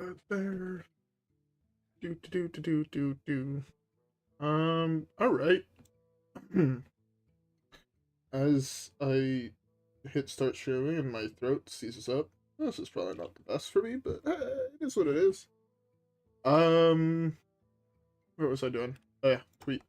right there. Do. All right. As I hit start streaming and my throat seizes up, this is probably not the best for me, but it is what it is. Um, what was I doing? Oh yeah, tweet.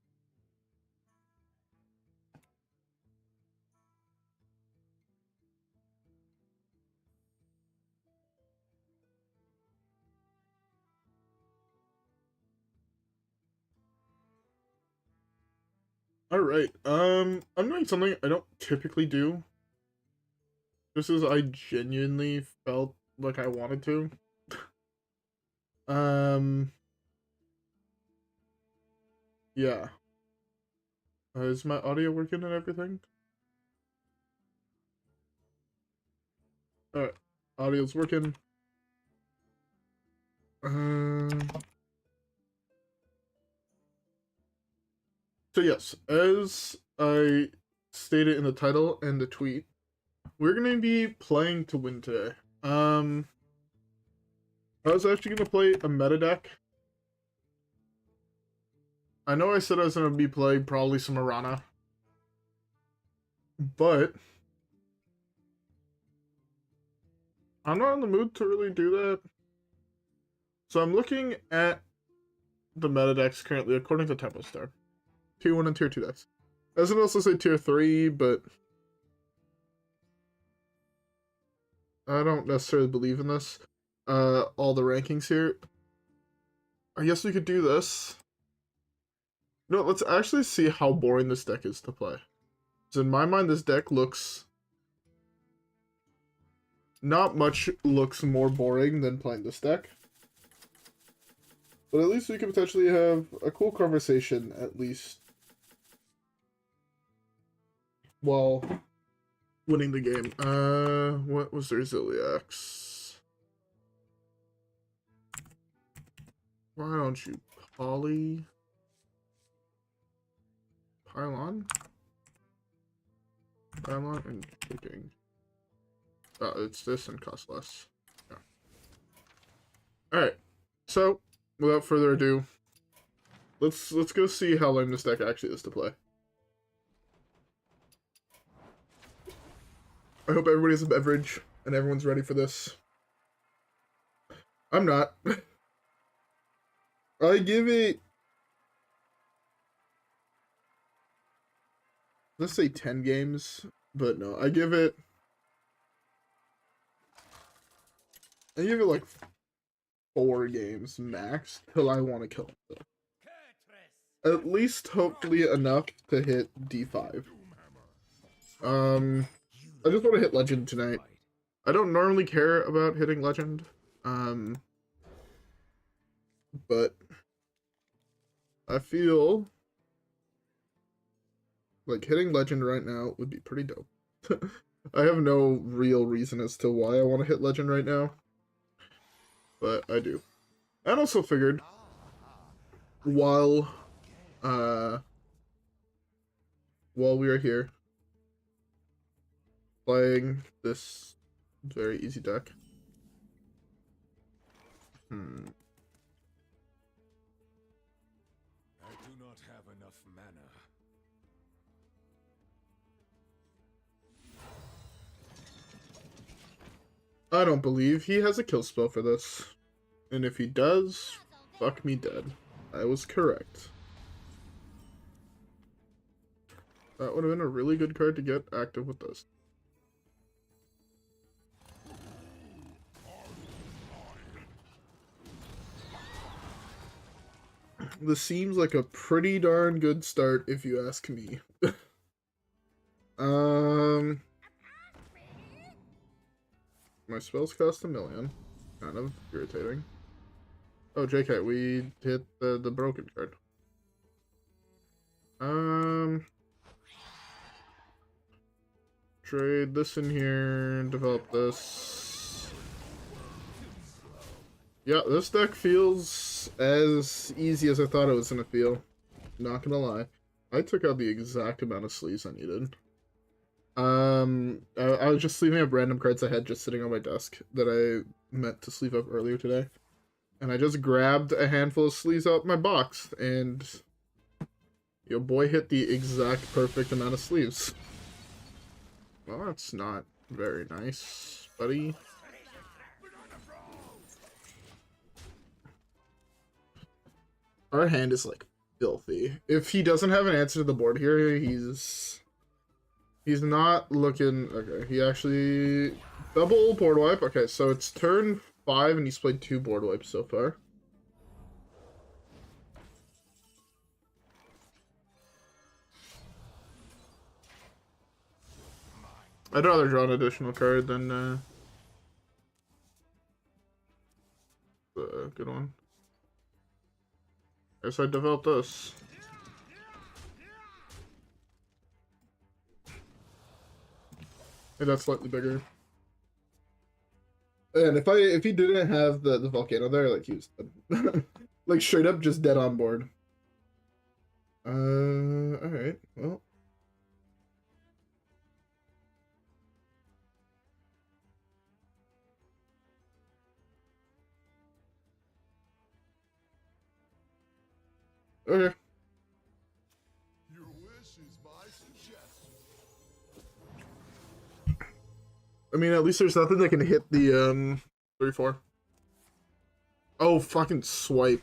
All right. I'm doing something I don't typically do. Just as I genuinely felt like I wanted to. Um, yeah. Is my audio working and everything? All right, audio's working. So yes, as I stated in the title and the tweet, we're gonna be playing to win today. I was actually gonna play a meta deck. I know I said I was gonna be playing probably some Arana, but I'm not in the mood to really do that. So I'm looking at the meta decks currently according to Tempo Star. Tier 1 and Tier 2 decks. I was gonna also say Tier 3, but I don't necessarily believe in this. All the rankings here. I guess we could do this. No, let's actually see how boring this deck is to play. So in my mind, this deck looks... Not much looks more boring than playing this deck. But at least we can potentially have a cool conversation, at least, while winning the game. What was their Ziliax? Why don't you Pylon and kicking. Oh, it's this and cost less. Yeah. Alright. So, without further ado, let's go see how lame this deck actually is to play. I hope everybody has a beverage and everyone's ready for this. I'm not. I give it... Let's say 10 games, but no, I give it like 4 games max till I want to kill him. At least hopefully enough to hit D5. I just want to hit Legend tonight. I don't normally care about hitting Legend. But I feel like hitting Legend right now would be pretty dope. I have no real reason as to why I want to hit Legend right now, but I do. And also figured while we are here playing this very easy deck. I do not have enough mana. I don't believe he has a kill spell for this. And if he does, fuck me dead. I was correct. That would have been a really good card to get active with this. This seems like a pretty darn good start if you ask me. My spells cost 1,000,000. Kind of irritating. Oh, JK, we hit the broken card. Trade this in here, develop this. Yeah, this deck feels as easy as I thought it was gonna feel. Not gonna lie. I took out the exact amount of sleeves I needed. I was just sleeving up random cards I had just sitting on my desk that I meant to sleeve up earlier today. And I just grabbed a handful of sleeves out my box, and your boy hit the exact perfect amount of sleeves. Well, that's not very nice, buddy. Our hand is like filthy. If he doesn't have an answer to the board here, he's not looking okay. He actually double board wipe. Okay, so it's turn 5 and he's played 2 board wipes so far. I'd rather draw an additional card than the good one. Guess I developed this. And that's slightly bigger. And if he didn't have the volcano there, like he was dead. Like straight up just dead on board. Alright, well. Okay. Your wish is my suggestion. I mean, at least there's nothing that can hit the 3-4. Oh, fucking swipe.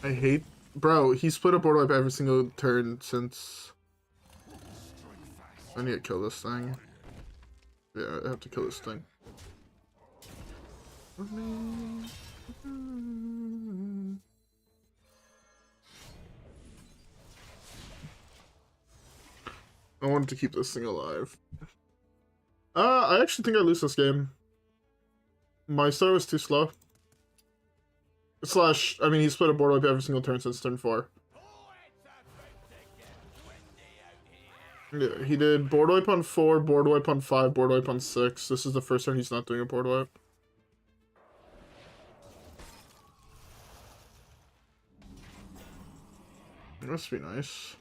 I hate, bro. He split a board wipe every single turn since. I need to kill this thing. Yeah, I have to kill this thing. I wanted to keep this thing alive. I actually think I lose this game. My start was too slow. Slash, I mean, he split a board wipe every single turn since turn 4. Yeah, he did board wipe on 4, board wipe on 5, board wipe on 6. This is the first turn he's not doing a board wipe. It must be nice.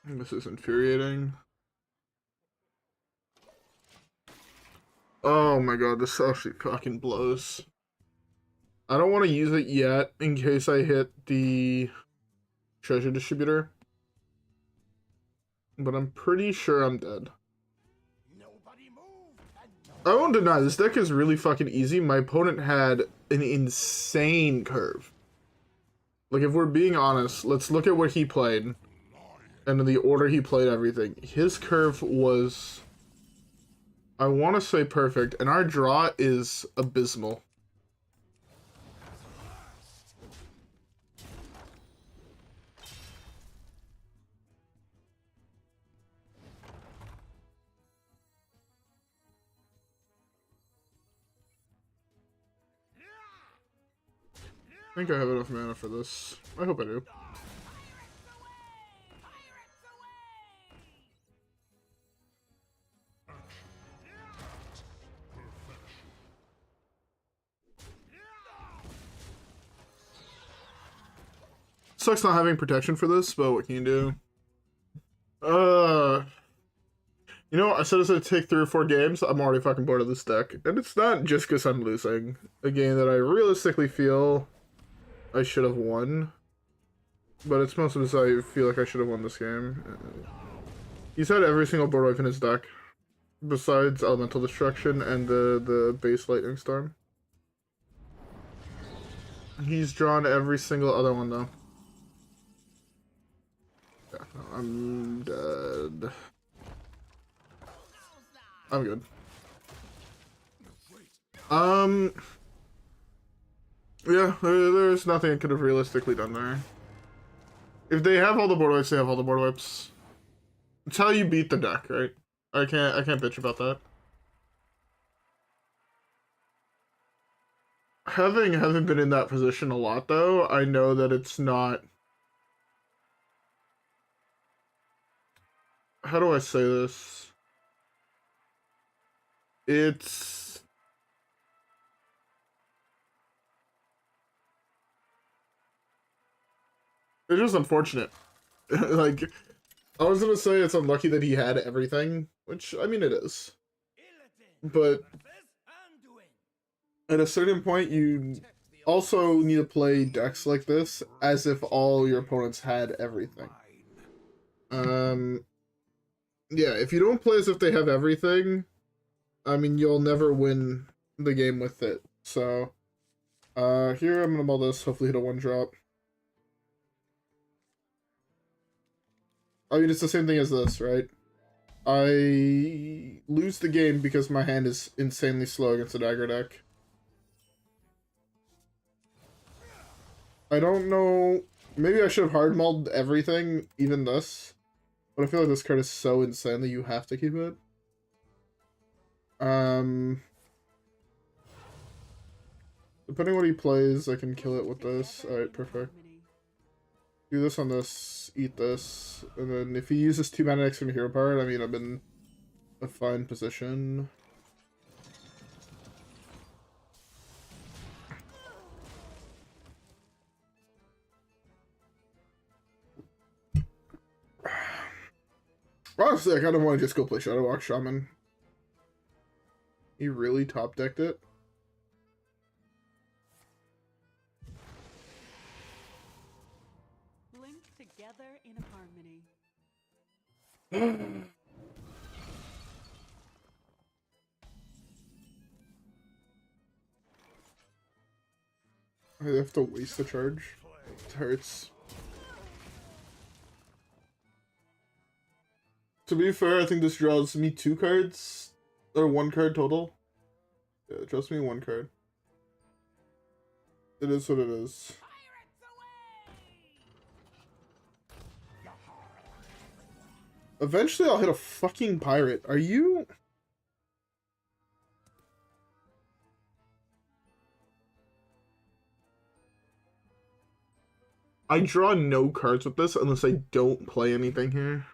This is infuriating. Oh my god, this actually fucking blows. I don't want to use it yet in case I hit the treasure distributor. But I'm pretty sure I'm dead. I won't deny, this deck is really fucking easy. My opponent had an insane curve. Like, if we're being honest, let's look at what he played. And in the order he played everything. His curve was, I want to say perfect. And our draw is abysmal. I think I have enough mana for this. I hope I do. Sucks not having protection for this, but what can you do? You know, I said it's gonna take 3 or 4 games. I'm already fucking bored of this deck. And it's not just because I'm losing. A game that I realistically feel I should have won. But it's mostly because I feel like I should have won this game. He's had every single board wipe in his deck. Besides Elemental Destruction and the base Lightning Storm. He's drawn every single other one, though. Yeah, no, I'm dead. I'm good. Yeah, there's nothing I could have realistically done there. If they have all the board wipes, they have all the board wipes. It's how you beat the deck, right? I can't bitch about that. Having been in that position a lot, though, I know that it's not. How do I say this? It's It's just unfortunate. Like, I was gonna say it's unlucky that he had everything, which, I mean, it is. But at a certain point, you also need to play decks like this as if all your opponents had everything. Yeah, if you don't play as if they have everything, I mean, you'll never win the game with it. So, here I'm gonna mull this, hopefully hit a 1-drop. I mean, it's the same thing as this, right? I lose the game because my hand is insanely slow against a dagger deck. I don't know. Maybe I should have hard mulled everything, even this. But I feel like this card is so insane that you have to keep it. Depending on what he plays, I can kill it with this. Alright, perfect. Do this on this, eat this, and then if he uses 2 mana next from hero power, I mean, I'm in a fine position. Honestly, I kind of want to just go play Shadowwalk Shaman. He really top decked it. Linked together in harmony. I have to waste the charge. It hurts. To be fair, I think this draws me 2 cards. Or 1 card total. Yeah, it draws me 1 card. It is what it is. Eventually I'll hit a fucking pirate. Are you... I draw no cards with this unless I don't play anything here.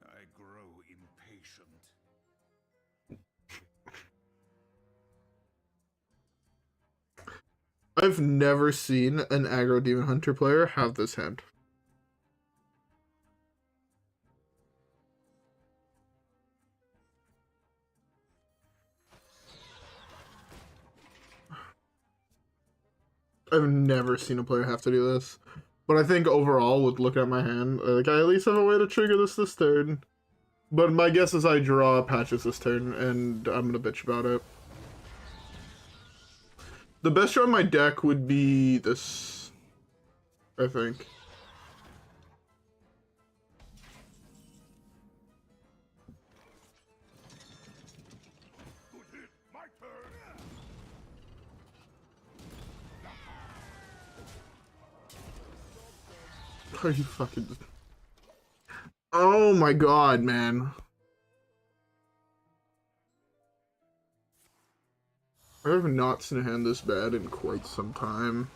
I grow impatient. I've never seen an aggro Demon Hunter player have this hand. I've never seen a player have to do this. But I think overall, with looking at my hand, like, I at least have a way to trigger this turn. But my guess is I draw patches this turn, and I'm gonna bitch about it. The best draw in my deck would be this, I think. My turn. Are you fucking... Oh my god, man. I have not seen a hand this bad in quite some time.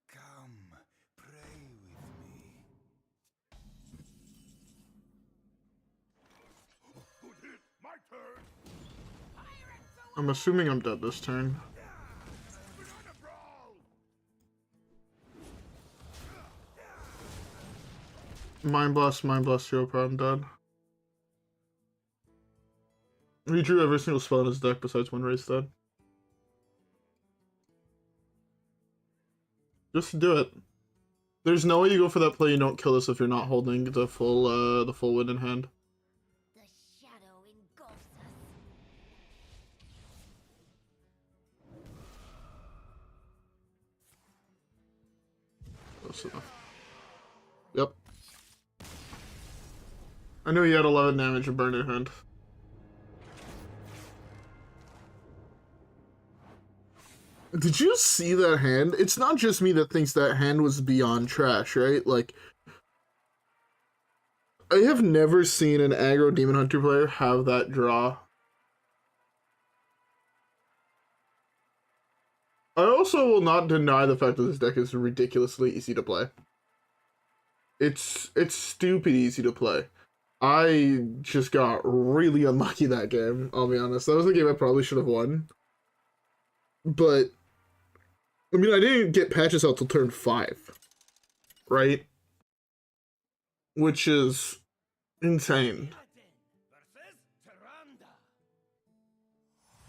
Come, pray with me. My turn. I'm assuming I'm dead this turn. Mind Blast, Hero Power, I'm dead. He drew every single spell in his deck besides one race dead. Just do it. There's no way you go for that play, you don't kill this if you're not holding the full win in hand. The shadow engulfs us. Close enough. Yep. I knew he had 11 damage and burned in hand. Did you see that hand? It's not just me that thinks that hand was beyond trash, right? Like, I have never seen an aggro Demon Hunter player have that draw. I also will not deny the fact that this deck is ridiculously easy to play. It's stupid easy to play. I just got really unlucky that game, I'll be honest. That was a game I probably should have won. But, I mean, I didn't get patches out till turn 5. Right? Which is insane.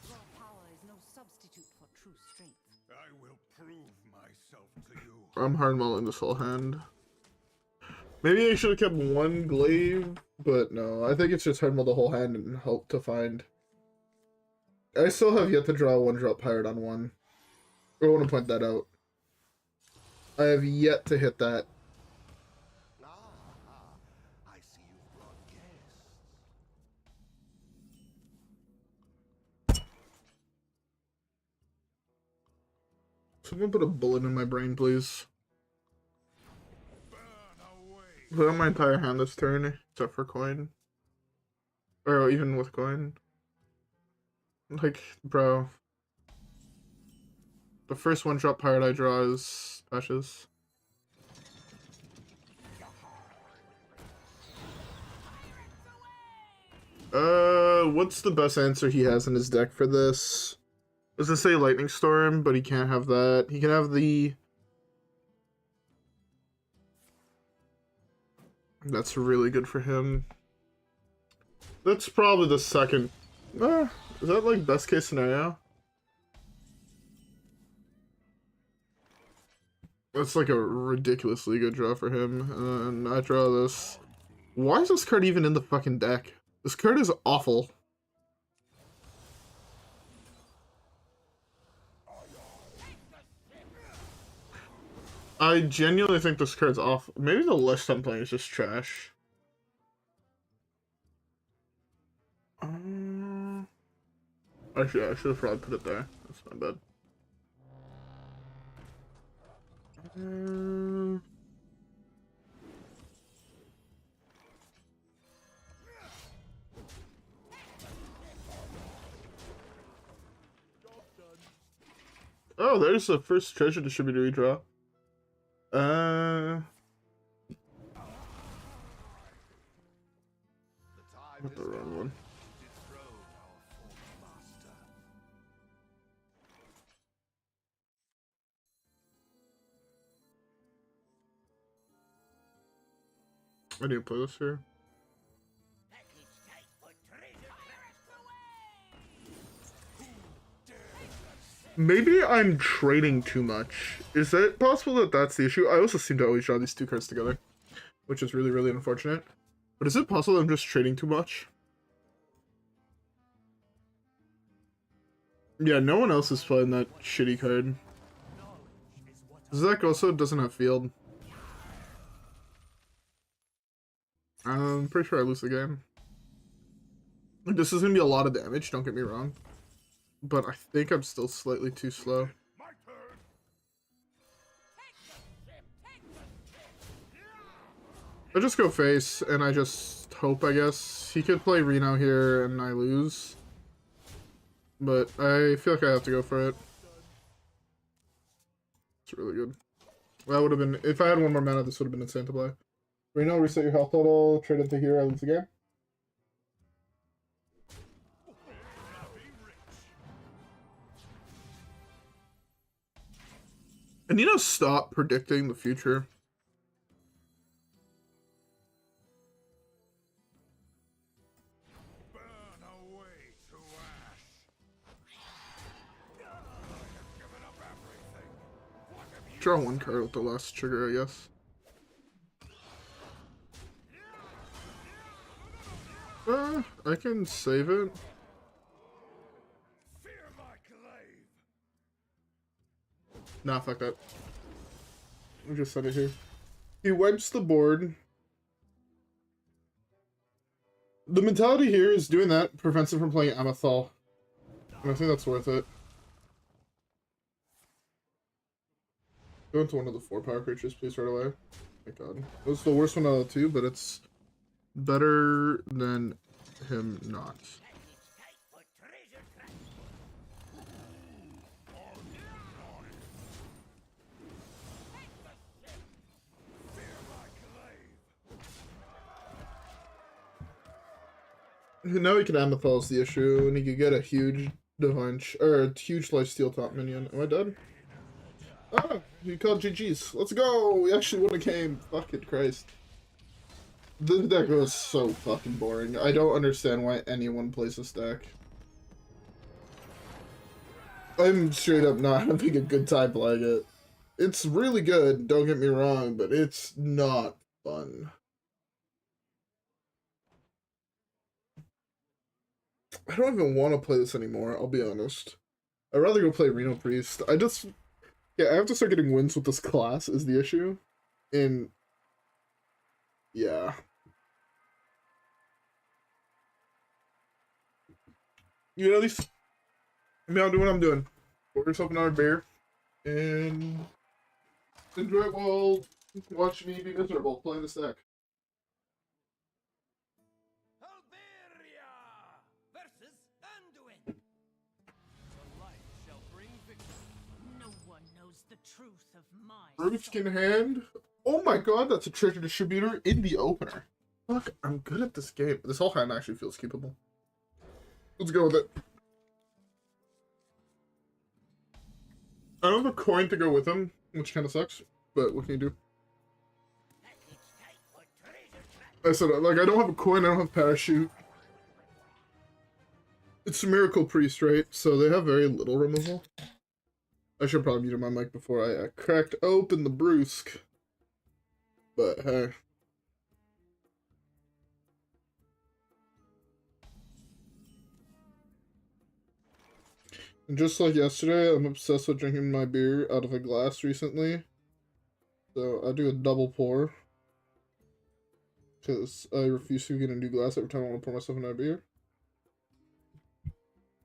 Raw power is no substitute for true strength. I will prove myself to you. I'm hard mulling this whole hand. Maybe I should have kept one glaive, but no. I think it's just hard mull the whole hand and hope to find. I still have yet to draw a 1-drop pirate on 1. I want to point that out. I have yet to hit that. I see you've brought guests. Someone put a bullet in my brain, please. Burn away. Put on my entire hand this turn, except for coin. Or even with coin. Like, bro. The first 1-drop pirate I draw is Patches. What's the best answer he has in his deck for this? Does it say Lightning Storm, but he can't have that. He can have the... That's really good for him. That's probably the second... is that like best case scenario? That's like a ridiculously good draw for him. And I draw this. Why is this card even in the fucking deck? This card is awful. I genuinely think this card's awful. Maybe the list I'm playing is just trash. Actually, I should have probably put it there. That's my bad. Oh, there's the first treasure distributor we draw. Not the wrong one. I didn't play this here. Maybe I'm trading too much. Is it possible that that's the issue? I also seem to always draw these two cards together, which is really, really unfortunate. But is it possible that I'm just trading too much? Yeah, no one else is playing that shitty card. Zach also doesn't have field. I'm pretty sure I lose the game. This is gonna be a lot of damage, don't get me wrong. But I think I'm still slightly too slow. My turn. I just go face, and I just hope, I guess. He could play Reno here, and I lose. But I feel like I have to go for it. It's really good. That would have been... If I had one more mana, this would have been insane to play. Reno, reset your health total, trade into here, I lose the game. I need to stop predicting the future. Burn away to ash. I have given up everything. What have you Draw one card with the last trigger, I guess. I can save it. fear my glaive? Nah, fuck that. I'll just set it here. He wipes the board. The mentality here is doing that prevents him from playing Amethal. And I think that's worth it. Go into one of the 4 power creatures, please, right away. Thank God. It was the worst one out of the 2, but it's better than him not. Fear my glaive. Now he can Amethyl is the issue, and he could get a huge divine or a huge lifesteal top minion. Am I dead? Ah, he called GG's. Let's go! We actually won a game. Fucking Christ. This deck was so fucking boring. I don't understand why anyone plays this deck. I'm straight up not having a good time playing it. It's really good, don't get me wrong, but it's not fun. I don't even want to play this anymore, I'll be honest. I'd rather go play Reno Priest. I have to start getting wins with this class is the issue. And yeah. You know, at least I'll do what I'm doing. Pour yourself another beer and enjoy it while watch me be miserable playing this deck. Alberia versus Anduin. The light shall bring victory. No one knows the truth of my Brusque in soul. hand. Oh my god, that's a treasure distributor in the opener. Fuck, I'm good at this game. This whole hand actually feels keepable. Let's go with it. I don't have a coin to go with him, which kind of sucks, but what can you do? I said, like, I don't have a coin, I don't have parachute. It's a Miracle Priest, right? So they have very little removal. I should probably mute my mic before I cracked open the Brusque. But, hey. And just like yesterday, I'm obsessed with drinking my beer out of a glass recently. So I do a double pour. Because I refuse to get a new glass every time I want to pour myself another beer.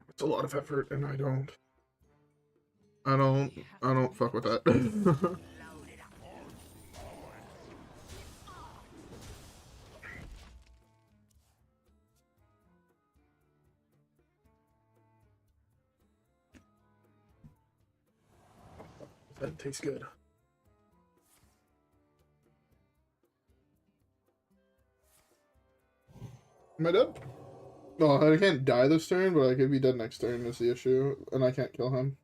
It's a lot of effort, and I don't fuck with that. That tastes good. Am I dead? No, I can't die this turn, but I could be dead next turn is the issue, and I can't kill him.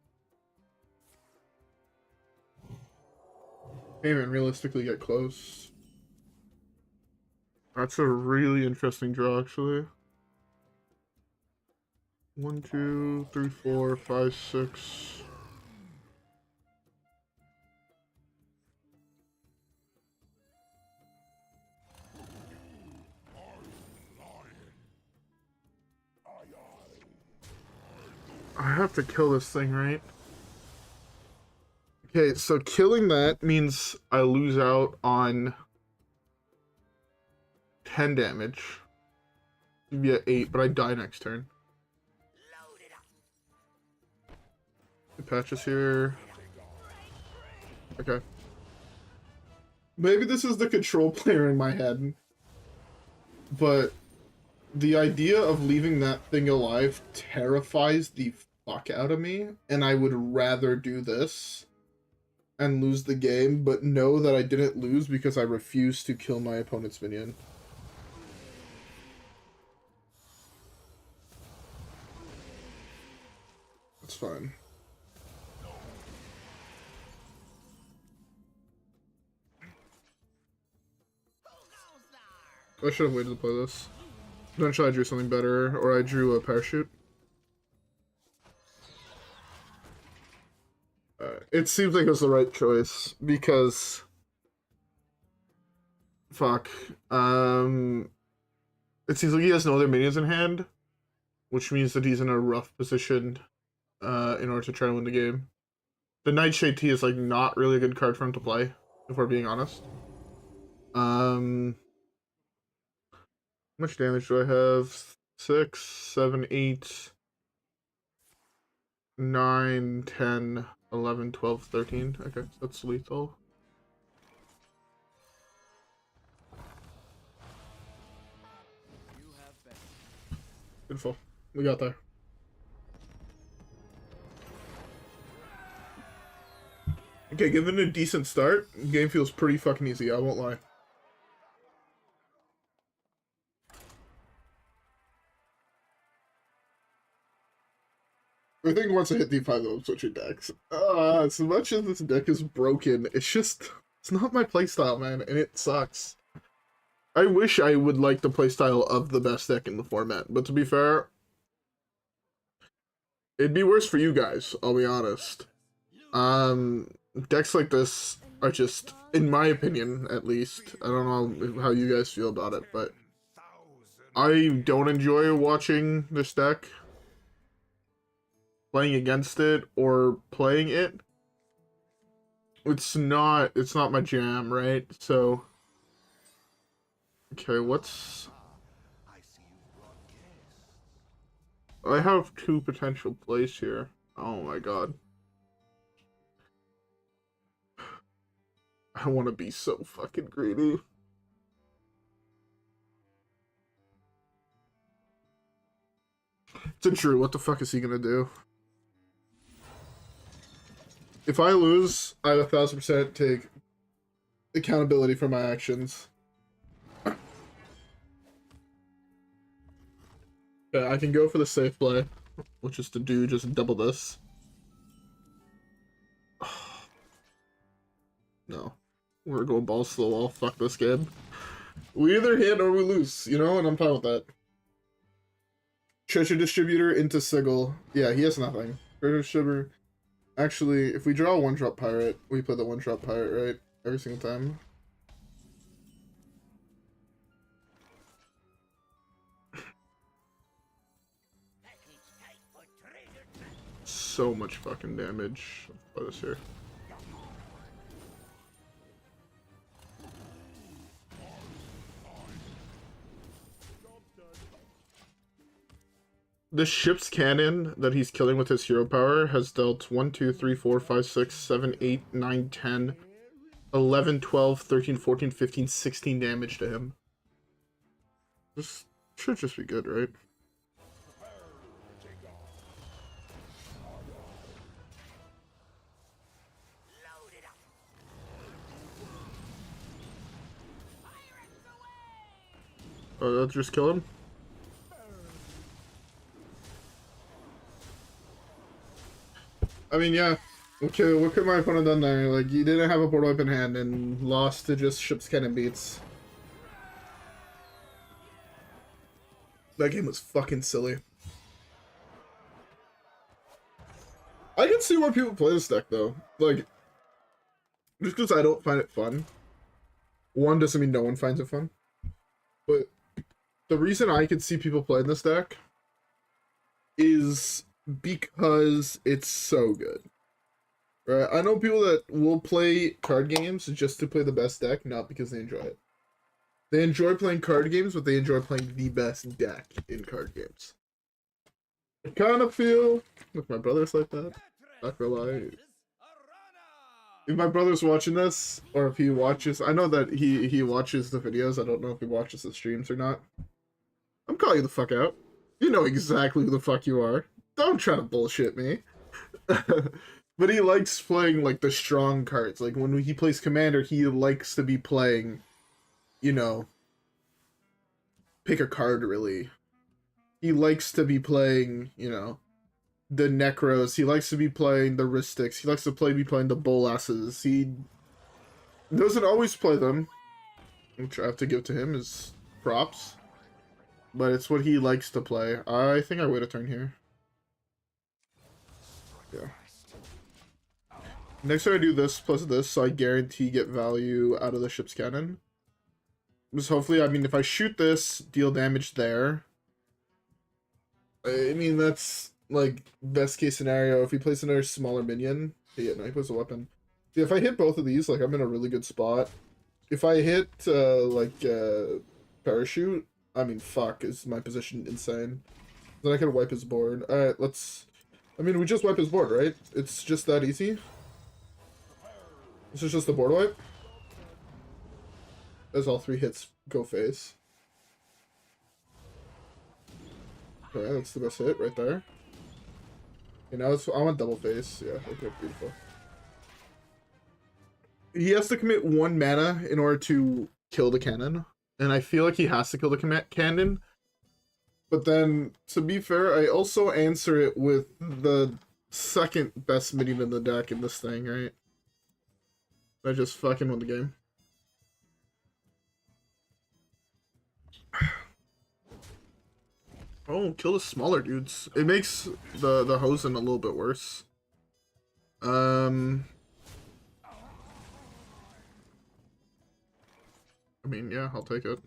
Can't even realistically get close. That's a really interesting draw, actually. 1, 2, 3, 4, 5, 6. I have to kill this thing, right? Okay, so killing that means I lose out on 10 damage. You'd be at 8, but I die next turn. The patches here. Okay. Maybe this is the control player in my head. But the idea of leaving that thing alive terrifies the fuck out of me. And I would rather do this and lose the game, but know that I didn't lose because I refused to kill my opponent's minion. That's fine. I should have waited to play this. Eventually I drew something better, or I drew a parachute. It seems like it was the right choice, because... Fuck. It seems like he has no other minions in hand, which means that he's in a rough position in order to try to win the game. The Nightshade Tea is, like, not really a good card for him to play, if we're being honest. How much damage do I have? 6, 7, 8, 9, 10, 11, 12, 13. Okay, so that's lethal. Beautiful. We got there. Okay, given a decent start, game feels pretty fucking easy, I won't lie. I think once I hit D5, though, I'm switching decks. As much as this deck is broken, it's not my playstyle, man, and it sucks. I wish I would like the playstyle of the best deck in the format, but to be fair, it'd be worse for you guys, I'll be honest. Decks like this are just, in my opinion, at least, I don't know how you guys feel about it, but I don't enjoy watching this deck, playing against it, or playing it. It's not my jam, right? So, okay, I have two potential plays here. Oh my god. I want to be so fucking greedy. It's a Drew. What the fuck is he gonna do? If I lose, I 1000% take accountability for my actions. Yeah, I can go for the safe play, which is to do just double this. No. We're going balls to the wall. Fuck this game. We either hit or we lose, you know, and I'm fine with that. Treasure Distributor into Sigil. Yeah, he has nothing. Treasure Distributor. Actually, if we draw a one-drop pirate, we play the one-drop pirate, right? Every single time. So much fucking damage. What is here? The ship's cannon that he's killing with his hero power has dealt 1, 2, 3, 4, 5, 6, 7, 8, 9, 10, 11, 12, 13, 14, 15, 16 damage to him. This should just be good, right? Oh, that'll just kill him? I mean, yeah. Okay, what could my opponent done there? Like, he didn't have a portal whip in hand and lost to just ship's cannon beats. That game was fucking silly. I can see why people play this deck, though. Like, just because I don't find it fun. One doesn't mean no one finds it fun. But the reason I could see people playing this deck is because it's so good. Right? I know people that will play card games just to play the best deck, not because they enjoy it. They enjoy playing card games, but they enjoy playing the best deck in card games. I kind of feel like my brother's like that. Not gonna lie. If my brother's watching this, or if he watches, I know that he watches the videos. I don't know if he watches the streams or not. I'm calling you the fuck out. You know exactly who the fuck you are. Don't try to bullshit me. But he likes playing, like, the strong cards. Like, when he plays Commander, he likes to be playing, you know, pick a card, really. He likes to be playing, you know, the Necros. He likes to be playing the Ristics. He likes to be playing the Bolasses. He doesn't always play them, which I have to give to him as props. But it's what he likes to play. I think I wait a turn here. Yeah. Next time I do this plus this, so I guarantee get value out of the ship's cannon. Just hopefully, I mean, if I shoot this, deal damage there. I mean, that's, like, best case scenario. If he plays another smaller minion, yeah, no, he plays a weapon. See, if I hit both of these, like, I'm in a really good spot. If I hit, Parachute, I mean, fuck, is my position insane. Then I can wipe his board. Alright, let's... I mean, we just wipe his board, right? It's just that easy. This is just the board wipe. As all 3 hits go face. Okay, that's the best hit right there. Okay, now I want double face. Yeah, okay, beautiful. He has to commit 1 mana in order to kill the cannon. And I feel like he has to kill the cannon But then, to be fair, I also answer it with the second best minion in the deck in this thing, right? I just fucking won the game. Oh, kill the smaller dudes. It makes the Hosen a little bit worse. I mean, yeah, I'll take it.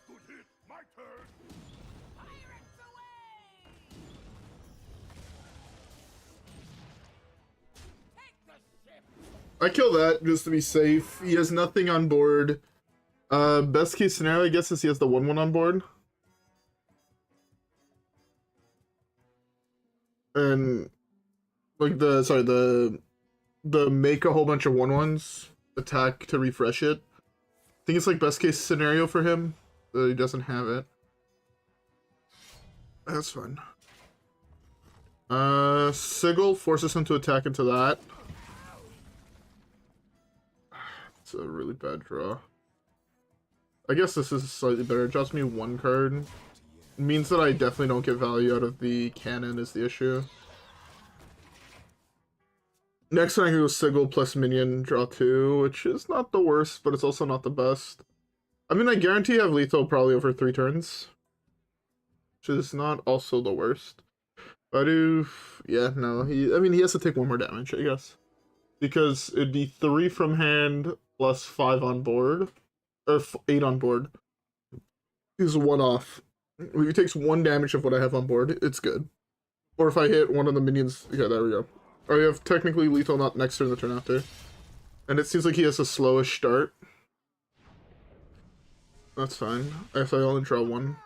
Good hit. My turn. Pirates away! Take the ship. I kill that just to be safe. He has nothing on board. Best case scenario, I guess, is he has the 1/1 on board. And like the make a whole bunch of 1/1s, attack to refresh it. I think it's like best case scenario for him that he doesn't have it. That's fun. Sigil forces him to attack into that. It's a really bad draw. I guess this is slightly better. It draws me 1 card. It means that I definitely don't get value out of the cannon is the issue. Next time I go Sigil plus minion, draw 2, which is not the worst, but it's also not the best. I mean, I guarantee I have lethal probably over 3 turns. Which is not also the worst. But yeah, no, he has to take 1 more damage, I guess. Because it'd be 3 from hand plus 5 on board. Or 8 on board. He's 1 off. If he takes 1 damage of what I have on board, it's good. Or if I hit one of the minions... Yeah, there we go. I have technically lethal not next turn, the turn after. And it seems like he has a slowish start. That's fine. If I only draw 1.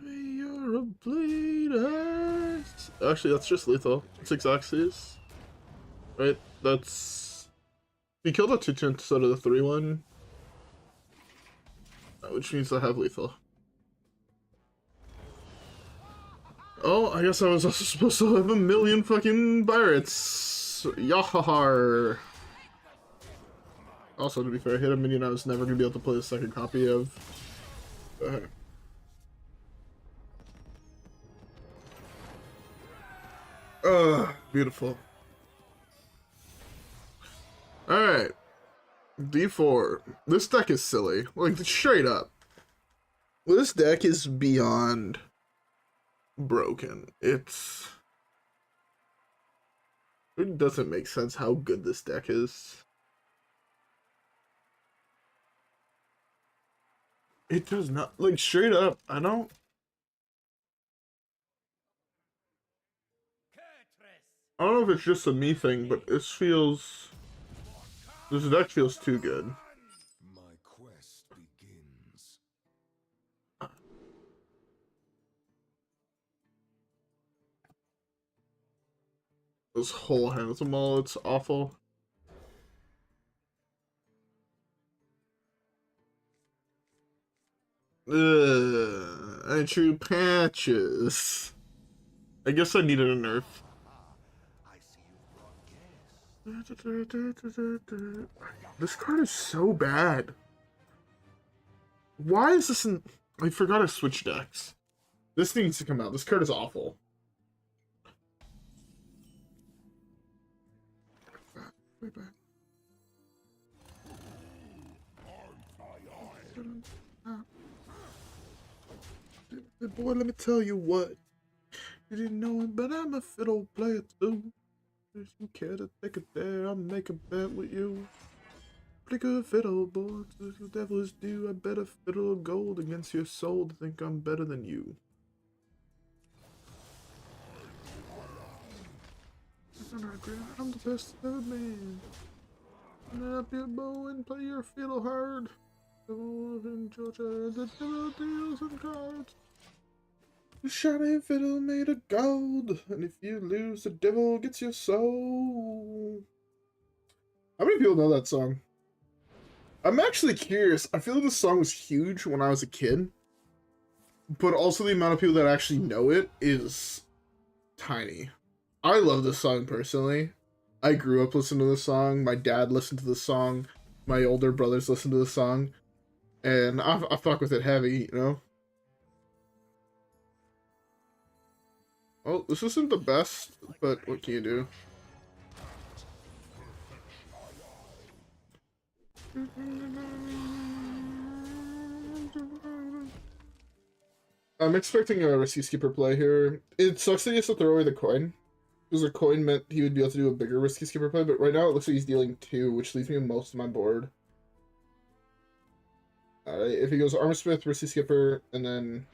You're a bleeder. Actually, that's just lethal. It's Xaxis. Right? That's... He killed a 2/2 instead of the 3/1. Which means I have lethal. Oh, I guess I was also supposed to have 1,000,000 fucking pirates. Yahar. Also, to be fair, I hit a minion I was never gonna be able to play the second copy of. Beautiful. Alright. D4. This deck is silly. Like, straight up. This deck is beyond broken. It doesn't make sense how good this deck is. It does not. Like, straight up, I don't... I don't know if it's just a me thing, but it feels... This deck feels too good. My quest begins. This whole hand of them all, it's awful. And true patches. I guess I needed a nerf. I see you brought guests. This card is so bad. Why is this in... I forgot to switch decks. This needs to come out. This card is awful. Way back. Boy, let me tell you what. You didn't know it, but I'm a fiddle player too. If you care to take it there, I'll make a bet with you. Pretty good fiddle, boy. The devils do. I bet a fiddle of gold against your soul to think I'm better than you. I'm the best ever man. Turn up your bow and play your fiddle hard. Devil in Georgia, the devil deals in cards. The shiny fiddle made of gold, and if you lose, the devil gets your soul. How many people know that song? I'm actually curious. I feel like this song was huge when I was a kid, but also the amount of people that actually know it is tiny. I love this song personally. I grew up listening to this song. My dad listened to this song. My older brothers listened to this song. And I fuck with it heavy, you know? Oh, this isn't the best, but what can you do? I'm expecting a risky skipper play here. It sucks that he has to throw away the coin. Because the coin meant he would be able to do a bigger risky skipper play, but right now it looks like he's dealing 2, which leaves me with most of my board. Alright, if he goes Armor Smith, risky skipper, and then...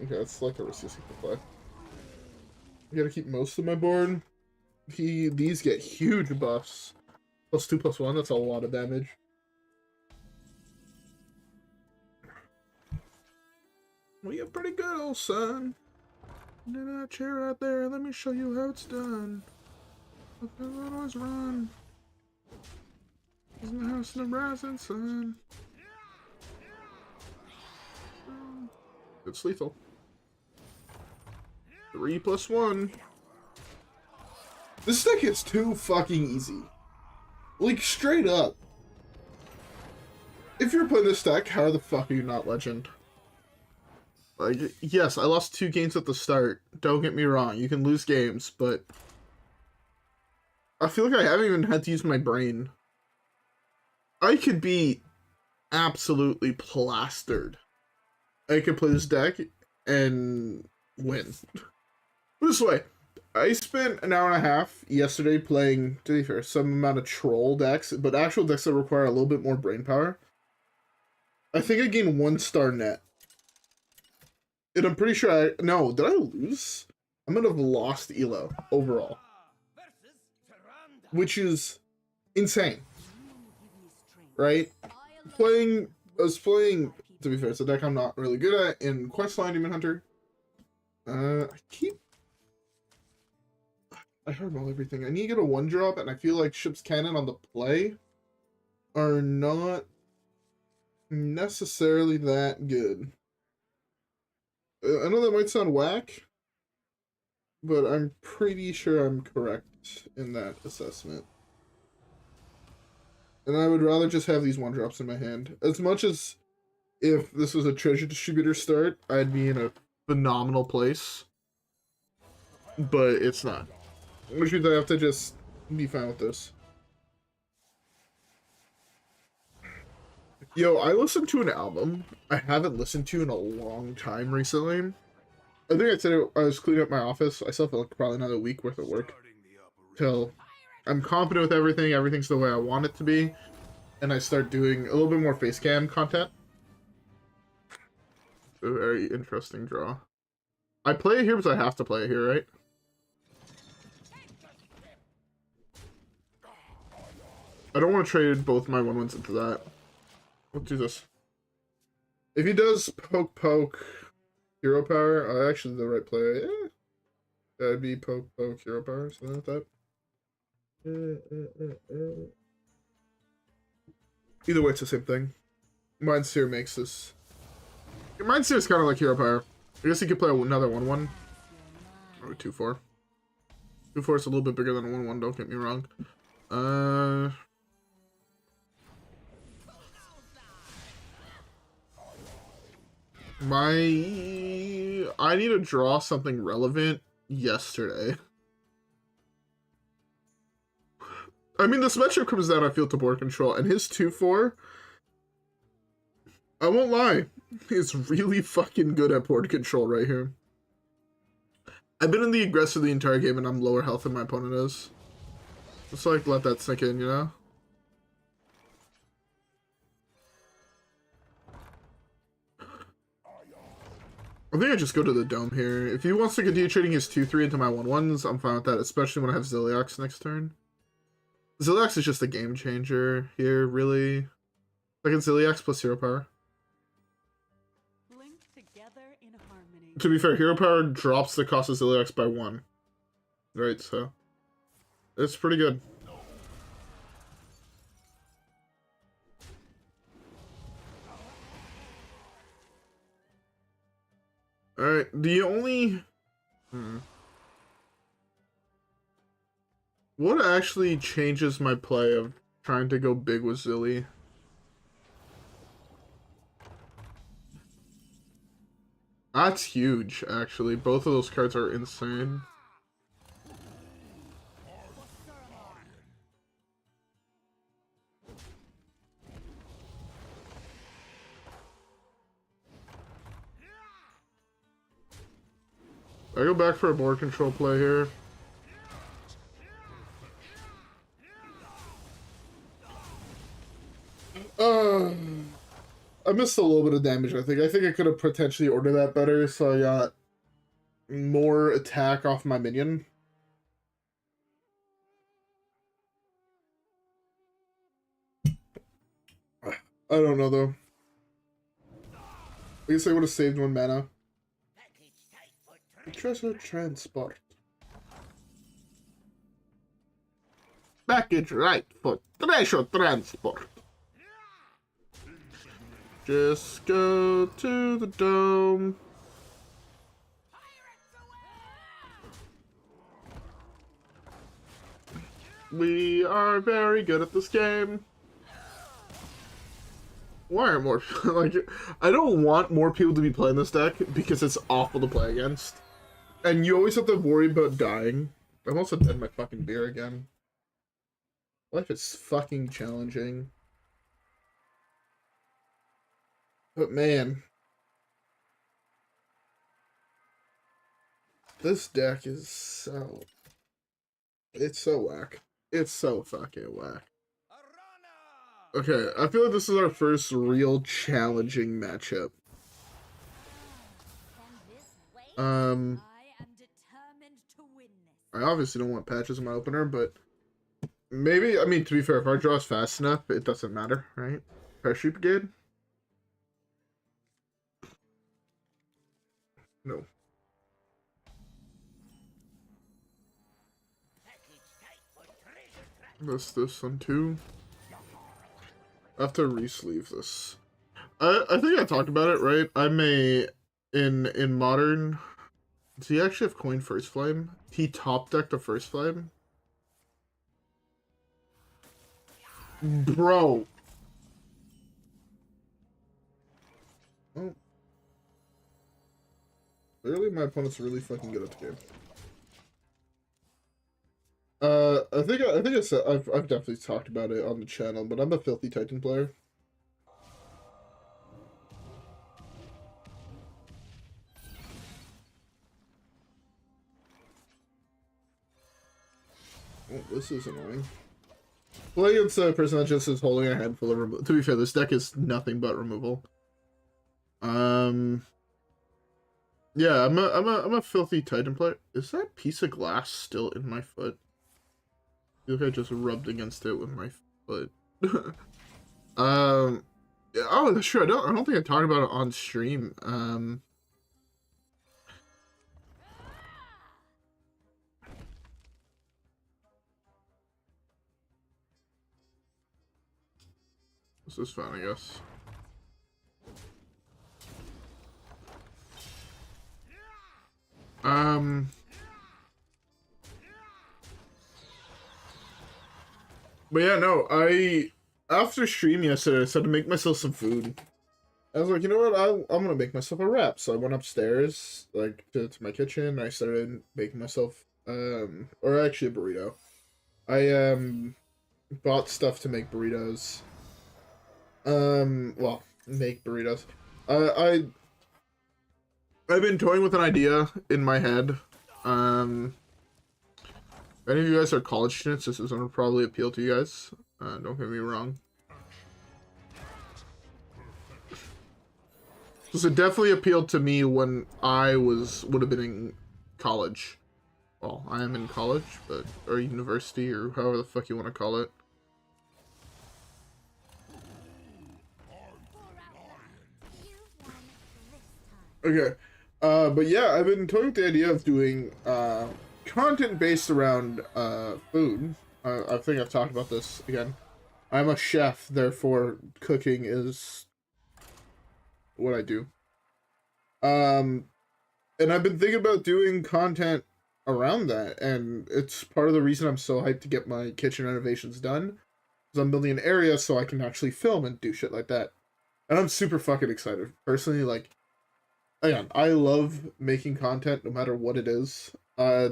Okay, let's select a risky skipper play. I gotta keep most of my board. These get huge buffs. +2, +1, that's a lot of damage. Well, you're pretty good, old son. Get that chair right there, let me show you how it's done. Look at that always run. In the house of the rising sun. It's lethal. 3 + 1. This deck is too fucking easy. Like, straight up. If you're playing this deck, how the fuck are you not legend? Like, yes, I lost 2 games at the start. Don't get me wrong, you can lose games, but... I feel like I haven't even had to use my brain. I could be absolutely plastered. I could play this deck and win. This way, I spent an hour and a half yesterday playing, to be fair, some amount of troll decks, but actual decks that require a little bit more brain power. I think I gained 1-star net. And I'm pretty sure no, did I lose? I'm gonna have lost Elo overall. Which is insane. Right? I was playing, to be fair, it's a deck I'm not really good at in Questline Demon Hunter. I hardball everything. I need to get a 1-drop, and I feel like Ship's Cannon on the play are not necessarily that good. I know that might sound whack, but I'm pretty sure I'm correct in that assessment. And I would rather just have these 1-drops in my hand. As much as if this was a treasure distributor start, I'd be in a phenomenal place. But it's not. Which means I have to just be fine with this. Yo, I listened to an album I haven't listened to in a long time recently. I think I said I was cleaning up my office. I still feel like probably another week worth of work. Till I'm confident with everything. Everything's the way I want it to be. And I start doing a little bit more face cam content. A very interesting draw. I play it here because I have to play it here, right? I don't want to trade both my 1/1s into that. Let's do this. If he does poke hero power, actually the right play. Yeah. That'd be poke hero power, something like that. Either way, it's the same thing. Mindseer makes this. Mindseer is kind of like hero power. I guess he could play another 1/1. Or 2/4. 2/4 is a little bit bigger than a 1/1, don't get me wrong. I need to draw something relevant yesterday. I mean, this matchup comes down, I feel, to board control, and his 2/4, I won't lie, he's really fucking good at board control right here. I've been in the aggressive the entire game, and I'm lower health than my opponent is. Just like, let that sink in, you know? I think I just go to the dome here. If he wants to continue trading his 2/3 into my 1/1s, I'm fine with that, especially when I have Zilliax next turn. Zilliax is just a game changer here, really. Like in Zilliax plus hero power. Linked together in harmony. To be fair, hero power drops the cost of Zilliax by 1. Right, so it's pretty good. Alright, the only... What actually changes my play of trying to go big with Zilly? That's huge, actually. Both of those cards are insane. I go back for a board control play here. I missed a little bit of damage, I think. I think I could have potentially ordered that better, so I got more attack off my minion. I don't know, though. I guess I would have saved 1 mana. Treasure transport. Package right for treasure transport. Just go to the dome. We are very good at this game. Why are more people like? I don't want more people to be playing this deck because it's awful to play against. And you always have to worry about dying. I'm also dead my fucking beer again. Life is fucking challenging. But man. This deck is so... It's so whack. It's so fucking whack. Okay, I feel like this is our first real challenging matchup. I obviously don't want patches in my opener, but maybe, I mean, to be fair, if our draw is fast enough, it doesn't matter, right? Parachute Brigade? No. This one too. I have to re-sleeve this. I think I talked about it, right? In Modern... Does he actually have coin First Flame? He top decked a First Flame? Bro! Oh. Clearly my opponent's really fucking good at the game. I think I said I've definitely talked about it on the channel, but I'm a Filthy Titan player. Oh, this is annoying. Playing against a person that just is holding a handful of removal. To be fair, this deck is nothing but removal. Yeah, I'm a Filthy Titan player. Is that piece of glass still in my foot? I feel like I just rubbed against it with my foot. Yeah, oh, that's true. I don't think I talked about it on stream. This is fun, I guess. But yeah, no, after stream yesterday, I started to make myself some food. I was like, you know what, I'm gonna make myself a wrap. So I went upstairs, like, to my kitchen, and I started making myself, or actually a burrito. I, bought stuff to make burritos. Well, make burritos. I've been toying with an idea in my head. If any of you guys are college students, this is going to probably appeal to you guys. Don't get me wrong. This would definitely appealed to me when I would have been in college. Well, I am in college, but or university, or however the fuck you want to call it. Okay. But yeah, I've been toying with the idea of doing content based around food. I think I've talked about this again. I'm a chef, therefore cooking is what I do. And I've been thinking about doing content around that, and it's part of the reason I'm so hyped to get my kitchen renovations done. Because I'm building an area so I can actually film and do shit like that. And I'm super fucking excited. Personally, like, again, I love making content no matter what it is. I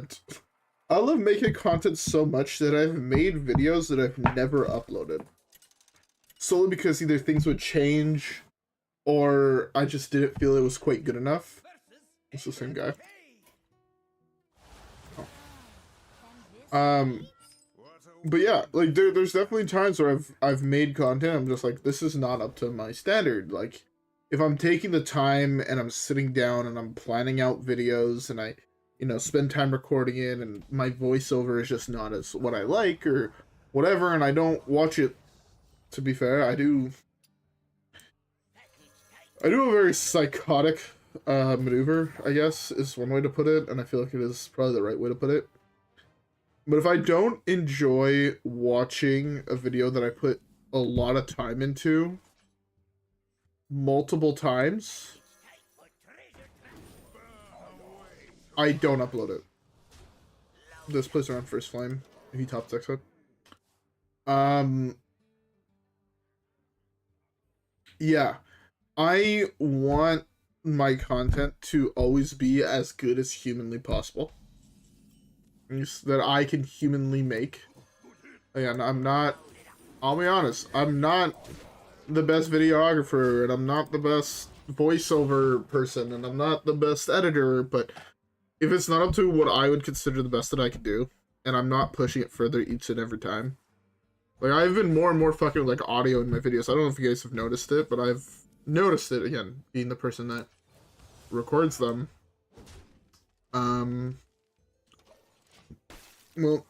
love making content so much that I've made videos that I've never uploaded. Solely because either things would change or I just didn't feel it was quite good enough. It's the same guy. Oh. But yeah, like there's definitely times where I've made content, I'm just like, this is not up to my standard. Like, if I'm taking the time and I'm sitting down and I'm planning out videos and I, you know, spend time recording it and my voiceover is just not as what I like or whatever, and I don't watch it. To be fair, I do a very psychotic maneuver, I guess, is one way to put it, and I feel like it is probably the right way to put it. But if I don't enjoy watching a video that I put a lot of time into multiple times, I don't upload it. This plays around First Flame, if he top decks it. Yeah. I want my content to always be as good as humanly possible. That I can humanly make. Again, I'll be honest, I'm not the best videographer, and I'm not the best voiceover person, and I'm not the best editor, but if it's not up to what I would consider the best that I can do, and I'm not pushing it further each and every time. Like, I've been more and more fucking like audio in my videos. I don't know if you guys have noticed it, but I've noticed it, again, being the person that records them. Well,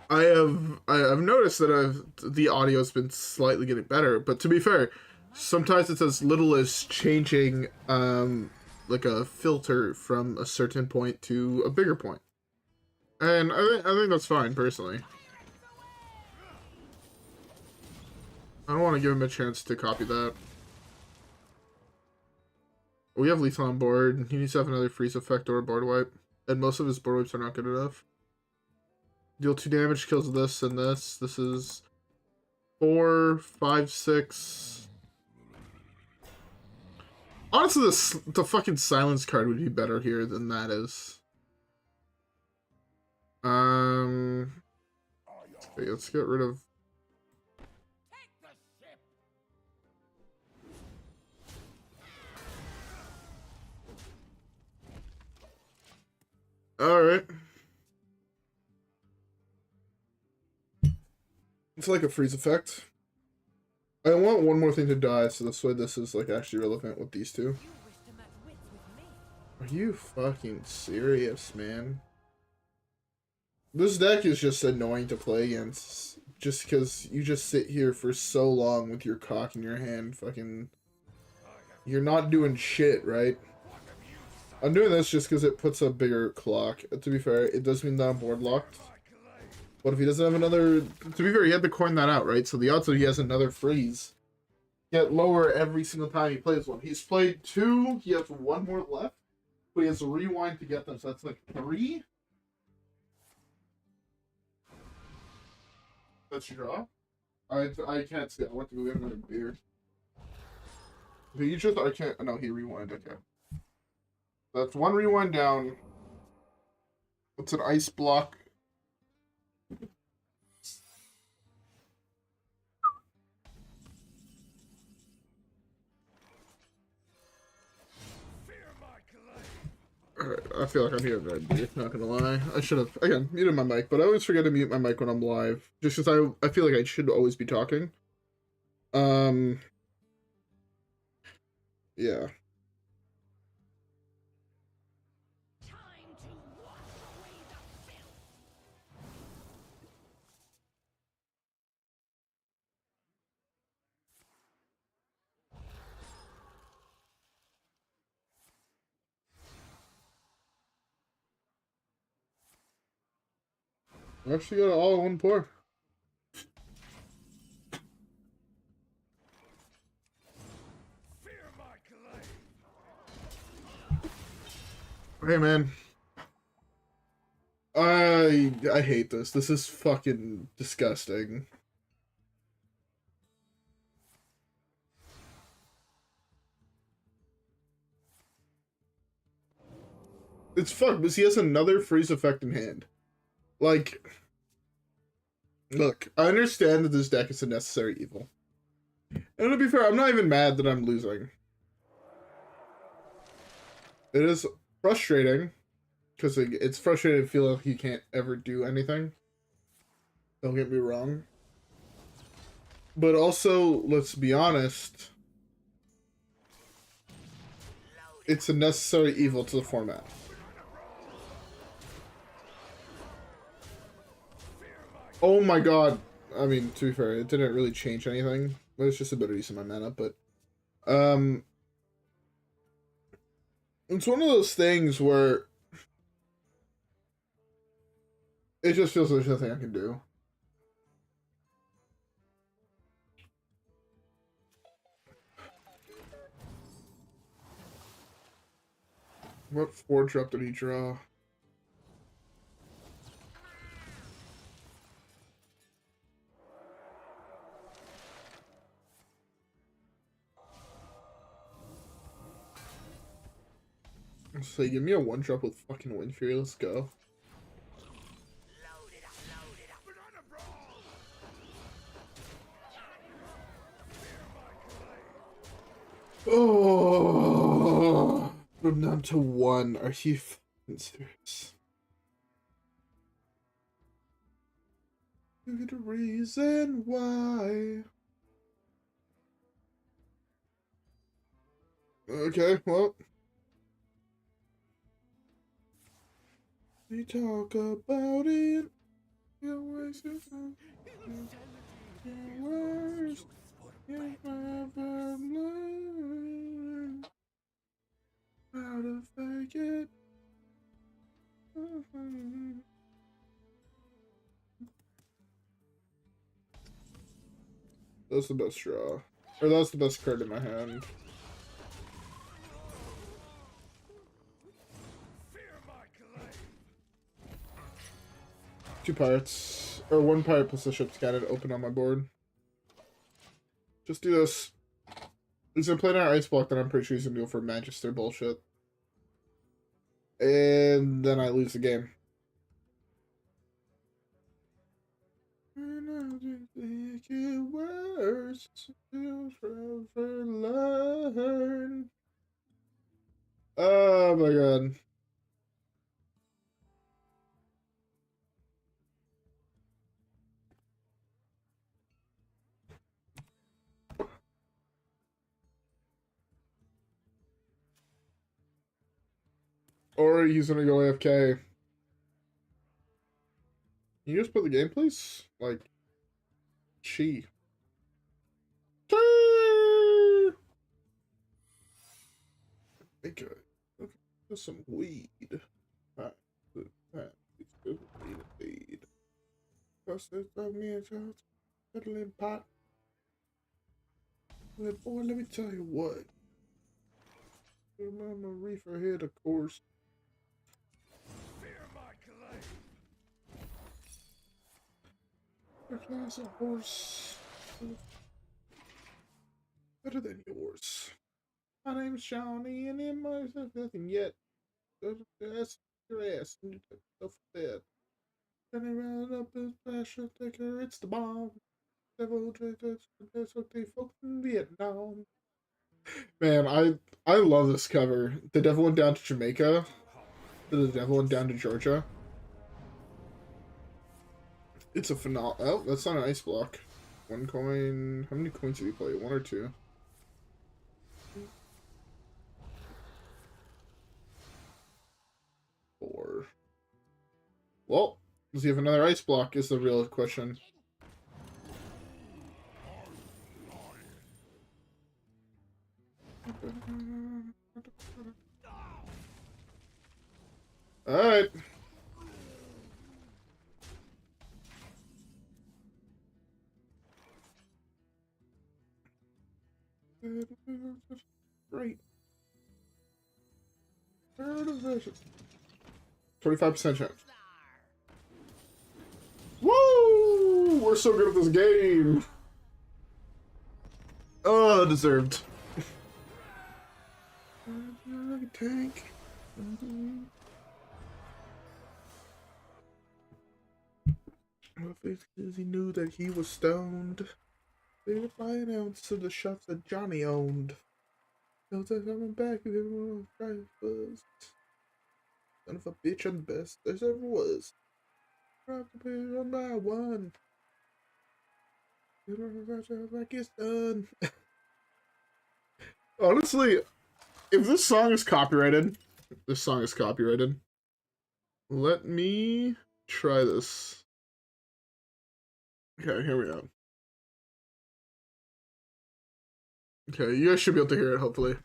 I've noticed that the audio's been slightly getting better, but to be fair, sometimes it's as little as changing like a filter from a certain point to a bigger point. And I think that's fine personally. I don't want to give him a chance to copy that. We have lethal on board. He needs to have another freeze effect or a board wipe. And most of his board wipes are not good enough. Deal 2 damage, kills this and this. This is 4, 5, 6. Honestly, the fucking silence card would be better here than that is. Okay, let's get rid of. Alright. It's like a freeze effect. I want one more thing to die, so this way this is like actually relevant with these two. Are you fucking serious, man? This deck is just annoying to play against. Just because you just sit here for so long with your cock in your hand, fucking... You're not doing shit, right? I'm doing this just because it puts a bigger clock. To be fair, it does mean that I'm board locked. But if he doesn't have another... To be fair, he had to coin that out, right? So the odds that he has another freeze get lower every single time he plays one. He's played 2, he has 1 more left, but he has to rewind to get them, so that's like 3? That's your draw? I can't see. I want to go get another beer. He just... I can't... No, he rewind. Okay. That's 1 rewind down. It's an ice block. Alright, I feel like I'm here today, not gonna lie. I should have, again, muted my mic, but I always forget to mute my mic when I'm live. Just because I feel like I should always be talking. Yeah. I actually got it all in one pour. Hey man. I hate this. This is fucking disgusting. It's fucked because he has another freeze effect in hand. Like, look, I understand that this deck is a necessary evil. And to be fair, I'm not even mad that I'm losing. It is frustrating, because it's frustrating to feel like you can't ever do anything. Don't get me wrong. But also, let's be honest, it's a necessary evil to the format. Oh my god. I mean, to be fair, it didn't really change anything. But it's just a better use of my mana, but it's one of those things where it just feels like there's nothing I can do. What 4-drop did he draw? So give me a 1-drop with fucking Wind Fury, let's go. Oh, I'm down to 1. Are you fucking serious? Give it a reason why. Okay, well. We talk about it. Your worst. You never learn how to fake it. That's the best draw. Or that's the best card in my hand. Two pirates. Or 1 pirate plus a ship's cannon open on my board. Just do this. He's gonna play an ice block, then I'm pretty sure he's gonna go for Magister bullshit. And then I lose the game. And I'll just make it worse. You'll forever learn. Oh my god. Or he's gonna go AFK. Can you just put the game, please? Like, chi. Okay. Okay. Just some weed. Alright. Weed. Just of me a settling pot. But boy, let me tell you what. I'm a reefer head, of course. Your class of horse. Better than yours. My name's Shawnee, and in my nothing yet. That's your ass, and you took yourself to bed. Turning around up his passion taker, it's the bomb. Devil, that's what they folks in Vietnam. Man, I love this cover. The devil went down to Jamaica. The devil went down to Georgia. It's a phenomenal. Oh, that's not an ice block. 1 coin. How many coins did he play? 1 or 2? Four. Well, does he have another ice block? Is the real question. Alright. Great. Third division. 25% chance. Woo! We're so good at this game. Oh, deserved. Tank. Because he knew that he was stoned. They would buy an ounce of the shots that Johnny owned. They'll take coming back if everyone tries first. Son of a bitch, I'm the best there ever was. Drop the page one by one. Like it's done. Honestly, if this song is copyrighted, Let me try this. Okay, here we go. Okay, you guys should be able to hear it, hopefully.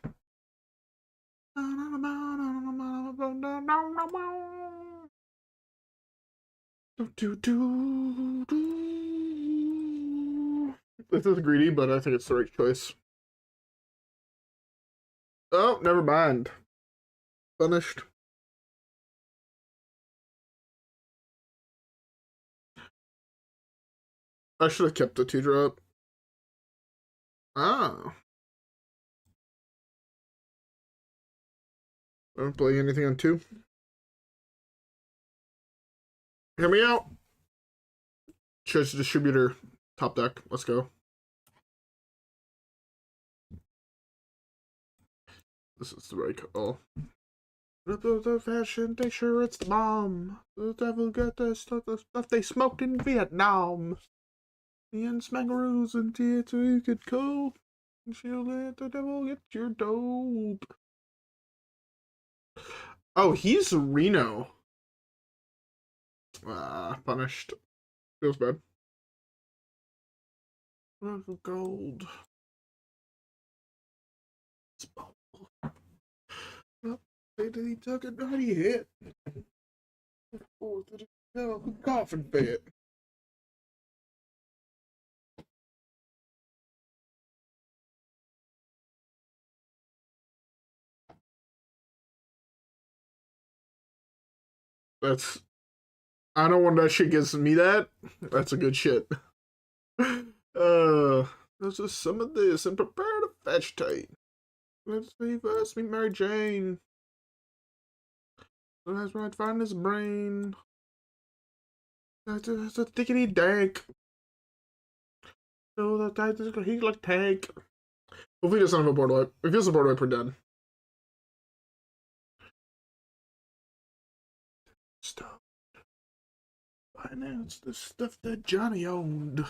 This is greedy, but I think it's the right choice. Oh, never mind. Punished. I should have kept the teardrop. Ah. I'm playing anything on 2. Hear me out. Choice distributor. Top deck. Let's go. This is the right call. The fashion, they sure it's the bomb. The devil got the stuff they smoked in Vietnam. The smangaroos and theater you could go. And she'll let the devil get your dope. Oh, he's Reno. Punished. Feels bad. Gold. Well, he took it, not he hit. Fourth of the coffin fit. That's. I don't want that shit gives me that. That's a good shit. Let's just summon this and prepare to fetch tight. Let's see first meet Mary Jane. Let's right find his brain. That's a thickety dank. So that he's like tank. Hopefully he doesn't have a board wipe. If he has a board wipe, we're done. Stuff. Finance the stuff that Johnny owned.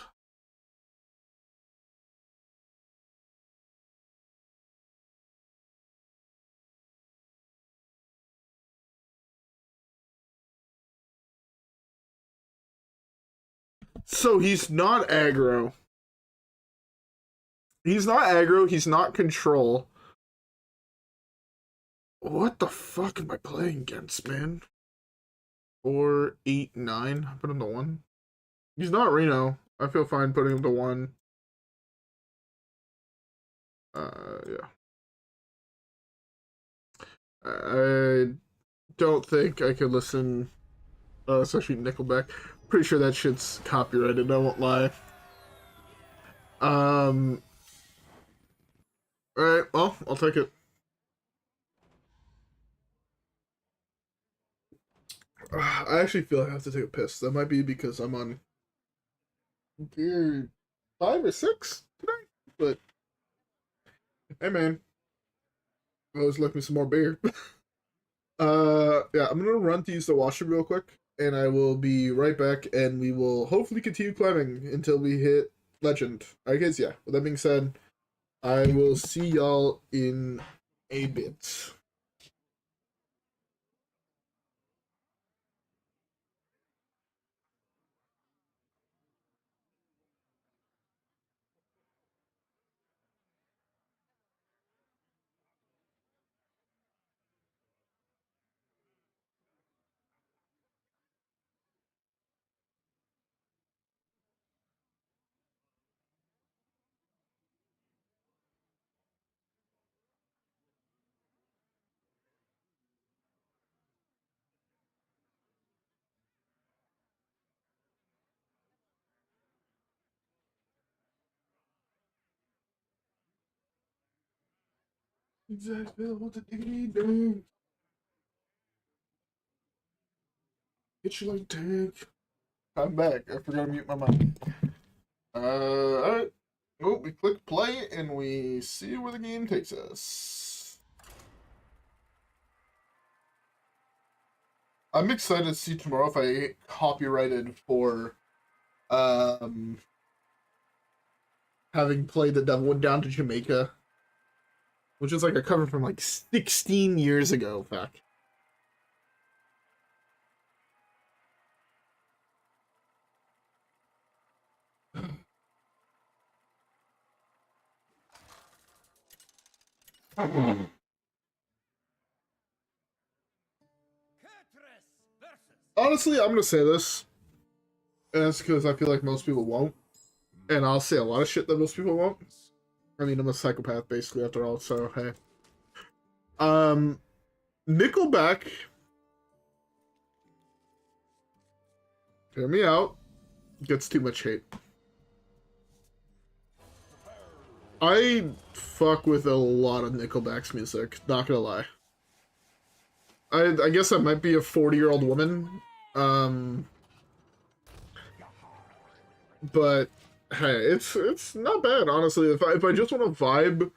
So he's not aggro. He's not aggro. He's not control. What the fuck am I playing against, man? 4, 8, 9. Put him to 1. He's not Reno. I feel fine putting him to 1. Yeah. I don't think I could listen, especially Nickelback. Pretty sure that shit's copyrighted, I won't lie. Alright, well, I'll take it. I actually feel I have to take a piss. That might be because I'm on gear 5 or 6 today, but hey man, I always like me some more beer. Yeah, I'm gonna run to use the washroom real quick, and I will be right back, and we will hopefully continue climbing until we hit legend. I guess, yeah, with that being said, I will see y'all in a bit. Exactly what the diggity dang. Get you like tank. I'm back. I forgot to mute my mic. Alright. Oh, we click play and we see where the game takes us. I'm excited to see tomorrow if I get copyrighted for having played The Devil Went Down to Jamaica, which is like a cover from like 16 years ago, in fact. Honestly, I'm gonna say this, and that's because I feel like most people won't, and I'll say a lot of shit that most people won't. I mean, I'm a psychopath basically after all, so hey. Nickelback, hear me out, gets too much hate. I fuck with a lot of Nickelback's music, not gonna lie. I guess I might be a 40-year-old woman, but hey, it's not bad, honestly. If I just want to vibe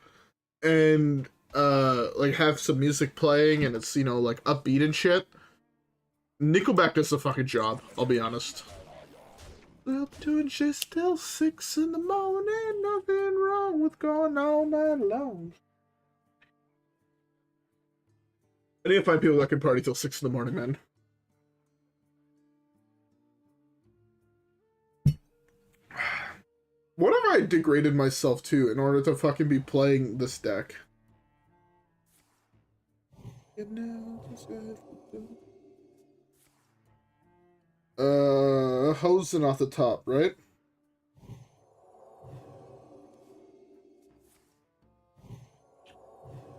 and like have some music playing and it's, you know, like upbeat and shit, Nickelback does the fucking job, I'll be honest. Up doing shit till 6 in the morning, nothing wrong with going all night long. I need to find people that can party till 6 in the morning, man. What have I degraded myself to in order to fucking be playing this deck? Hosen off the top, right?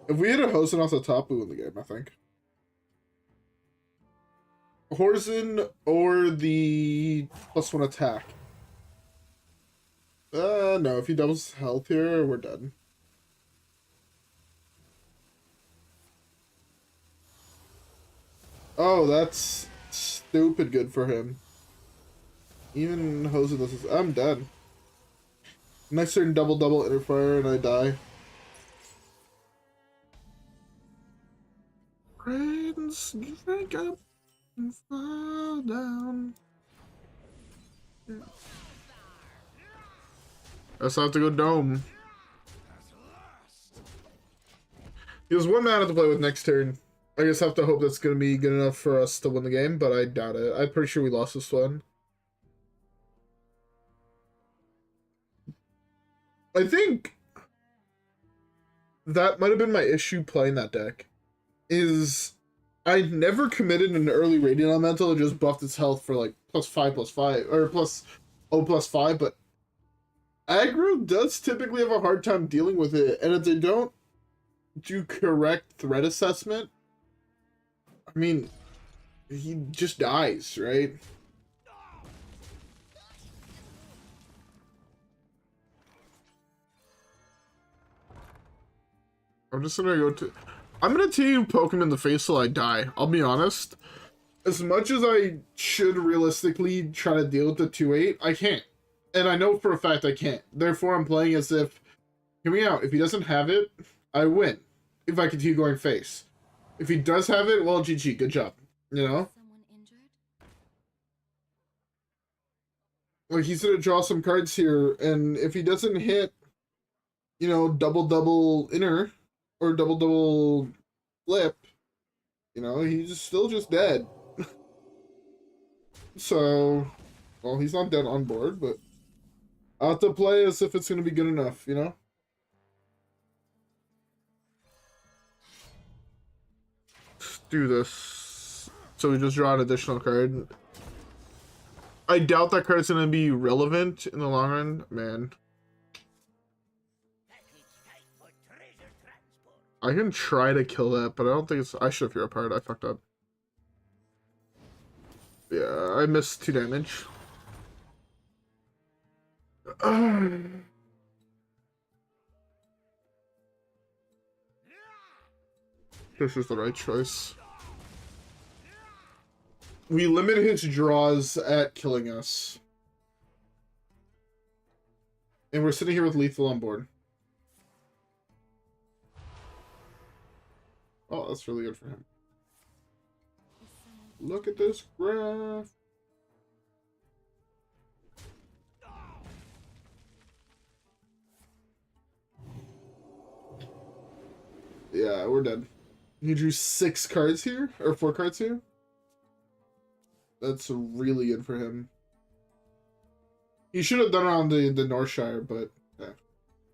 If we hit a Hosen off the top, we win the game, I think. Horzen or the +1 attack. No, if he doubles health here, we're done. Oh, that's stupid good for him. Even Hosen does. I'm dead. Next turn, double interfire, and I die. Friends, drink up and fall down. Yeah. I just have to go dome. He has 1 mana to play with next turn. I just have to hope that's going to be good enough for us to win the game, but I doubt it. I'm pretty sure we lost this one. I think that might have been my issue playing that deck. Is I never committed an early Radiant Elemental and just buffed its health for like +5/+5 or +0/+5, but aggro does typically have a hard time dealing with it, and if they don't do correct threat assessment, I mean, he just dies, right? I'm just gonna go to... I'm gonna team poke him in the face till I die. I'll be honest. As much as I should realistically try to deal with the 2/8, I can't. And I know for a fact I can't. Therefore, I'm playing as if... Hear me out. If he doesn't have it, I win. If I continue going face. If he does have it, well, GG. Good job. You know? Someone injured? Like, he's gonna draw some cards here, and if he doesn't hit, you know, double inner, or double flip, you know, he's still just dead. So, well, he's not dead on board, but I'll have to play as if it's gonna be good enough, you know? Let's do this. So we just draw an additional card. I doubt that card's gonna be relevant in the long run, man. I can try to kill that, but I don't think it's... I should have Hero Powered. I fucked up. Yeah, I missed 2 damage. This is the right choice. we limit his draws at killing us. And we're sitting here with lethal on board. Oh, that's really good for him. Look at this graph. Yeah, we're dead. He drew 6 cards here, or 4 cards here. That's really good for him. He should have done it on the Northshire, but yeah.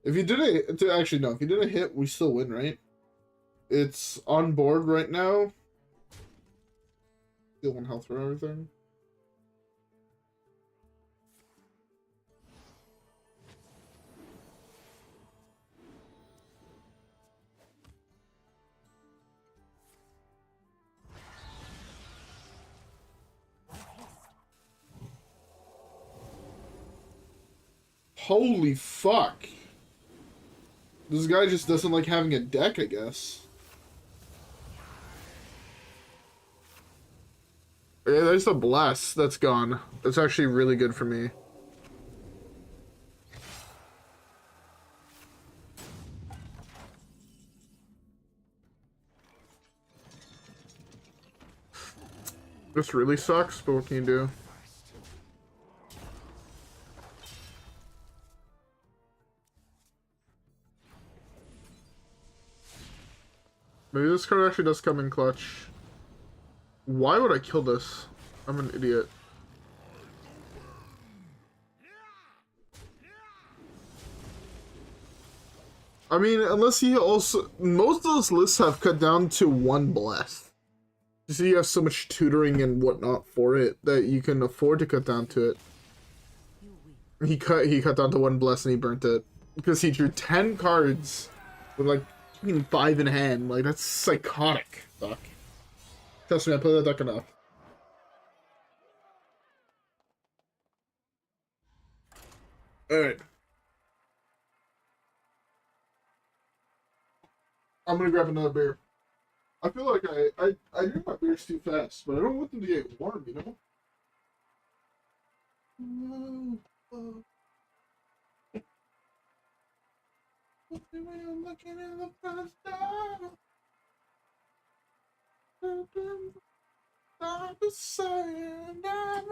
If he did it, actually no, if he did a hit, we still win, right? It's on board right now. Still 1 health for everything. Holy fuck. This guy just doesn't like having a deck, I guess. Yeah, there's the blast that's gone. That's actually really good for me. This really sucks, but what can you do? Maybe this card actually does come in clutch. Why would I kill this? I'm an idiot. I mean, unless he also... Most of those lists have cut down to 1 blast. You see, you have so much tutoring and whatnot for it that you can afford to cut down to it. He cut down to 1 blast and he burnt it. Because he drew 10 cards with like 5 in hand. Like, that's psychotic. Fuck. Trust me, I played that deck enough. Alright. I'm gonna grab another beer. I feel like I drink my beers too fast, but I don't want them to get warm, you know? I'm looking at the front door. I'm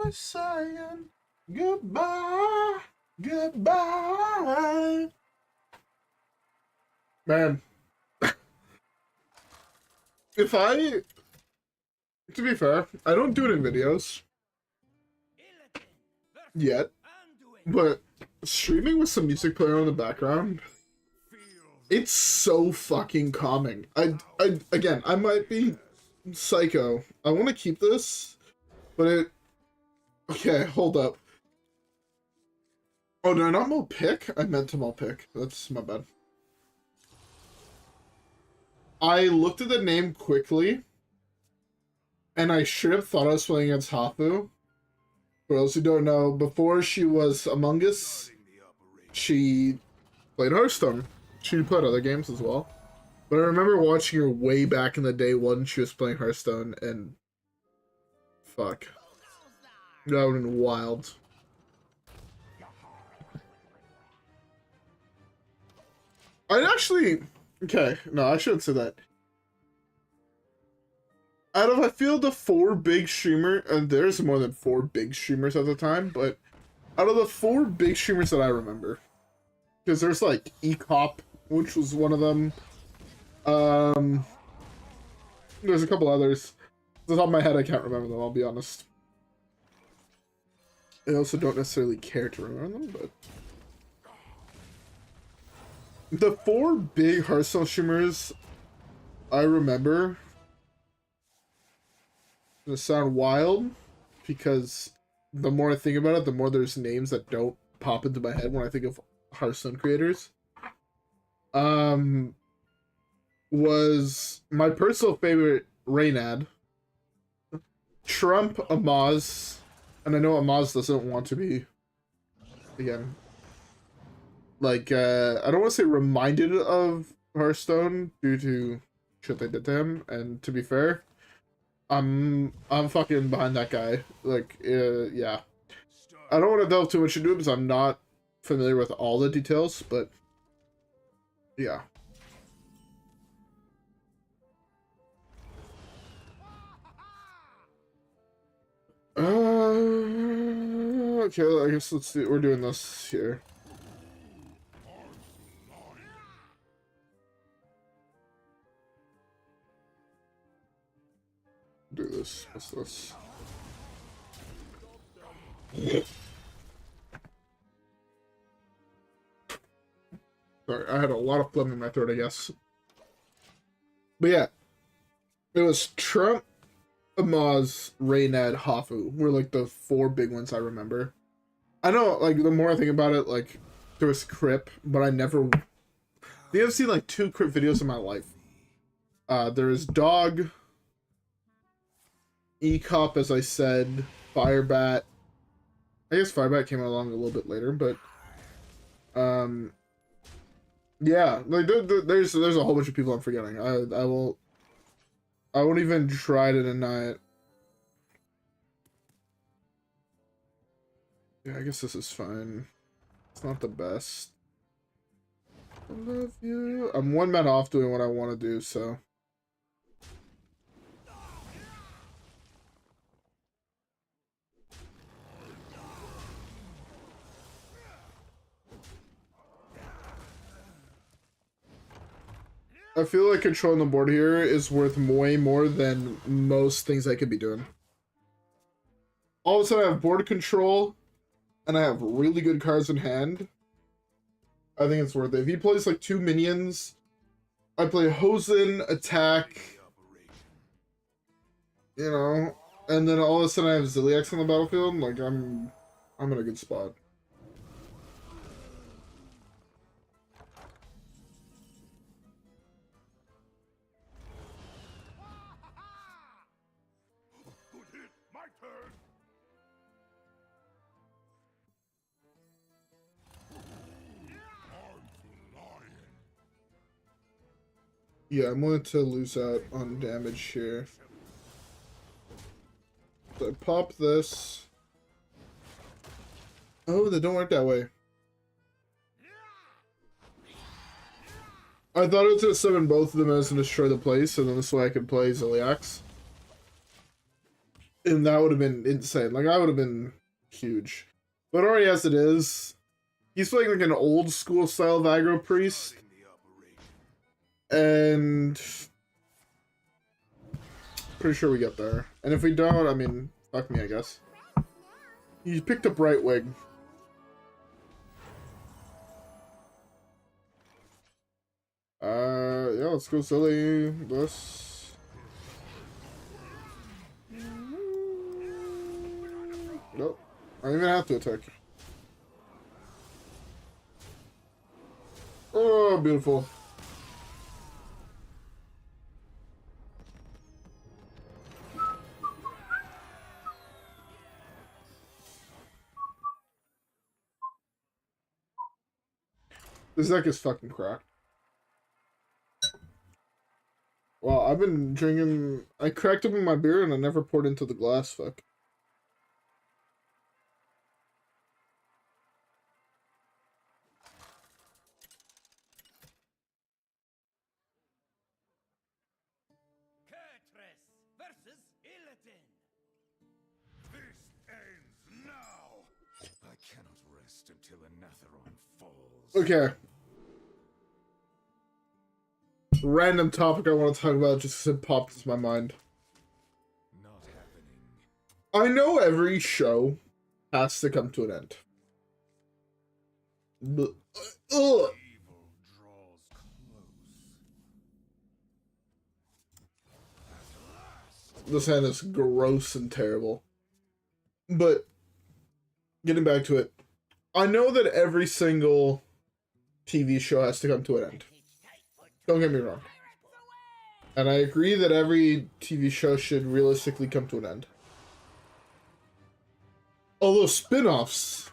a saying goodbye, goodbye. Man, to be fair, I don't do it in videos yet, but streaming with some music playing on the background, it's so fucking calming. Again, I might be psycho. I want to keep this, but it... Okay, hold up. Oh, did I not mull pick? I meant to mull pick. That's my bad. I looked at the name quickly, and I should have thought I was playing against Hafu. For those who don't know, before she was Among Us, she played Hearthstone. She played other games as well. But I remember watching her way back in the day when she was playing Hearthstone, and... Fuck. That would have been wild. I'd actually... Okay, no, I shouldn't say that. Out of, I feel, the 4 big streamers, and there's more than 4 big streamers at the time, but out of the 4 big streamers that I remember, because there's like Ecop, which was one of them. There's a couple others. Off the top of my head, I can't remember them, I'll be honest. I also don't necessarily care to remember them, but... The 4 big Hearthstone streamers I remember... It's gonna sound wild, because the more I think about it, the more there's names that don't pop into my head when I think of Hearthstone creators. Was my personal favorite Reynad, Trump, Amaz, and I know Amaz doesn't want to be, again, like, I don't want to say reminded of Hearthstone due to shit they did to him, and to be fair, I'm fucking behind that guy. Like, yeah. Start. I don't want to delve too much into it because I'm not familiar with all the details, but yeah. Okay, I guess let's see. We're doing this here. Do this. What's this? Sorry, I had a lot of phlegm in my throat, I guess. But yeah, it was Trump, Amaz, Reynad, Hafu were like the four big ones I remember. I know, like, the more I think about it, like, there was Crip, but I never... I think I've seen, like, 2 Crip videos in my life. There is Dog, E-Cop, as I said, Firebat. I guess Firebat came along a little bit later, but... yeah, like, there's a whole bunch of people I'm forgetting. I won't even try to deny it. Yeah, I guess this is fine. It's not the best. I love you. I'm 1 minute off doing what I want to do, so. I feel like controlling the board here is worth way more than most things I could be doing. All of a sudden I have board control, and I have really good cards in hand. I think it's worth it. If he plays like 2 minions, I play Hosen, attack, you know, and then all of a sudden I have Ziliax on the battlefield. Like, I'm in a good spot. Good hit. My turn. I'm flying. Yeah, I'm going to lose out on damage here. So I pop this. Oh, they don't work that way. I thought it was going to summon both of them as and destroy the place, and then this way I could play Ziliax. And that would have been insane. Like, I would have been huge. But already as it is, he's playing like an old school style of aggro priest. Starting the operation. And pretty sure we get there. And if we don't, I mean, fuck me, I guess. He picked up right wing. Yeah, let's go silly. This. Nope. I don't even have to attack. Oh, beautiful. This deck is fucking cracked. Wow, I've been drinking... I cracked open my beer and I never poured into the glass, fuck. Kurtress versus Illidan. This ends now. I cannot rest until Anatheron falls. Okay. Random topic I want to talk about just because it popped into my mind. Not happening. I know every show has to come to an end. But, ugh. Evil draws close. At last. This hand is gross and terrible. But, getting back to it, I know that every single TV show has to come to an end. Don't get me wrong. And I agree that every TV show should realistically come to an end. Although spin-offs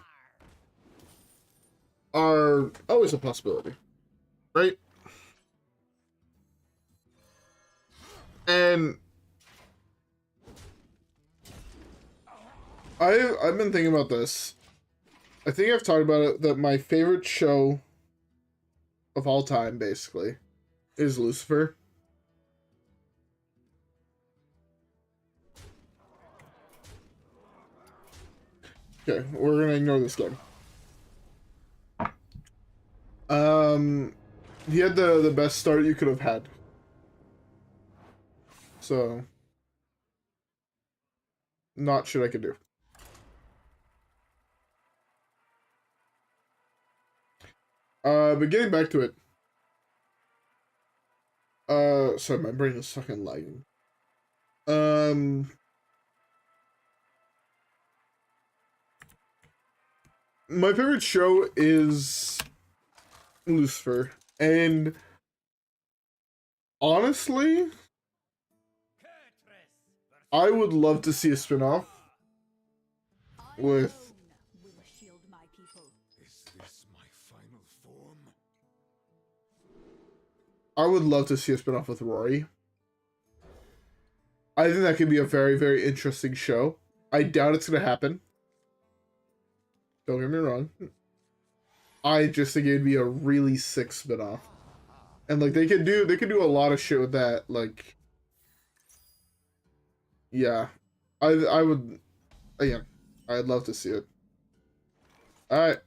are always a possibility. Right? And I've been thinking about this. I think I've talked about it that my favorite show of all time, basically, is Lucifer. Okay, we're gonna ignore this game. He had the best start you could have had. So, not shit I could do. But getting back to it. Sorry, my brain is fucking lagging. My favorite show is Lucifer, and honestly, I would love to see a spin-off with Will shield my people. Is this my final form? I would love to see a spin-off with Rory. I think that could be a very, very interesting show. I doubt it's gonna happen. Don't get me wrong. I just think it'd be a really sick spin-off. And like they could do a lot of shit with that. Like, yeah. I would, again, I'd love to see it. Alright.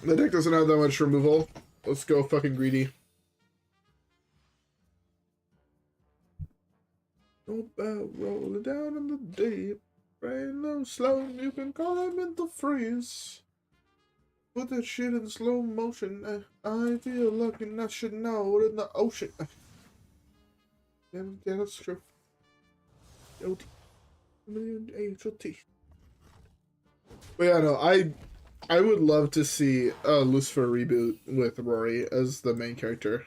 The deck doesn't have that much removal. Let's go fucking greedy. No bad rolling down in the deep. Rain low slow, you can call that mental freeze. Put that shit in slow motion. I feel like I should know it in the ocean. Yeah, that's true. L-T. H-O-T. But yeah, no, I would love to see a Lucifer reboot with Rory as the main character.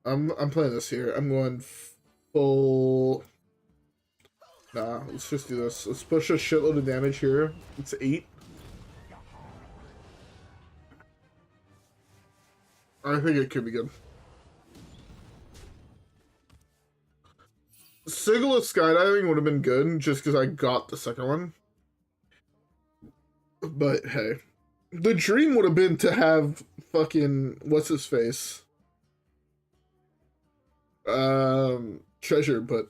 I'm playing this here. I'm going full. Nah, let's just do this. Let's push a shitload of damage here. It's 8. I think it could be good. Sigilus skydiving would have been good just because I got the second one. But hey, the dream would have been to have fucking what's his face, Treasure, but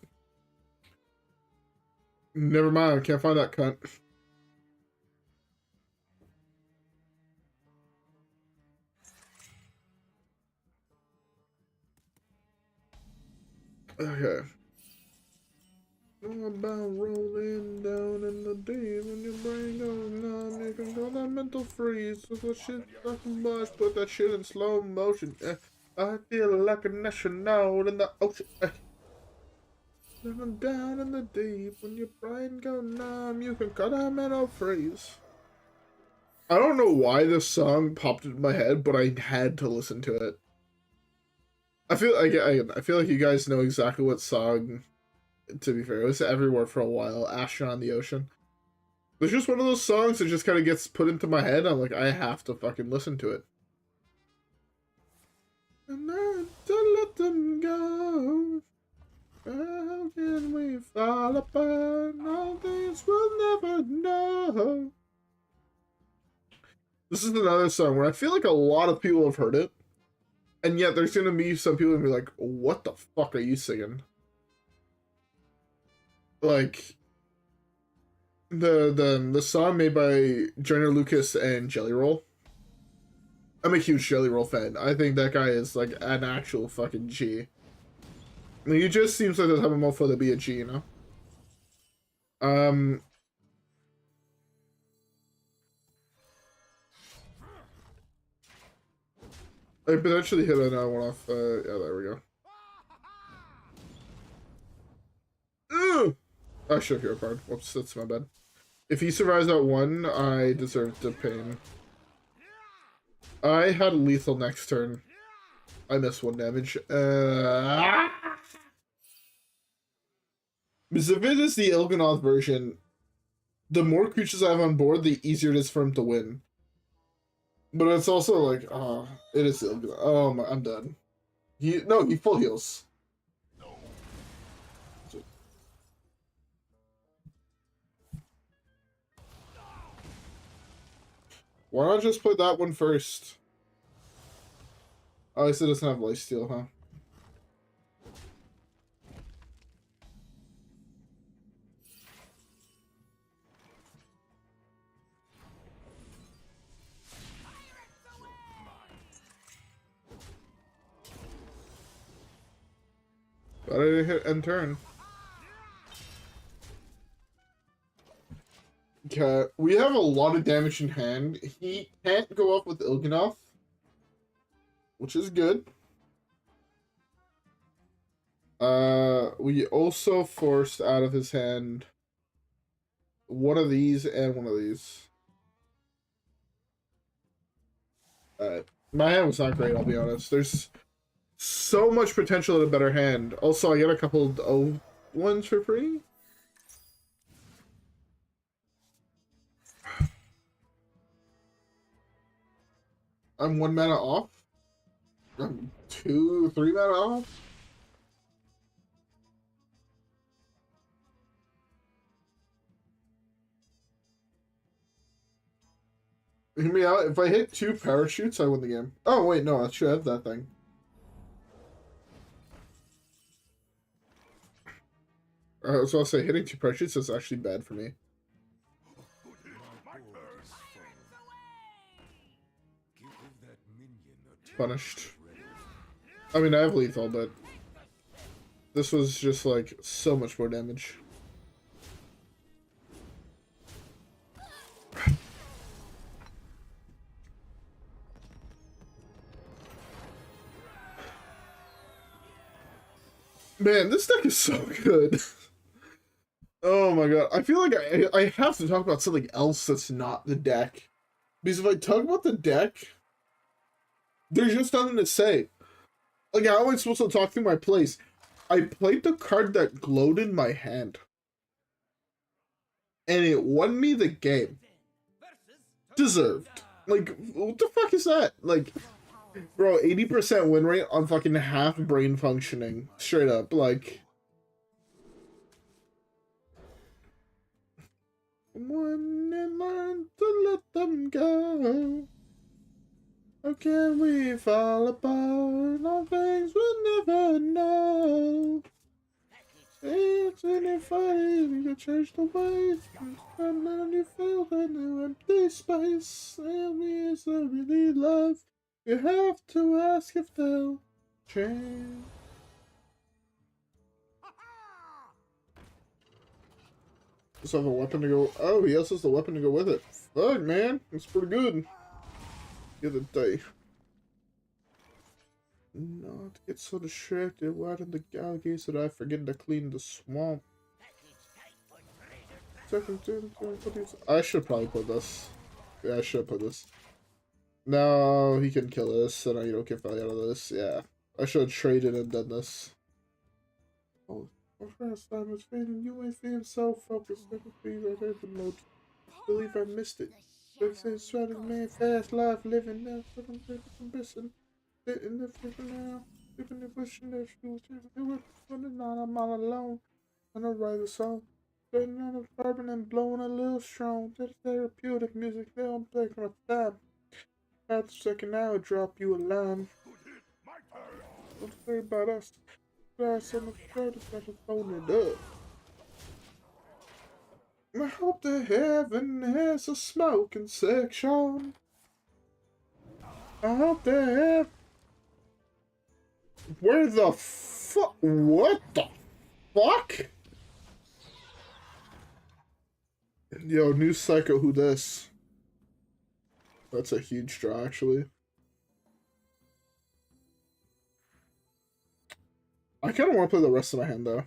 never mind. Can't find that cunt. Okay. About rolling down in the deep when your brain goes numb, you can call that mental freeze. So that shit fucking bust, put that shit in slow motion. I feel like an astronaut in the ocean. Living down in the deep when your brain goes numb, you can call that mental freeze. I don't know why this song popped into my head, but I had to listen to it. I feel like you guys know exactly what song. To be fair, it was everywhere for a while. Astronaut in the Ocean. It's just one of those songs that just kind of gets put into my head. I'm like, I have to fucking listen to it. And not to let them go. How can we fall apart? All things we'll never know. This is another song where I feel like a lot of people have heard it. And yet there's going to be some people who be like, what the fuck are you singing? Like, the song made by Joyner Lucas and Jelly Roll. I'm a huge Jelly Roll fan. I think that guy is like an actual fucking G. I mean, he just seems like the type of mofo to be a G, you know? I potentially hit another one off, yeah, there we go. Ugh! I should have hero card. Whoops, that's my bad. If he survives that one, I deserve the pain. I had lethal next turn. I missed 1 damage. Because if it is the Il'gynoth version, the more creatures I have on board, the easier it is for him to win. But it's also like, it is Il'gynoth. Oh my, I'm done. He full heals. Why not just play that one first? Oh, I said it doesn't have lifesteal, huh? But I didn't hit end turn. Okay, we have a lot of damage in hand. He can't go up with Il'gynoth, which is good. We also forced out of his hand one of these and one of these. My hand was not great, I'll be honest. There's so much potential in a better hand. Also, I get a couple of O1s for free. I'm 1 mana off. I'm 2, 3 mana off. Hear me out. If I hit 2 parachutes, I win the game. Oh wait, no, I should have that thing. So I'll say hitting 2 parachutes is actually bad for me. Punished. I mean, I have lethal, but this was just like so much more damage. Man, this deck is so good. Oh my god. I feel like I have to talk about something else that's not the deck. Because if I talk about the deck, there's just nothing to say. Like, how am I supposed to talk through my plays? I played the card that glowed in my hand. And it won me the game. Deserved. Like, what the fuck is that? Like, bro, 80% win rate on fucking half brain functioning. Straight up, like... One and learn to let them go. How can we fall apart on things we'll never know? It's any funny, we can change the ways. And then you feel the new empty space. Tell me, is there really love? You have to ask if they'll change. Just have a weapon to go. Oh, he also has the weapon to go with it. Fuck, man. That's pretty good. The other day. Not get so distracted. Why did the alligator that I forget to clean the swamp? I should probably put this. Yeah, I should put this. No, he can kill this, so now you don't get value out of this. Yeah. I should have traded and done this. Oh. My first time was feeling you ain't feeling so focused. I could be right in the mode. Believe I missed it. This is sweating man, fast life living now. But I'm missing. Sitting there flipping now. Flipping the bush in their shoes. Running on, I'm all alone. And I write a song. Sitting on a carbon and blowing a little strong. That's therapeutic music. Now I'm taking my time. At the second hour, drop you a line. Don't say about us. Glass on the third is better phone it up. I hope the heaven has a smoking section. I hope they have. Where the fuck? What the fuck? Yo, new Psycho, who this? That's a huge draw, actually. I kind of want to play the rest of my hand, though.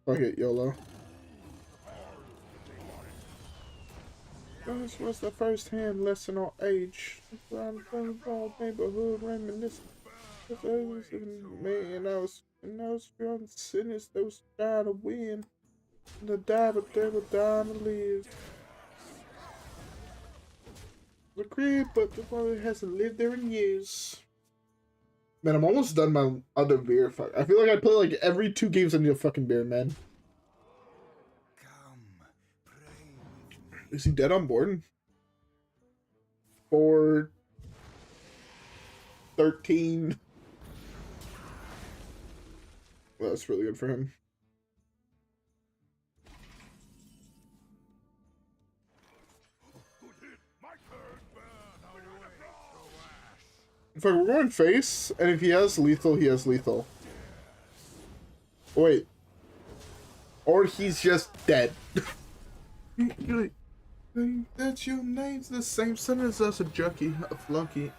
Fuck it, YOLO. This was the first hand lesson on age. Around the neighborhood reminiscing. Man, I was feeling sinners that was trying to win. And the die, but they were dying to live. The crib, but the boy hasn't lived there in years. Man, I'm almost done my other beer. Fuck. I feel like I play like every 2 games I need a fucking beer, man. Come, pray with me. Is he dead on board? 4, 13. Well, that's really good for him. My turn. Burn away to ash. In fact, we're going face, and if he has lethal, he has lethal. Wait. Or he's just dead. That's your name's the same sentence as a junkie, a flunky,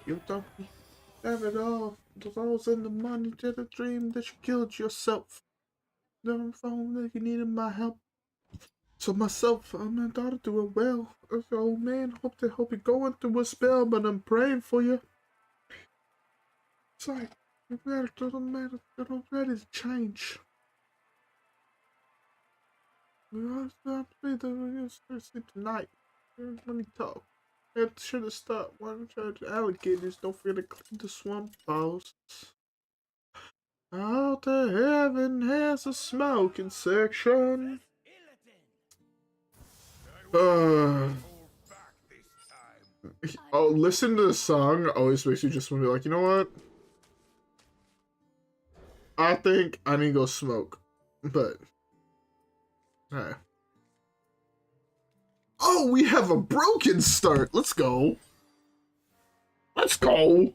you donkey. Have it all. The rolls and the money to the dream that you killed yourself. Never found that you needed my help. So myself and my daughter do it well. As an old man, hope you're going through a spell, but I'm praying for you. Sorry, I'm ready to change. I'm sleep tonight. Let me talk. That should have stopped one of the alligators. Don't forget to clean the swamp posts. Out to heaven has a smoking section. Hold back this time. Oh, listen to the song always makes you just want to be like, you know what? I think I need to go smoke. But, alright. Oh, we have a broken start. Let's go. Let's go.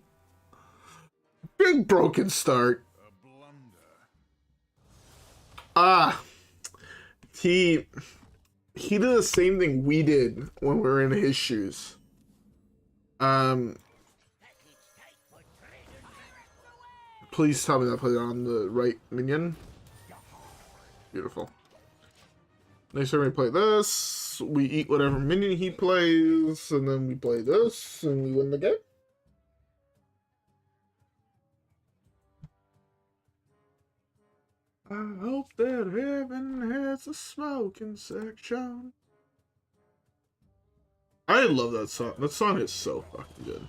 Big broken start. A blunder. Ah. He did the same thing we did when we were in his shoes. Please tell me that I put it on the right minion. Beautiful. Next time we play this, we eat whatever minion he plays, and then we play this, and we win the game. I hope that heaven has a smoking section. I love that song. That song is so fucking good.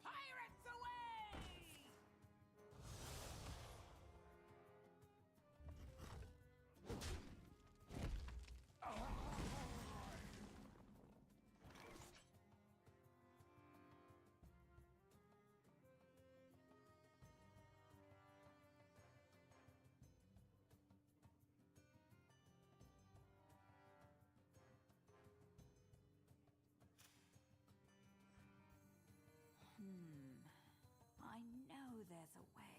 Pirates away! I know there's a way.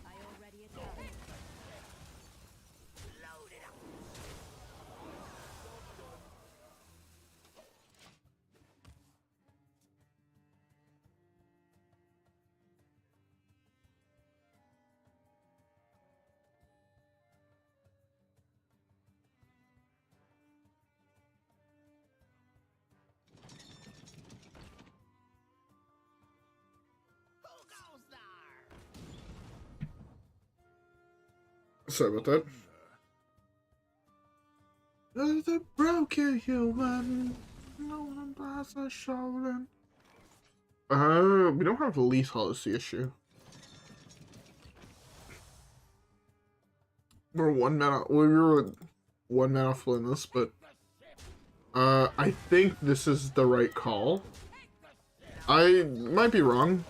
I already attacked. Load it up! Who goes there? Sorry about that. The broken human. No one buys a shoulder. We don't have lethal is the issue. We were one man off playing this, but I think this is the right call. I might be wrong.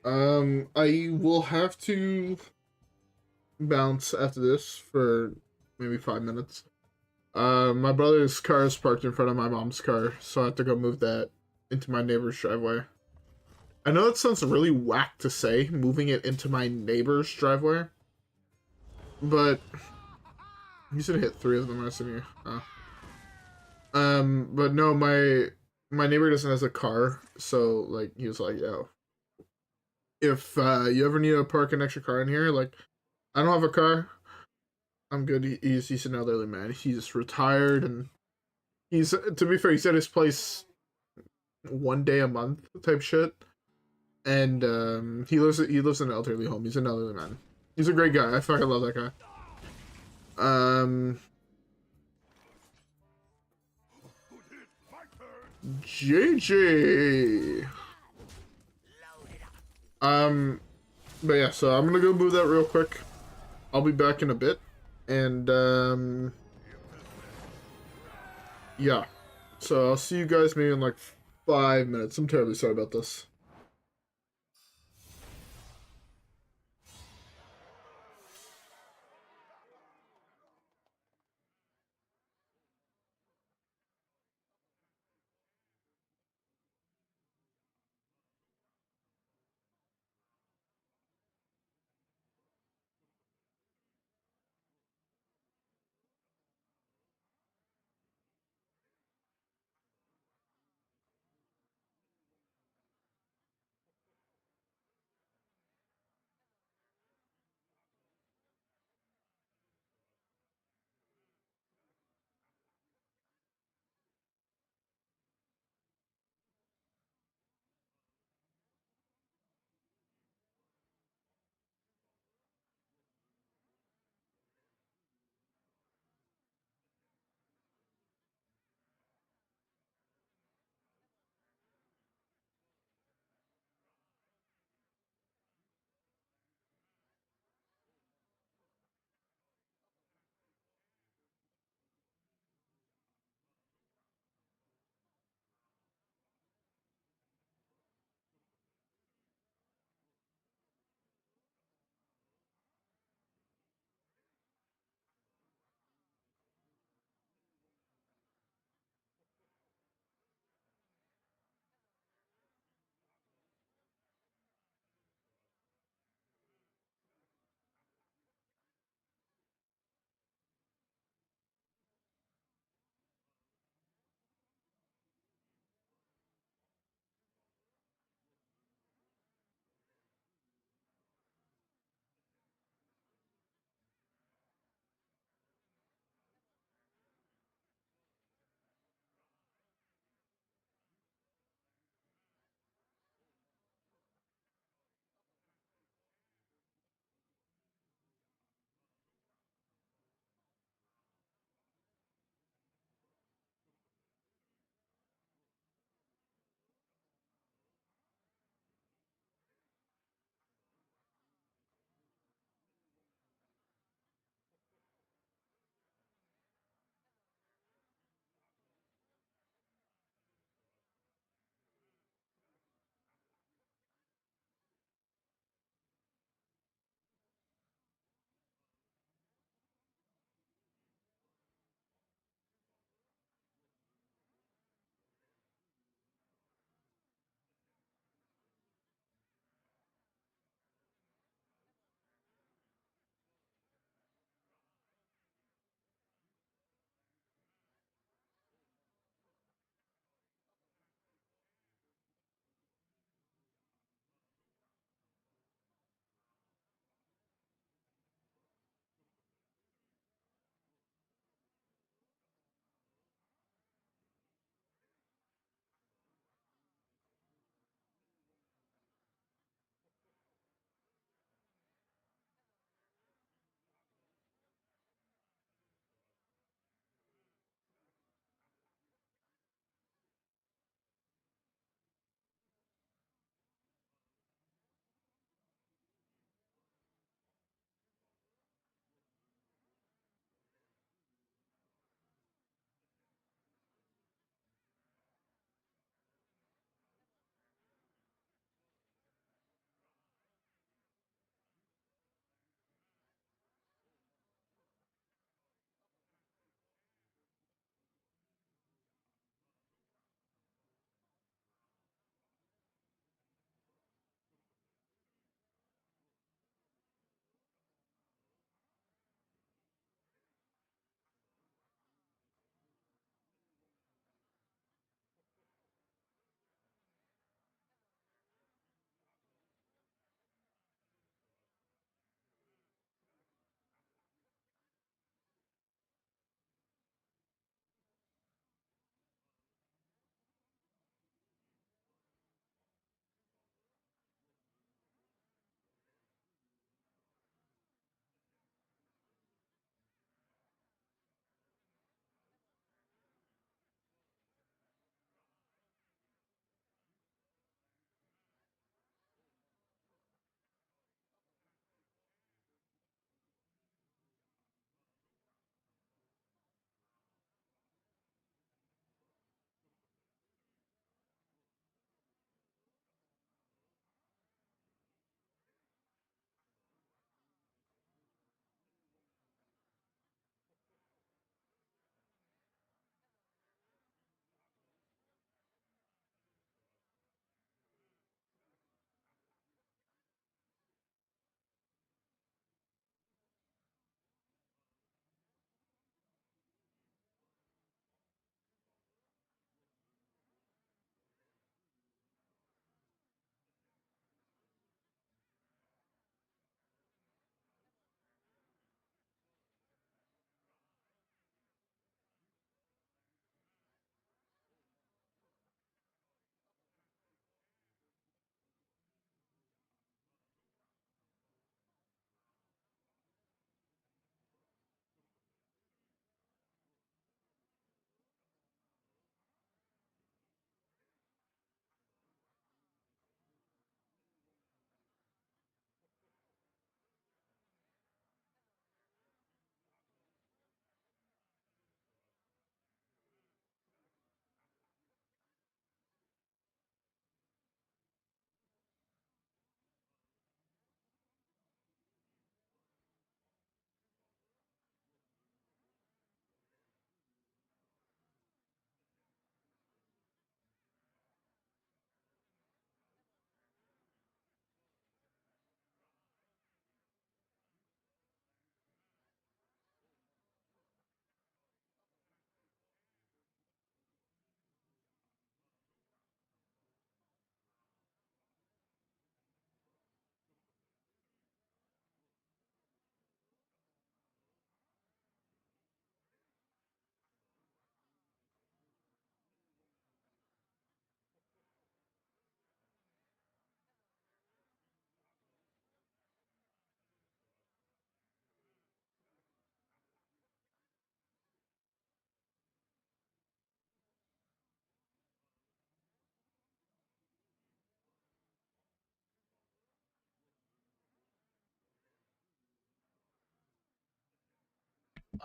I will have to bounce after this for maybe 5 minutes. My brother's car is parked in front of my mom's car, so I have to go move that into my neighbor's driveway. I know that sounds really whack to say, moving it into my neighbor's driveway, but he's gonna hit 3 of them, I assume. Oh. But no, my neighbor doesn't have a car, so like he was like, yo, if you ever need to park an extra car in here, like I don't have a car, I'm good. He's an elderly man. He's retired, and he's, to be fair, he's at his place 1 day a month type shit. And he lives in an elderly home. He's an elderly man. He's a great guy. I fucking love that guy. My turn. JJ. But yeah, so I'm gonna go move that real quick. I'll be back in a bit, and yeah. So I'll see you guys maybe in like 5 minutes. I'm terribly sorry about this.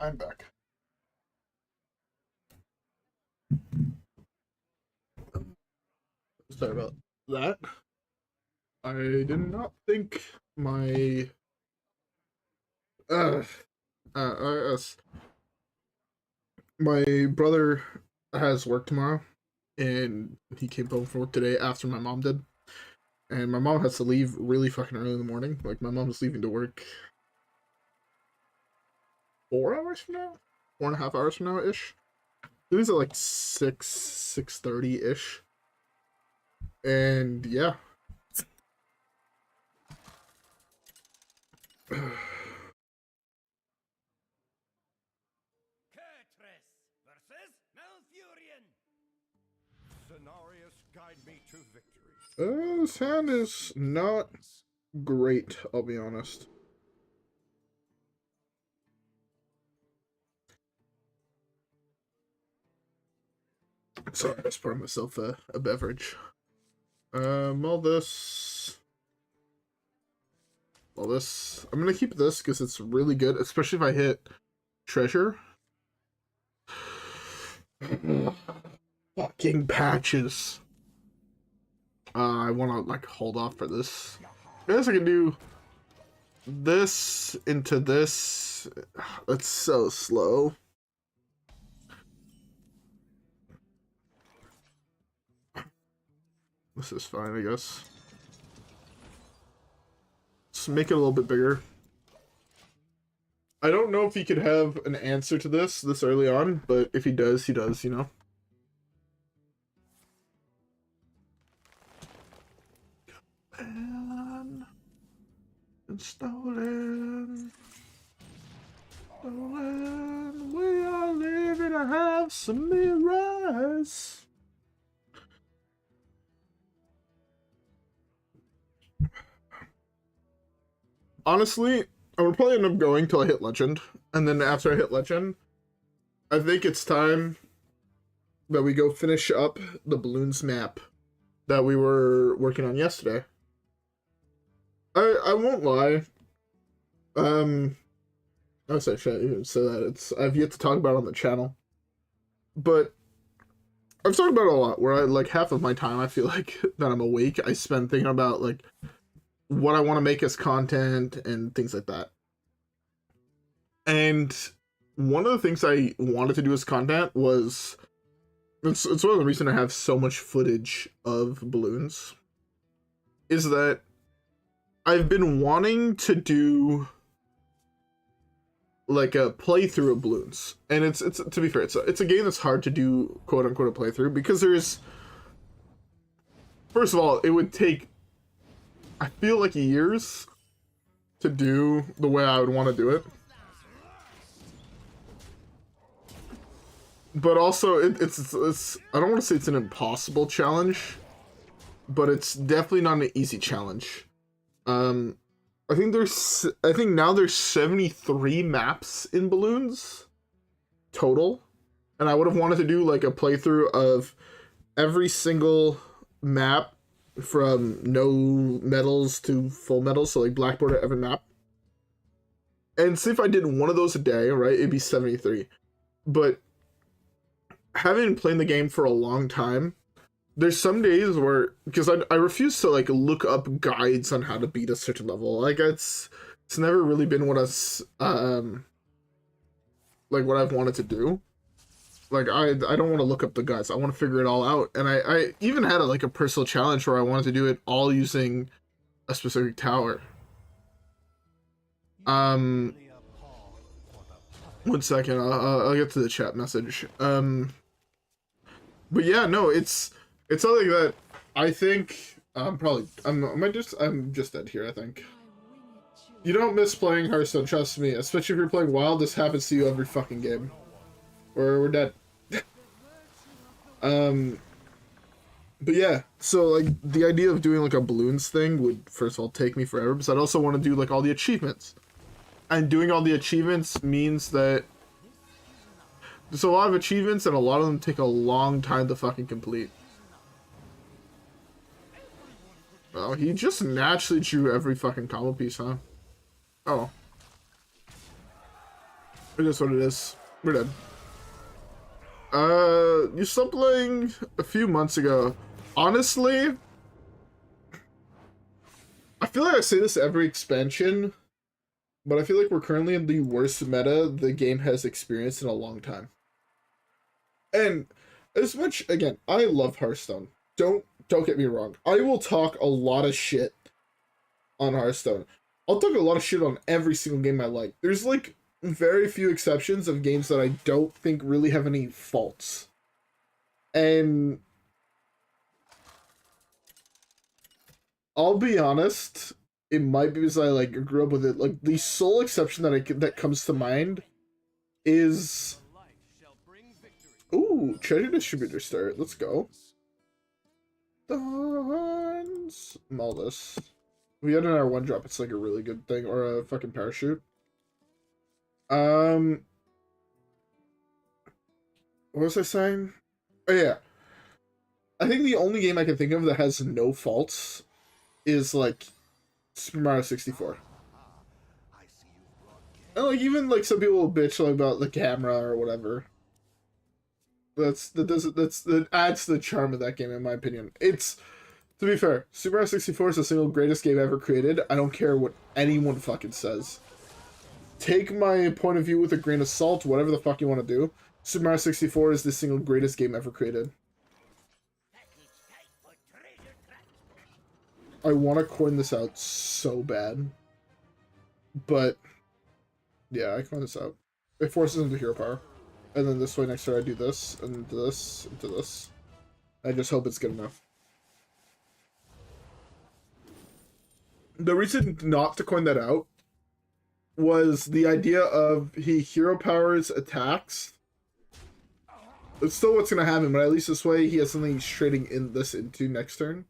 I'm back. Sorry about that. I did not think my uh, us. My brother has work tomorrow, and he came home from work today after my mom did. And my mom has to leave really fucking early in the morning. Like, my mom's leaving to work 4 hours from now? 4.5 hours from now ish. It was at like 6:30 ish. And yeah. Kurtrus versus Malfurion. Cenarius, guide me to victory. This hand is not great, I'll be honest. Sorry, I just poured myself a beverage. All this. I'm gonna keep this because it's really good, especially if I hit treasure. Fucking patches. I want to like hold off for this. I guess I can do this into this. That's so slow. This is fine, I guess. Let's make it a little bit bigger. I don't know if he could have an answer to this early on, but if he does, you know. And stolen. We are living a house of mirrors. Honestly, I would probably end up going till I hit Legend. And then after I hit Legend, I think it's time that we go finish up the Balloons map that we were working on yesterday. I won't lie. I was actually even say that I've yet to talk about it on the channel. But I've talked about it a lot, where I like half of my time I feel like that I'm awake, I spend thinking about like what I want to make as content and things like that. And one of the things I wanted to do as content was it's one of the reasons I have so much footage of balloons is that I've been wanting to do like a playthrough of balloons, and it's to be fair, it's a game that's hard to do quote unquote a playthrough because there's, first of all, it would take, I feel like, years to do the way I would want to do it. But also, it's I don't want to say it's an impossible challenge, but it's definitely not an easy challenge. I think now there's 73 maps in Balloons total, and I would have wanted to do like a playthrough of every single map from no medals to full medals, so like blackboard at every map, and see if I did one of those a day, right? It'd be 73. But having been playing the game for a long time, there's some days where, because I refuse to like look up guides on how to beat a certain level. Like it's never really been what like what I've wanted to do. Like I don't want to look up the guides. I want to figure it all out. And I even had like a personal challenge where I wanted to do it all using a specific tower. One second, I'll get to the chat message. But yeah, no, it's something that I think I'm just dead here, I think. You don't miss playing Hearthstone, trust me. Especially if you're playing WoW, this happens to you every fucking game. Or we're dead. But yeah, so like the idea of doing like a balloons thing would first of all take me forever, because I'd also want to do like all the achievements. And doing all the achievements means that there's a lot of achievements and a lot of them take a long time to fucking complete. Oh, he just naturally drew every fucking combo piece, huh? Oh. It is what it is. We're dead. You stopped playing a few months ago. Honestly, I feel like I say this every expansion, but I feel like we're currently in the worst meta the game has experienced in a long time. And as much, again, I love Hearthstone. Don't get me wrong. I will talk a lot of shit on Hearthstone. I'll talk a lot of shit on every single game I like. There's like very few exceptions of games that I don't think really have any faults. And I'll be honest, it might be because I like grew up with it. Like the sole exception that comes to mind is ooh, treasure distributor start. Let's go. Dons Maldus. We had an R1 drop, it's like a really good thing, or a fucking parachute. What was I saying? Oh yeah. I think the only game I can think of that has no faults is like Super Mario 64. And like even like some people will bitch like about the camera or whatever. That adds to the charm of that game in my opinion. It's, to be fair, Super Mario 64 is the single greatest game ever created. I don't care what anyone fucking says. Take my point of view with a grain of salt, whatever the fuck you want to do. Super Mario 64 is the single greatest game ever created. I want to coin this out so bad. But, yeah, I coin this out. It forces into hero power. And then this way next turn I do this, and this, and this. I just hope it's good enough. The reason not to coin that out was the idea of he hero powers attacks. It's still what's going to happen, but at least this way he has something he's trading in this into next turn.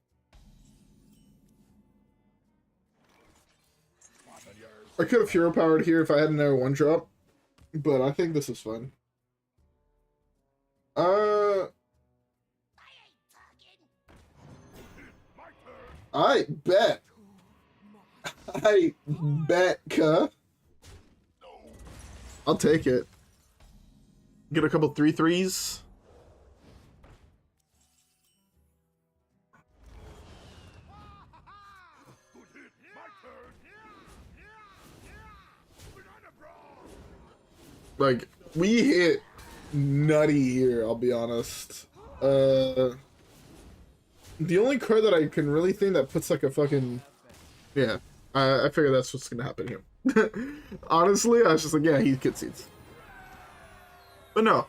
I could have hero powered here if I had another one drop, but I think this is fine. I bet. I bet, cuh. I'll take it. Get a couple 3/3s. Like, we hit nutty here, I'll be honest. The only card that I can really think that puts like a fucking... Yeah, I figure that's what's gonna happen here. Honestly, I was just like, yeah, he concedes. But no,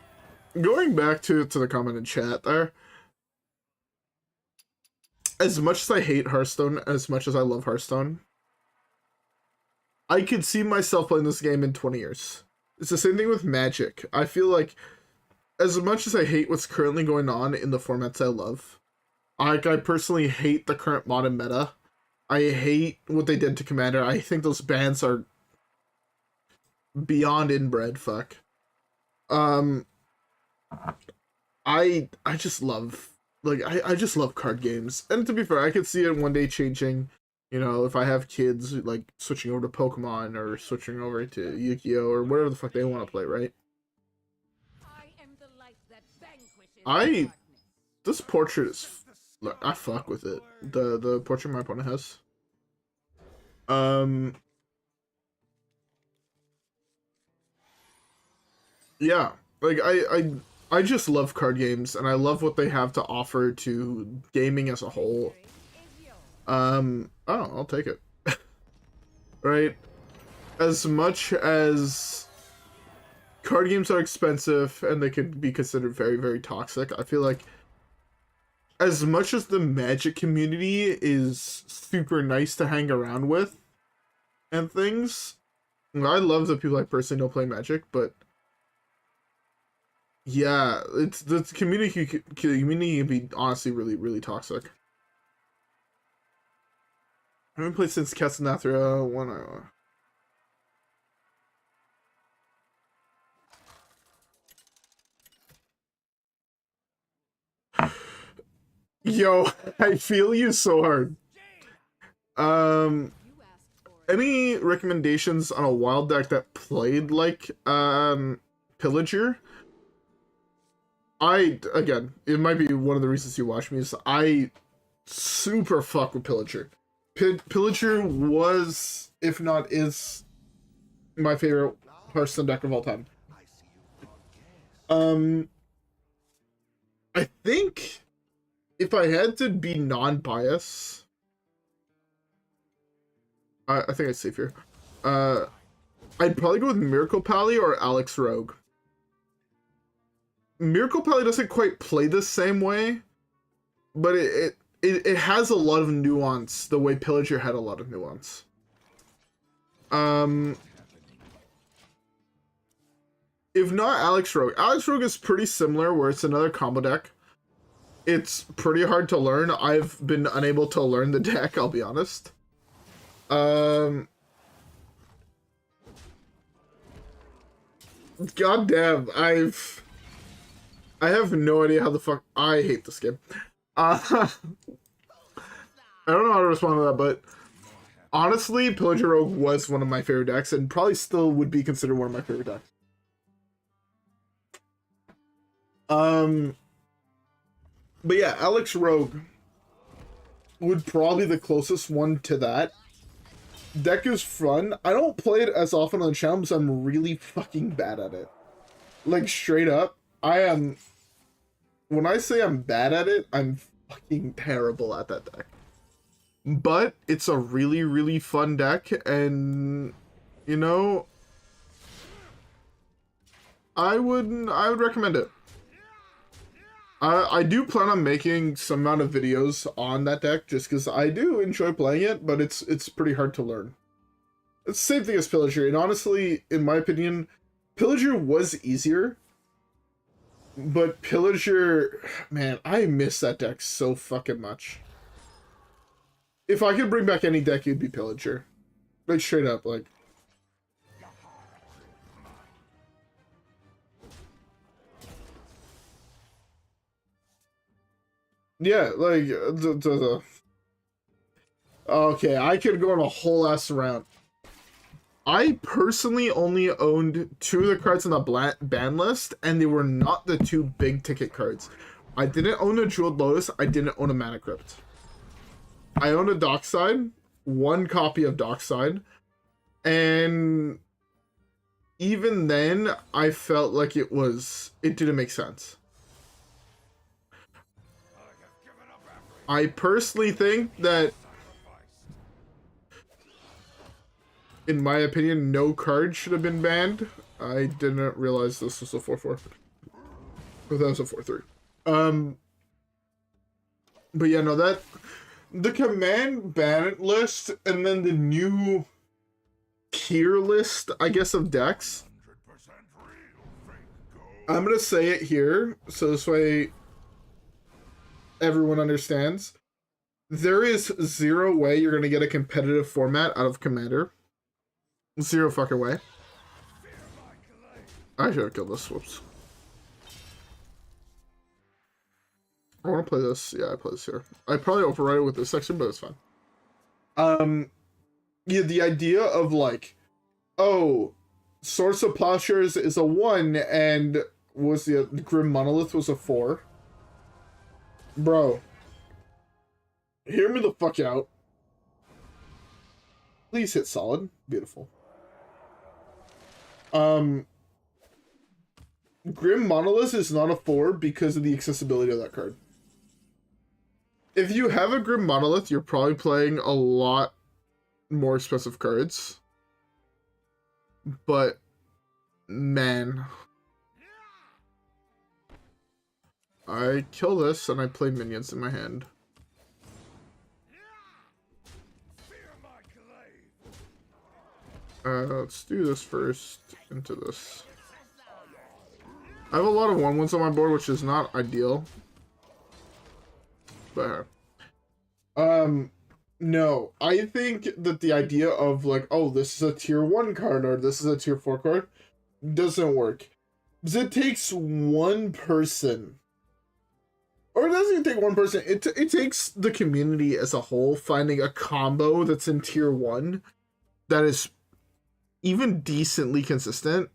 going back to the comment in chat there, as much as I hate Hearthstone, as much as I love Hearthstone, I could see myself playing this game in 20 years. It's the same thing with Magic. I feel like, as much as I hate what's currently going on in the formats I love, I personally hate the current modern meta. I hate what they did to Commander. I think those bans are beyond inbred, fuck. I just love, like, I just love card games. And to be fair, I could see it one day changing. You know, if I have kids, like, switching over to Pokemon or switching over to Yu-Gi-Oh! Or whatever the fuck they want to play, right? This portrait is, look, I fuck with it. The portrait my opponent has. Yeah, like, I just love card games, and I love what they have to offer to gaming as a whole. Oh, I'll take it. Right? As much as card games are expensive and they could be considered very, very toxic, I feel like as much as the Magic community is super nice to hang around with and things, I love the people I personally don't play Magic, but yeah, it's the community can be honestly really, really toxic. I haven't played since Castanetra 1 hour. Yo, I feel you so hard. any recommendations on a wild deck that played like Pillager? Again, it might be one of the reasons you watch me is I super fuck with Pillager. Pillager was, if not is, my favorite Hearthstone deck of all time. I think if I had to be non-biased, I think it's safe here. I'd probably go with Miracle Pally or Alex Rogue. Miracle Pally doesn't quite play the same way, but it has a lot of nuance the way Pillager had a lot of nuance. If not Alex Rogue is pretty similar where it's another combo deck. It's pretty hard to learn. I've been unable to learn the deck, I'll be honest. God damn, I have no idea how the fuck I hate this game. I don't know how to respond to that, but honestly, Pillager Rogue was one of my favorite decks and probably still would be considered one of my favorite decks. But yeah, Alex Rogue would probably be the closest one to that. Deck is fun. I don't play it as often on the channel because I'm really fucking bad at it. Like, straight up, when I say I'm bad at it, I'm fucking terrible at that deck. But it's a really, really fun deck, and, you know, I would recommend it. I do plan on making some amount of videos on that deck just because I do enjoy playing it, but it's pretty hard to learn. It's the same thing as Pillager, and honestly, in my opinion, Pillager was easier, but Pillager, man, I miss that deck so fucking much. If I could bring back any deck, it'd be Pillager. Like, straight up, like. Yeah, like, okay, I could go on a whole ass round. I personally only owned 2 of the cards on the ban list, and they were not the 2 big ticket cards. I didn't own a Jeweled Lotus, I didn't own a Mana Crypt. I owned a Dockside, 1 copy of Dockside, and even then, I felt like it didn't make sense. I personally think that, in my opinion, no card should have been banned. I didn't realize this was a 4-4. But that was a 4-3. But yeah, no, the command ban list and then the new tier list, I guess, of decks. I'm gonna say it here, so this way everyone understands. There is 0 way you're gonna get a competitive format out of Commander. 0 fucking way. I should have killed this. Whoops. I want to play this. Yeah, I play this here. I probably override it with this section, but it's fine. Yeah, the idea of like, oh, Source of Plowshares is a 1, and was the Grim Monolith was a 4. Bro, hear me the fuck out. Please hit solid. Beautiful. Grim Monolith is not a 4 because of the accessibility of that card. If you have a Grim Monolith, you're probably playing a lot more expensive cards. But, man. I kill this and I play minions in my hand. Let's do this first into this. I have a lot of 1/1s on my board, which is not ideal. But no, I think that the idea of like, oh, this is a tier 1 card or this is a tier 4 card doesn't work. Because it takes one person. Or it doesn't even take one person. It takes the community as a whole finding a combo that's in tier 1 that is even decently consistent,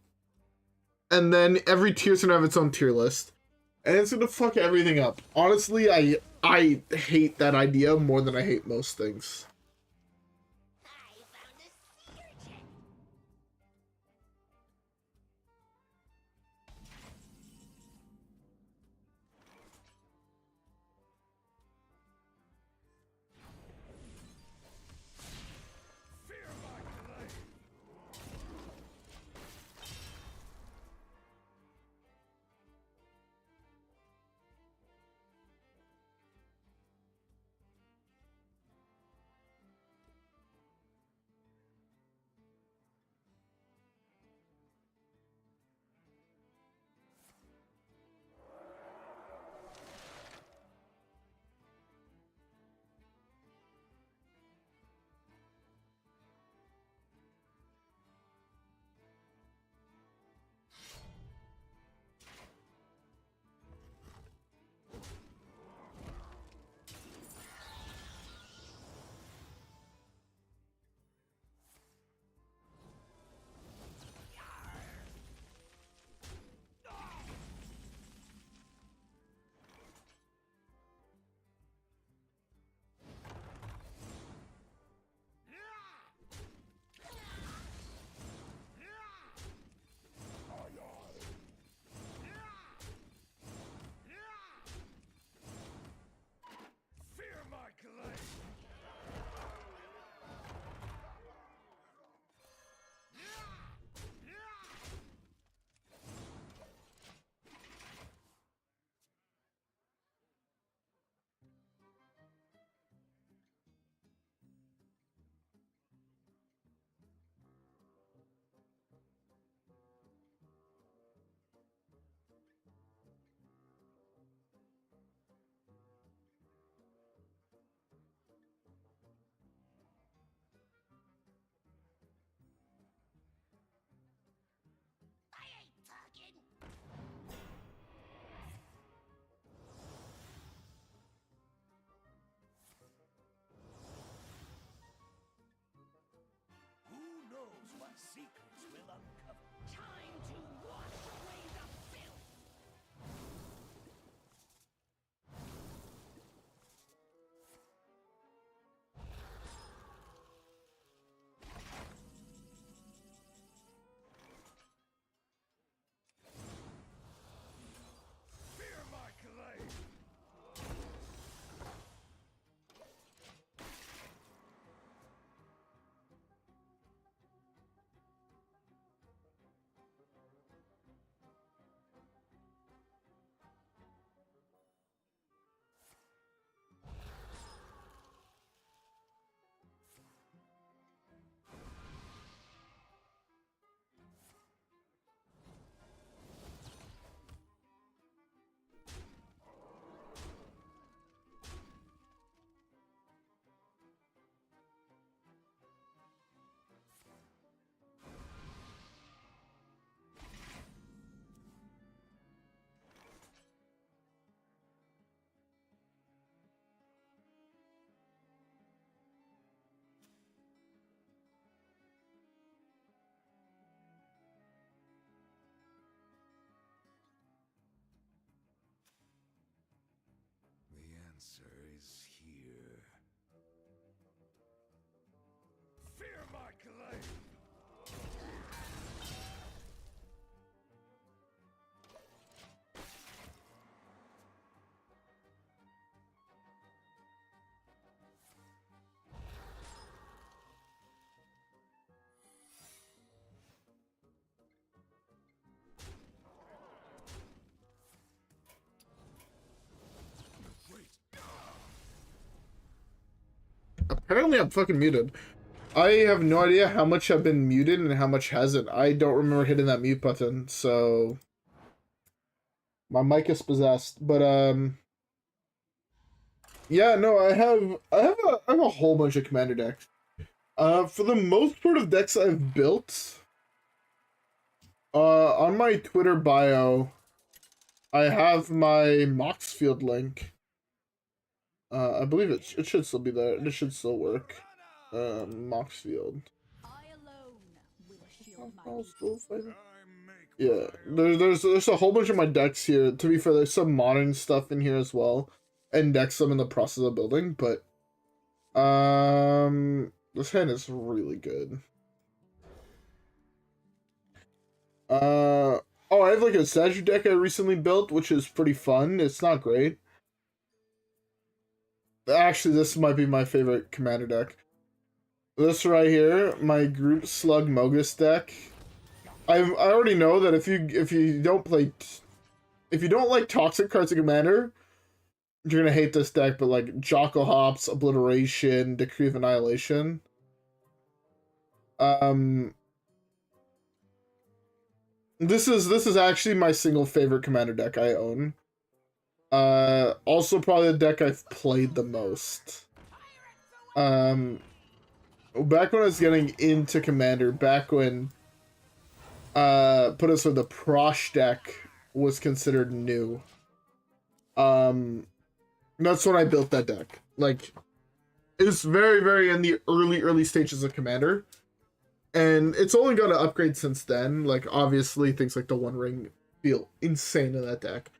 and then every tier's gonna have its own tier list, and it's gonna fuck everything up. Honestly, I hate that idea more than I hate most things. I found a sea urchin. Fear my glaive. Fear my glaive. I ain't talking. Who knows what secrets will uncover? Time to wash away the filth. Fear my glaive. The answer is here. Fear my glaive. Wait. Apparently, I'm fucking muted. I have no idea how much I've been muted and how much hasn't. I don't remember hitting that mute button, so my mic is possessed. But yeah, no, I have a whole bunch of commander decks. For the most part of decks I've built, on my Twitter bio, I have my Moxfield link. I believe it should still be there. It should still work. Moxfield. I'll I'll still fight him. I make Yeah, my there's a whole bunch of my decks here. To be fair, there's some modern stuff in here as well, and decks I'm in the process of building. But this hand is really good. Oh, I have like a statue deck I recently built, which is pretty fun. It's not great. Actually, this might be my favorite commander deck. This right here, my Group Slug Mogus deck. I already know that if you don't like toxic cards of commander, you're gonna hate this deck. But like Jocko Hops, Obliteration, Decree of Annihilation. This is actually my single favorite commander deck I own. Also probably the deck I've played the most. Back when I was getting into commander, back when put us with the Prosh deck was considered new. That's when I built that deck. Like, it was very, very in the early stages of commander. And it's only got to upgrade since then. Like, obviously, things like the One Ring feel insane in that deck.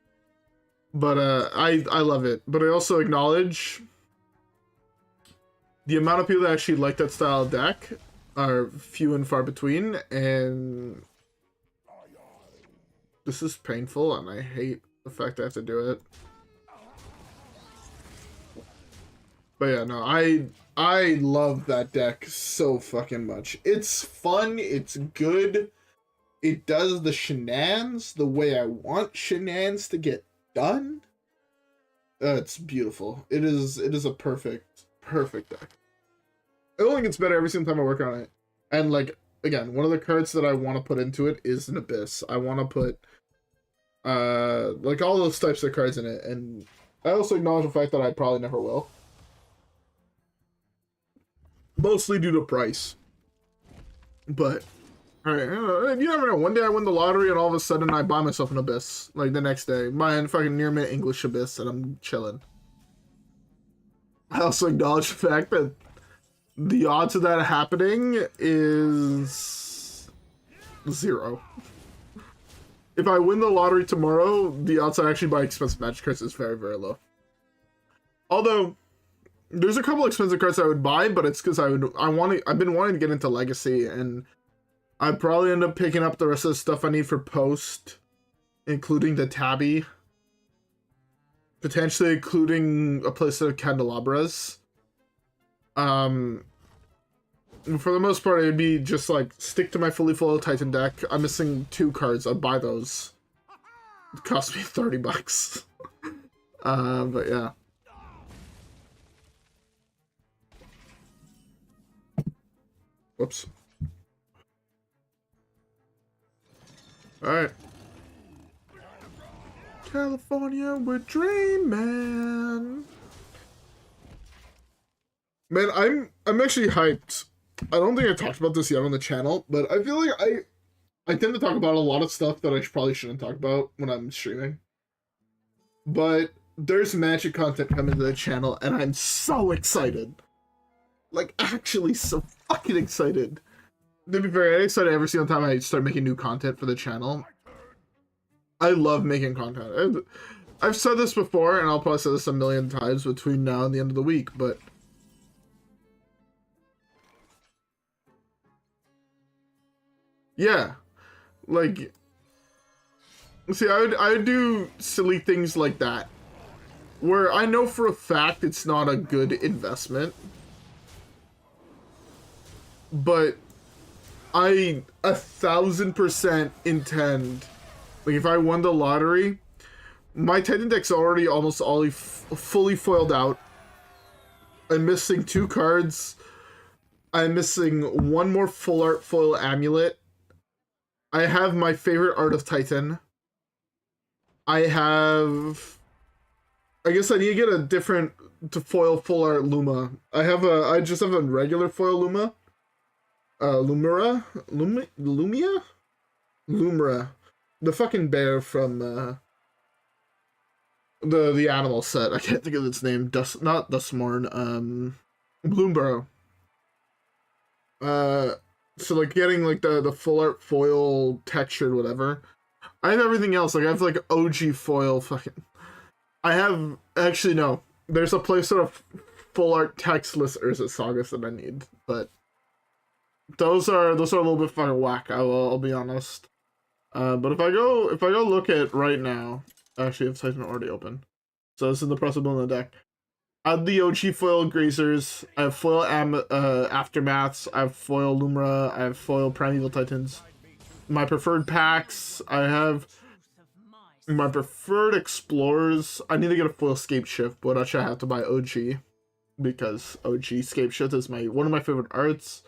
But I love it. But I also acknowledge the amount of people that actually like that style of deck are few and far between. And this is painful, and I hate the fact I have to do it. But yeah, no, I love that deck so fucking much. It's fun, it's good, it does the shenanigans the way I want shenanigans to get done. It's beautiful. It is a perfect deck. It only gets better every single time I work on it. And like, again, one of the cards that I want to put into it is an Abyss. I want to put like all those types of cards in it, and I also acknowledge the fact that I probably never will. Mostly due to price. But, alright, you never know. One day I win the lottery and all of a sudden I buy myself an Abyss. Like the next day. Buy a fucking near mint English Abyss and I'm chilling. I also acknowledge the fact that the odds of that happening is 0. If I win the lottery tomorrow, the odds I actually buy expensive Magic cards is very, very low. Although, there's a couple expensive cards I would buy, but it's because I've been wanting to get into Legacy, and I'd probably end up picking up the rest of the stuff I need for Post, including the Tabby, potentially including a playset of Candelabras. For the most part, it'd be just like stick to my fully foiled Titan deck. I'm missing 2 cards. I'd buy those. It cost me $30. But yeah. Whoops. Alright. California, we're dreaming. Man, I'm actually hyped. I don't think I talked about this yet on the channel, but I feel like I tend to talk about a lot of stuff that I probably shouldn't talk about when I'm streaming. But there's Magic content coming to the channel, and I'm so excited. Like, actually so fucking excited. To be very excited every single time I start making new content for the channel. I love making content. I've said this before, and I'll probably say this a million times between now and the end of the week, but yeah, like, see, I would do silly things like that, where I know for a fact it's not a good investment, but I 1000% intend, like, if I won the lottery, my Titan deck's already almost all fully foiled out. I'm missing 2 cards. I'm missing 1 more full art foil amulet. I have my favorite art of Titan. I guess I need to get a different to foil full art Luma. I just have a regular foil Luma. Lumira? Lumia? Lumira. The fucking bear from the animal set. I can't think of its name. Not Dustmorn. Bloomborough. So like getting like the full art foil textured whatever. I have everything else. Like I have like OG foil fucking. I have actually no. There's a place sort of full art textless Urza Sagas that I need, but those are a little bit fucking whack. I'll be honest. But if I go look at right now, actually I have Titan already open. So this is the possible in the deck. I have the OG foil Grazers, I have foil Aftermaths, I have foil Lumra, I have foil Primeval Titans. My preferred packs, I have my preferred Explorers. I need to get a foil Scape Shift, but actually I have to buy OG. Because OG Scape Shift is one of my favorite arts.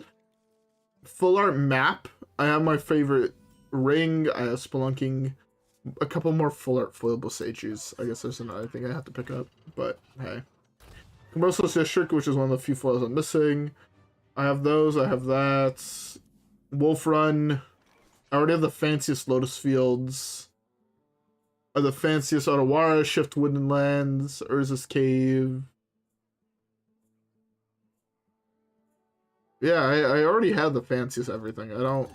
Full art map, I have my favorite Ring, I have Spelunking, a couple more full art foil Bosages. I guess there's another thing I have to pick up, but hey. Commercialist District, which is one of the few foils I'm missing. I have those, I have that. Wolf Run. I already have the fanciest Lotus Fields. The fanciest Otawara, Shift Wooden Lands, Urza's Cave. Yeah, I already have the fanciest everything. I don't...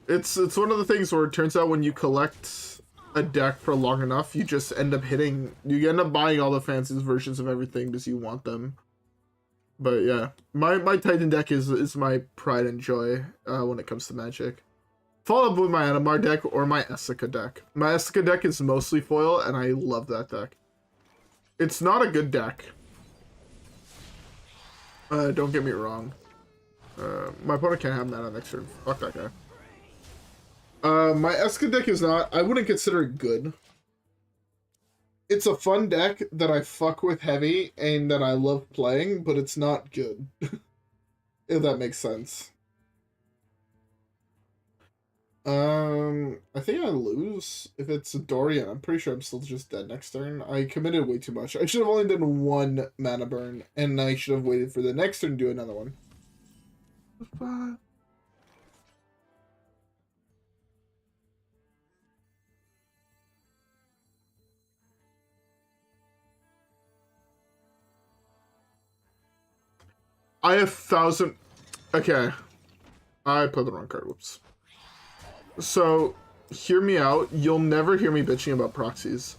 It's one of the things where it turns out when you collect a deck for long enough, you just end up you end up buying all the fanciest versions of everything because you want them. But yeah, my Titan deck is my pride and joy when it comes to Magic. Follow up with my Animar deck or my Essica deck. My Essica deck is mostly foil, and I love that deck. It's not a good deck. Don't get me wrong. My opponent can't have mana next turn. Fuck that guy. My Essica deck is not... I wouldn't consider it good. It's a fun deck that I fuck with heavy and that I love playing, but it's not good. If that makes sense. I think I lose if it's Dorian. I'm pretty sure I'm still just dead next turn. I committed way too much. I should have only done one mana burn, and I should have waited for the next turn to do another one. I have 1,000... Okay. I played the wrong card. Whoops. So, hear me out. You'll never hear me bitching about proxies.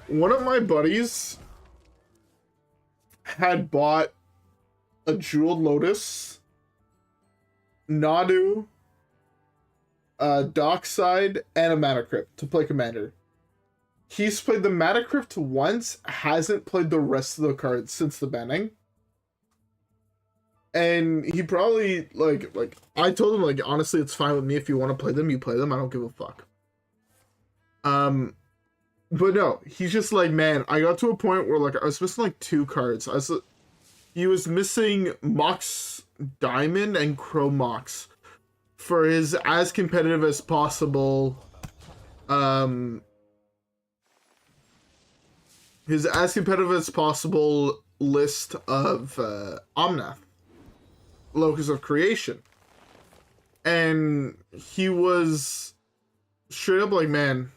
One of my buddies had bought a Jeweled Lotus, Nadu, Dockside, and a Mana Crypt to play Commander. He's played the Mana Crypt once, hasn't played the rest of the cards since the banning. And he probably, like, I told him, like, honestly, it's fine with me. If you want to play them, you play them. I don't give a fuck. But no, he's just like, man, I got to a point where, like, I was missing, like, 2 cards. He was missing Mox Diamond and Crow Mox for his as competitive as possible, list of, Omnath. Locus of Creation. And he was straight up like, man,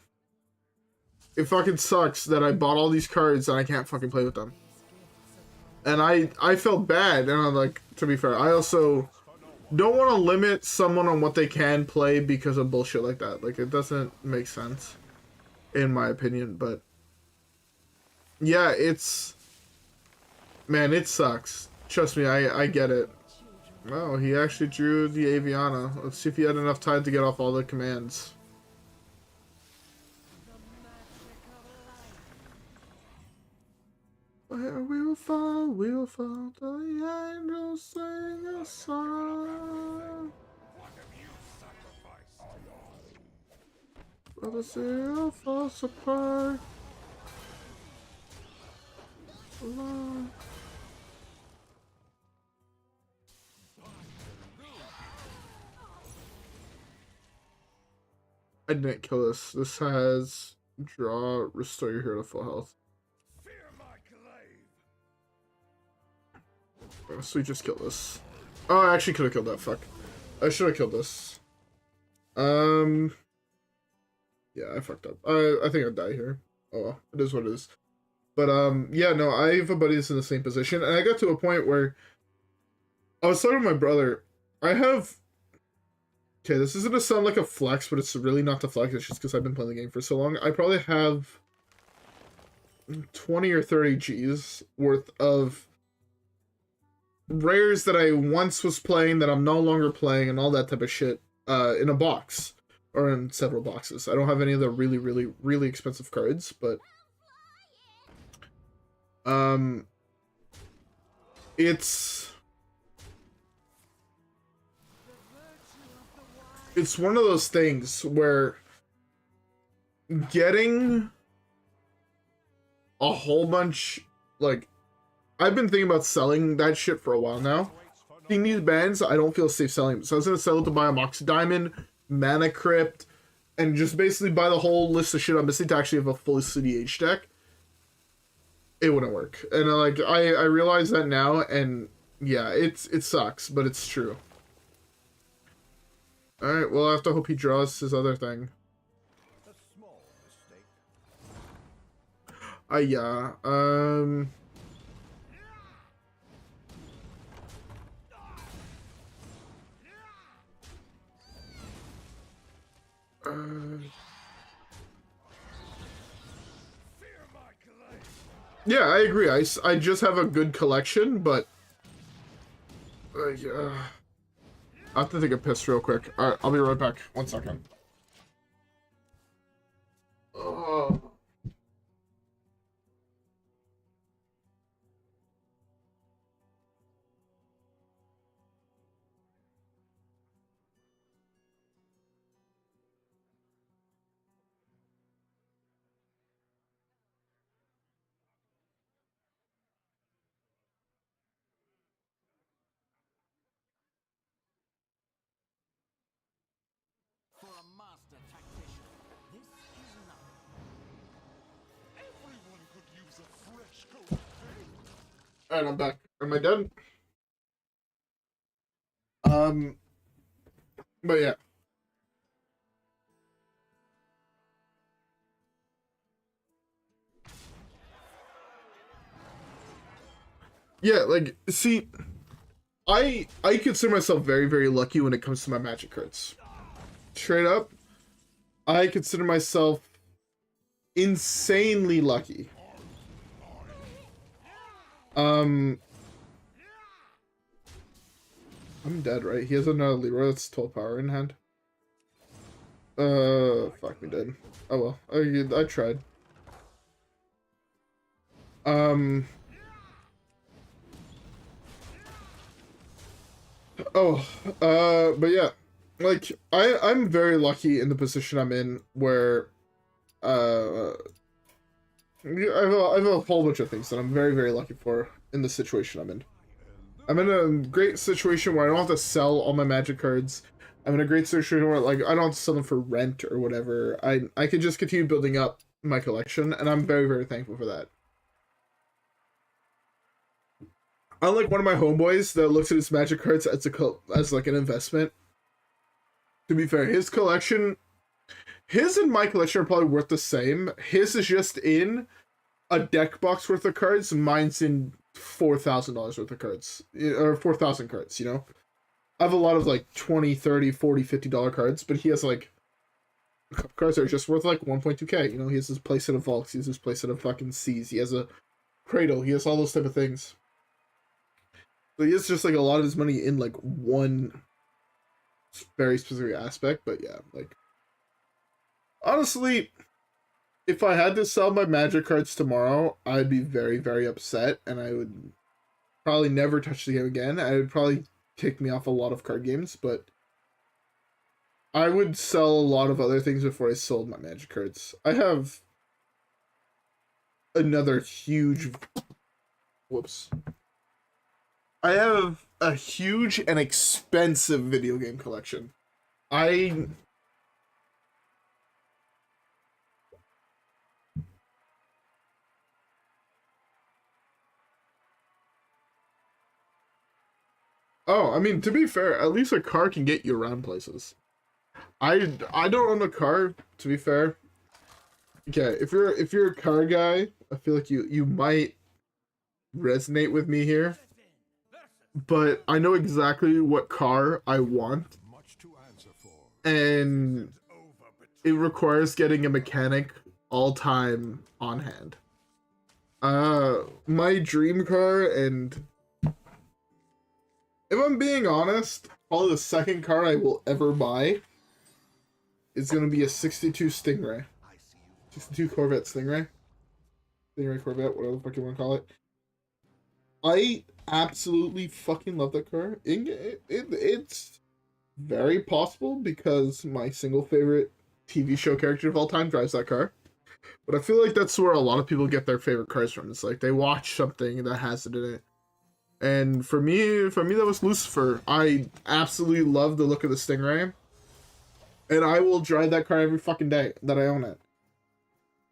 it fucking sucks that I bought all these cards and I can't fucking play with them. And I felt bad, and I'm like, to be fair, I also don't want to limit someone on what they can play because of bullshit like that. Like, it doesn't make sense, in my opinion, but yeah, man, it sucks. Trust me, I get it. Oh, he actually drew the Aviana. Let's see if he had enough time to get off all the commands. Where we will fall till the angels sing a song. What have you sacrificed? But the seal falls apart. Alone. I didn't kill this. This has draw, restore your hero to full health. Fear my glaive. So we just killed this. Oh, I actually could have killed that. Fuck. I should have killed this. Yeah, I fucked up. I think I'd die here. Oh, well, it is what it is. But, yeah, no, I have a buddy that's in the same position, and I got to a point where I was talking to my brother. I have. Okay, this isn't to sound like a flex, but it's really not to flex. It's just because I've been playing the game for so long. I probably have 20 or 30 G's worth of rares that I once was playing that I'm no longer playing and all that type of shit in a box or in several boxes. I don't have any of the really, really, really expensive cards, but it's one of those things where getting a whole bunch, like, I've been thinking about selling that shit for a while now. Seeing these bands, I don't feel safe selling them. So I was going to sell it to buy a Mox Diamond, Mana Crypt, and just basically buy the whole list of shit I'm missing to actually have a fully CDH deck. It wouldn't work. And I realize that now, and yeah, it sucks, but it's true. Alright, well, I have to hope he draws his other thing. A small mistake. Yeah, Fear my collection. yeah, I agree. I just have a good collection, but I have to take a piss real quick. Alright, I'll be right back. 1 second. For a master tactician, this is nothing. Everyone could use a fresh coat of paint. Alright, I'm back. Am I done? But yeah. Yeah, like, see, I consider myself very, very lucky when it comes to my Magic cards. Straight up, I consider myself insanely lucky. I'm dead, right? He has another Leroy that's 12 power in hand. Fuck me dead. Oh well, I tried. But yeah, like, I'm very lucky in the position I'm in where, I have a whole bunch of things that I'm very, very lucky for in the situation I'm in. I'm in a great situation where I don't have to sell all my Magic cards. I'm in a great situation where, like, I don't have to sell them for rent or whatever. I can just continue building up my collection, and I'm very, very thankful for that. Unlike one of my homeboys that looks at his Magic cards as like an investment. To be fair, his and my collection are probably worth the same. His is just in a deck box worth of cards. Mine's in $4,000 worth of cards, or 4,000 cards. You know, I have a lot of like 20, 30, 40, $50 cards, but he has like a couple cards that are just worth like 1.2k. You know, he has his playset of Volks, he has his playset of fucking Seas, he has a Cradle, he has all those type of things. So he has just like a lot of his money in like one very specific aspect, but yeah, like, honestly, if I had to sell my Magic cards tomorrow, I'd be very, very upset, and I would probably never touch the game again. I would probably kick me off a lot of card games, but I would sell a lot of other things before I sold my Magic cards. I have another huge... Whoops. I have a huge and expensive video game collection. Oh, I mean, to be fair, at least a car can get you around places. I don't own a car, to be fair. Okay, if you're a car guy, I feel like you might resonate with me here. Versus but I know exactly what car I want, Much to answer for. and Over it requires getting a mechanic all time on hand. My dream car, and if I'm being honest, probably the second car I will ever buy is gonna be a 62 Stingray. 62 Corvette Stingray. Stingray Corvette, whatever the fuck you want to call it. I absolutely fucking love that car. It's very possible because my single favorite TV show character of all time drives that car. But I feel like that's where a lot of people get their favorite cars from. It's like they watch something that has it in it. And for me that was Lucifer. I absolutely love the look of the Stingray. And I will drive that car every fucking day that I own it.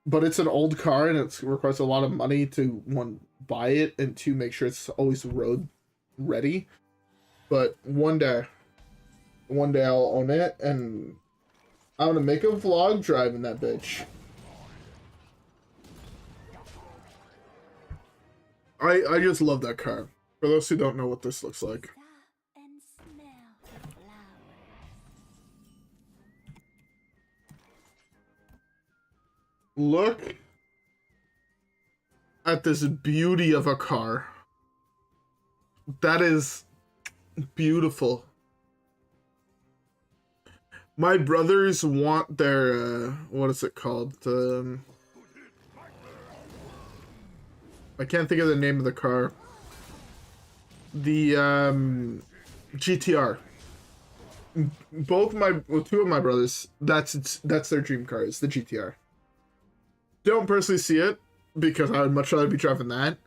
But it's an old car and it requires a lot of money to, one, buy it, and two, make sure it's always road ready. But one day I'll own it, and I'm gonna make a vlog driving that bitch. I just love that car. For those who don't know what this looks like. Stop and smell the flowers. Look at this beauty of a car. That is beautiful. My brothers want their, what is it called? I can't think of the name of the car. The, GTR. Two of my brothers, that's their dream car, is the GTR. Don't personally see it, because I would much rather be driving that,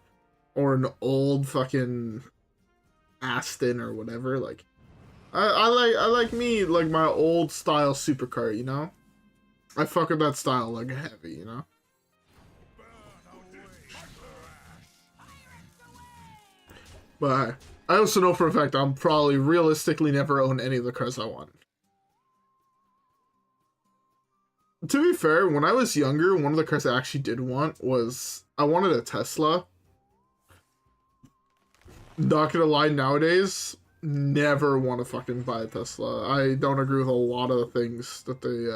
or an old fucking Aston or whatever. Like, I like me, like, my old style supercar, you know? I fuck with that style, like, heavy, you know? But I also know for a fact I'm probably realistically never own any of the cars I want. To be fair, when I was younger, one of the cars I actually did want was, I wanted a Tesla. Not gonna lie, nowadays, never want to fucking buy a Tesla. I don't agree with a lot of the things that they,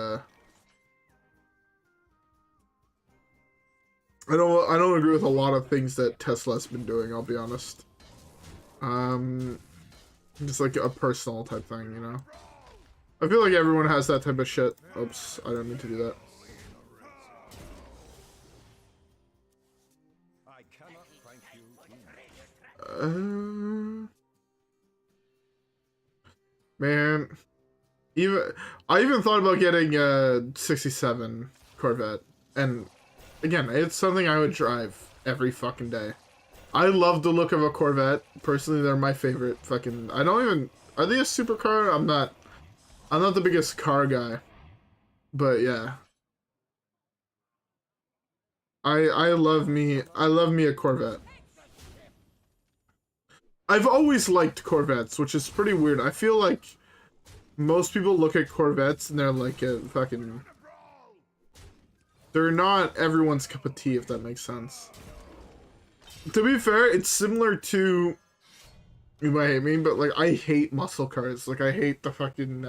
I don't agree with a lot of things that Tesla's been doing, I'll be honest. Just like a personal type thing, you know? I feel like everyone has that type of shit. Oops, I don't need to do that. I cannot thank you enough. Man, I even thought about getting a 67 Corvette, and again, it's something I would drive every fucking day. I love the look of a Corvette. Personally, they're my favorite fucking... I don't even... Are they a supercar? I'm not the biggest car guy. But yeah. I love me a Corvette. I've always liked Corvettes, which is pretty weird. I feel like most people look at Corvettes and they're like a fucking... They're not everyone's cup of tea, if that makes sense. To be fair, it's similar to... You might hate me, but like, I hate muscle cars. Like, I hate the fucking,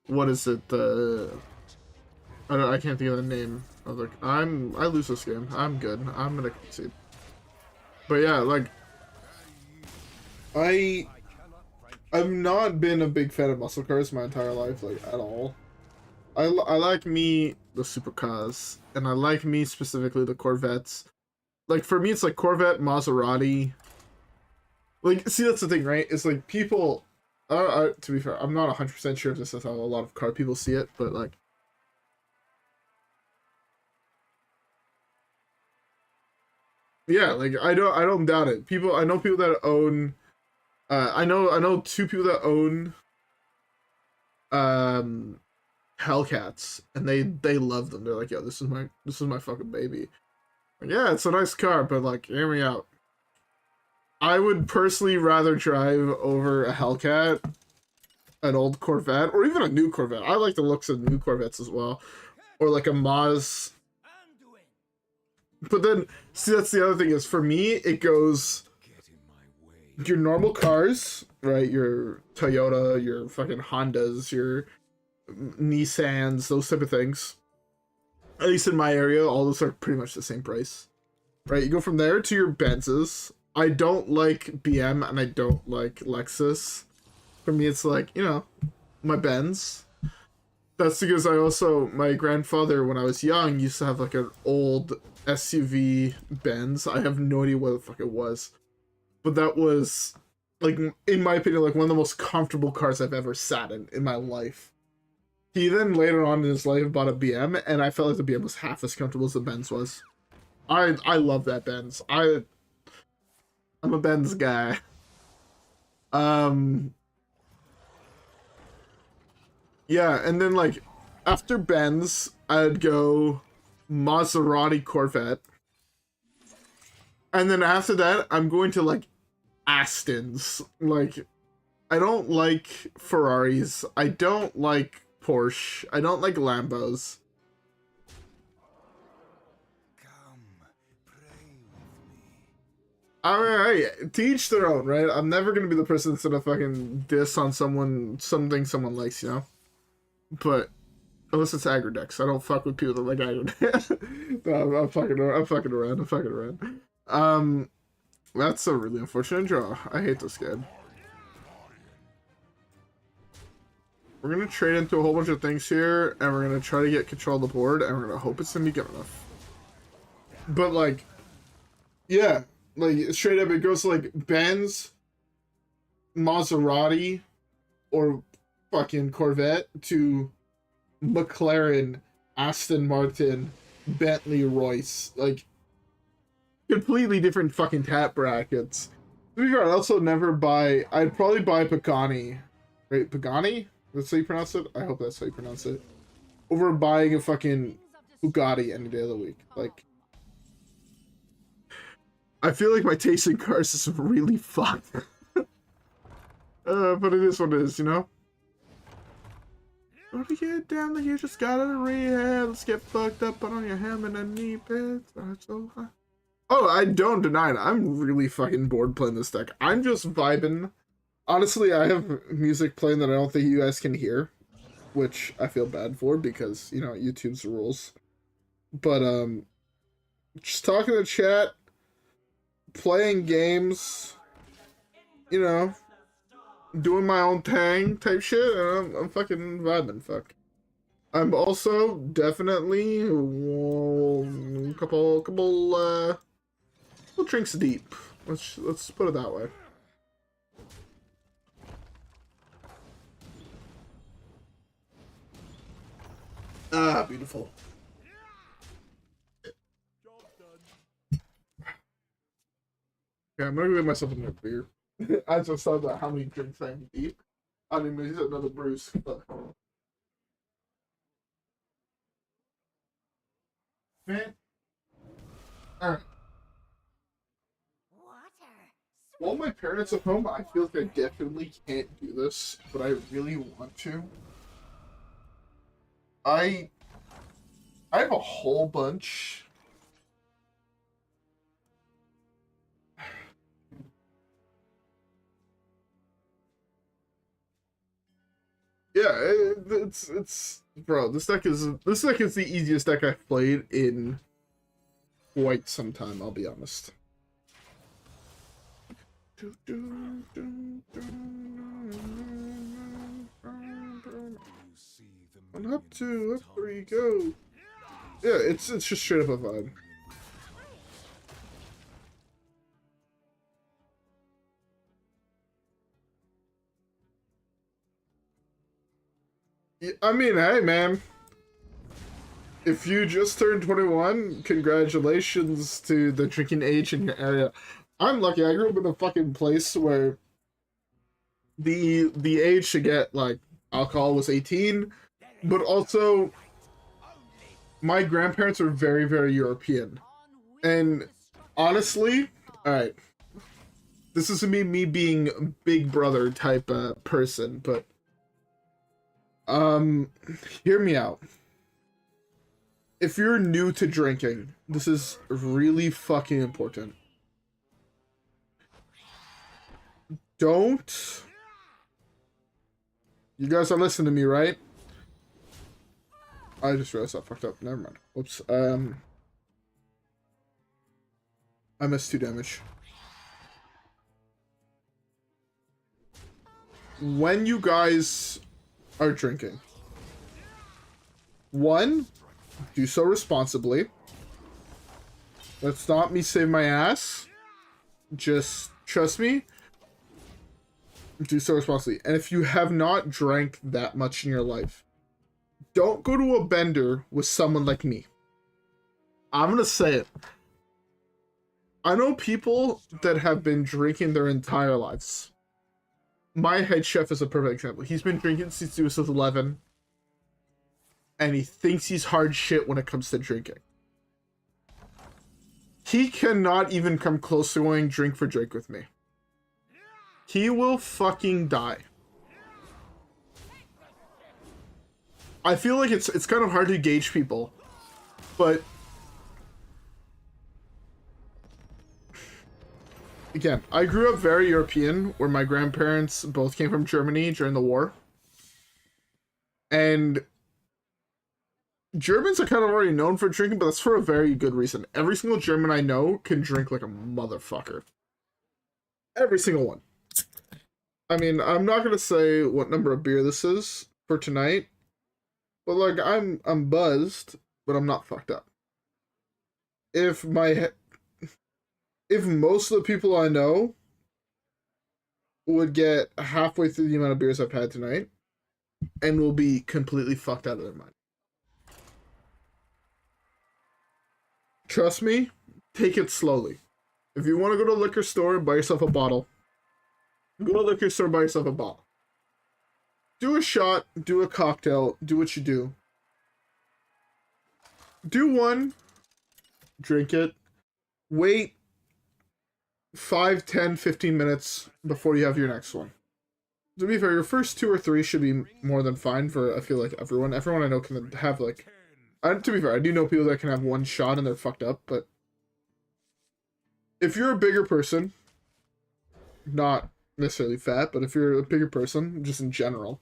what is it, I can't think of the name of the... I lose this game. I'm good. I'm gonna concede. But yeah, like... I've not been a big fan of muscle cars my entire life, like, at all. I like me, the supercars, and I like me, specifically, the Corvettes. Like, for me, it's like Corvette, Maserati. Like, see, that's the thing, right? It's like people... to be fair, I'm not 100% sure if this is how a lot of car people see it, but like... Yeah, like, I don't doubt it. I know people that own... I know two people that own... Hellcats, and they love them. They're like, yo, this is my fucking baby. Like, yeah, it's a nice car, but like, hear me out. I would personally rather drive over a Hellcat, an old Corvette, or even a new Corvette. I like the looks of new Corvettes as well, or like a Maz. But then, see, that's the other thing is, for me, it goes your normal cars, right? Your Toyota, your fucking Hondas, your Nissans, those type of things. At least in my area, all those are pretty much the same price. Right? You go from there to your Benzes. I don't like BM and I don't like Lexus. For me, it's like, you know, my Benz. That's because my grandfather, when I was young, used to have like an old SUV Benz. I have no idea what the fuck it was. But that was, like, in my opinion, like one of the most comfortable cars I've ever sat in my life. He then later on in his life bought a BM, and I felt like the BM was half as comfortable as the Benz was. I love that Benz. I'm a Benz guy. Yeah, and then like after Benz, I'd go Maserati Corvette. And then after that, I'm going to like Astons. Like, I don't like Ferraris. I don't like Porsche. I don't like Lambos. Come, pray with me. I mean, hey, to each their own, right? I'm never gonna be the person that's gonna fucking diss on something someone likes, you know? But unless it's Agrodex, I don't fuck with people that like Agrodex. No, I'm fucking around. That's a really unfortunate draw. I hate this game. We're gonna trade into a whole bunch of things here, and we're gonna try to get control of the board, and we're gonna hope it's gonna be good enough. But like, yeah, like straight up, it goes like Benz, Maserati, or fucking Corvette to McLaren, Aston Martin, Bentley, Royce, like completely different fucking tap brackets. To be fair, I'd also never buy. I'd probably buy Pagani, right? Pagani. That's how you pronounce it? I hope that's how you pronounce it. Over buying a fucking Bugatti any day of the week. Like, I feel like my taste in cars is really fucked. But it is what it is, you know? Don't get down like you just got out of rehab. Let's get fucked up on your ham and a knee pads. So high. Oh, I don't deny it. I'm really fucking bored playing this deck. I'm just vibing. Honestly, I have music playing that I don't think you guys can hear, which I feel bad for because, you know, YouTube's the rules. But, just talking to chat, playing games, you know, doing my own thing type shit, and I'm fucking vibing, fuck. I'm also definitely a couple drinks deep. Let's put it that way. Ah, beautiful. Yeah, I'm gonna go get myself another beer. I just thought about how many drinks I can eat. I mean, maybe another Bruce. But... Man. Alright. Water. While my parents at home, I feel like I definitely can't do this, but I really want to. I have a whole bunch. Yeah, it's bro. This deck is the easiest deck I've played in quite some time. I'll be honest. You see the And up millions two, of up three, tons. go. Yeah, it's just straight up a vibe. Yeah, I mean, hey man, if you just turned 21, congratulations to the drinking age in your area. I'm lucky. I grew up in a fucking place where the age to get like alcohol was 18, but also my grandparents were very, very European. And honestly, alright, this is me being big brother type person, but hear me out. If you're new to drinking, this is really fucking important. Don't. You guys are listening to me, right? I just realized I fucked up. Never mind. Whoops. I missed 2 damage. When you guys are drinking, 1, do so responsibly. That's not me save my ass. Just trust me. Do so responsibly. And if you have not drank that much in your life, don't go to a bender with someone like me. I'm gonna say it. I know people that have been drinking their entire lives. My head chef is a perfect example. He's been drinking since he was 11. And he thinks he's hard shit when it comes to drinking. He cannot even come close to going drink for drink with me. He will fucking die. I feel like it's kind of hard to gauge people, but again, I grew up very European, where my grandparents both came from Germany during the war, and Germans are kind of already known for drinking, but that's for a very good reason. Every single German I know can drink like a motherfucker. Every single one. I mean, I'm not gonna say what number of beer this is for tonight, but like I'm buzzed, but I'm not fucked up. If most of the people I know would get halfway through the amount of beers I've had tonight, and will be completely fucked out of their mind. Trust me, take it slowly. If you want to go to a liquor store, buy yourself a bottle. Go to a liquor store, buy yourself a bottle. Do a shot, do a cocktail, do what you do. Do one, drink it, wait 5, 10, 15 minutes before you have your next one. To be fair, your first 2 or 3 should be more than fine for, I feel like, everyone. Everyone I know can have, like... to be fair, I do know people that can have 1 shot and they're fucked up, but... If you're a bigger person, not necessarily fat, but if you're a bigger person, just in general,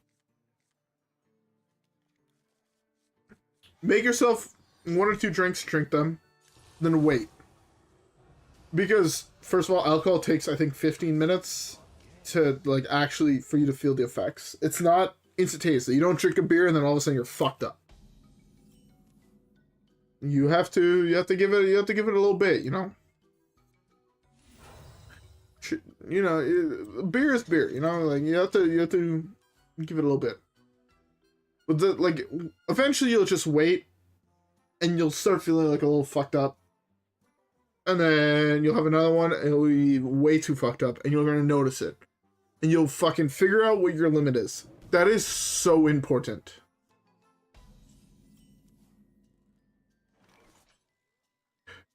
make yourself 1 or 2 drinks, drink them, then wait. Because, first of all, alcohol takes, I think, 15 minutes to, like, actually, for you to feel the effects. It's not instantaneously. You don't drink a beer and then all of a sudden you're fucked up. You have to give it a little bit, you know? You know, beer is beer, you know? Like, you have to give it a little bit. But, like, eventually you'll just wait and you'll start feeling, like, a little fucked up. And then you'll have another one, and it'll be way too fucked up, and you're gonna notice it. And you'll fucking figure out what your limit is. That is so important.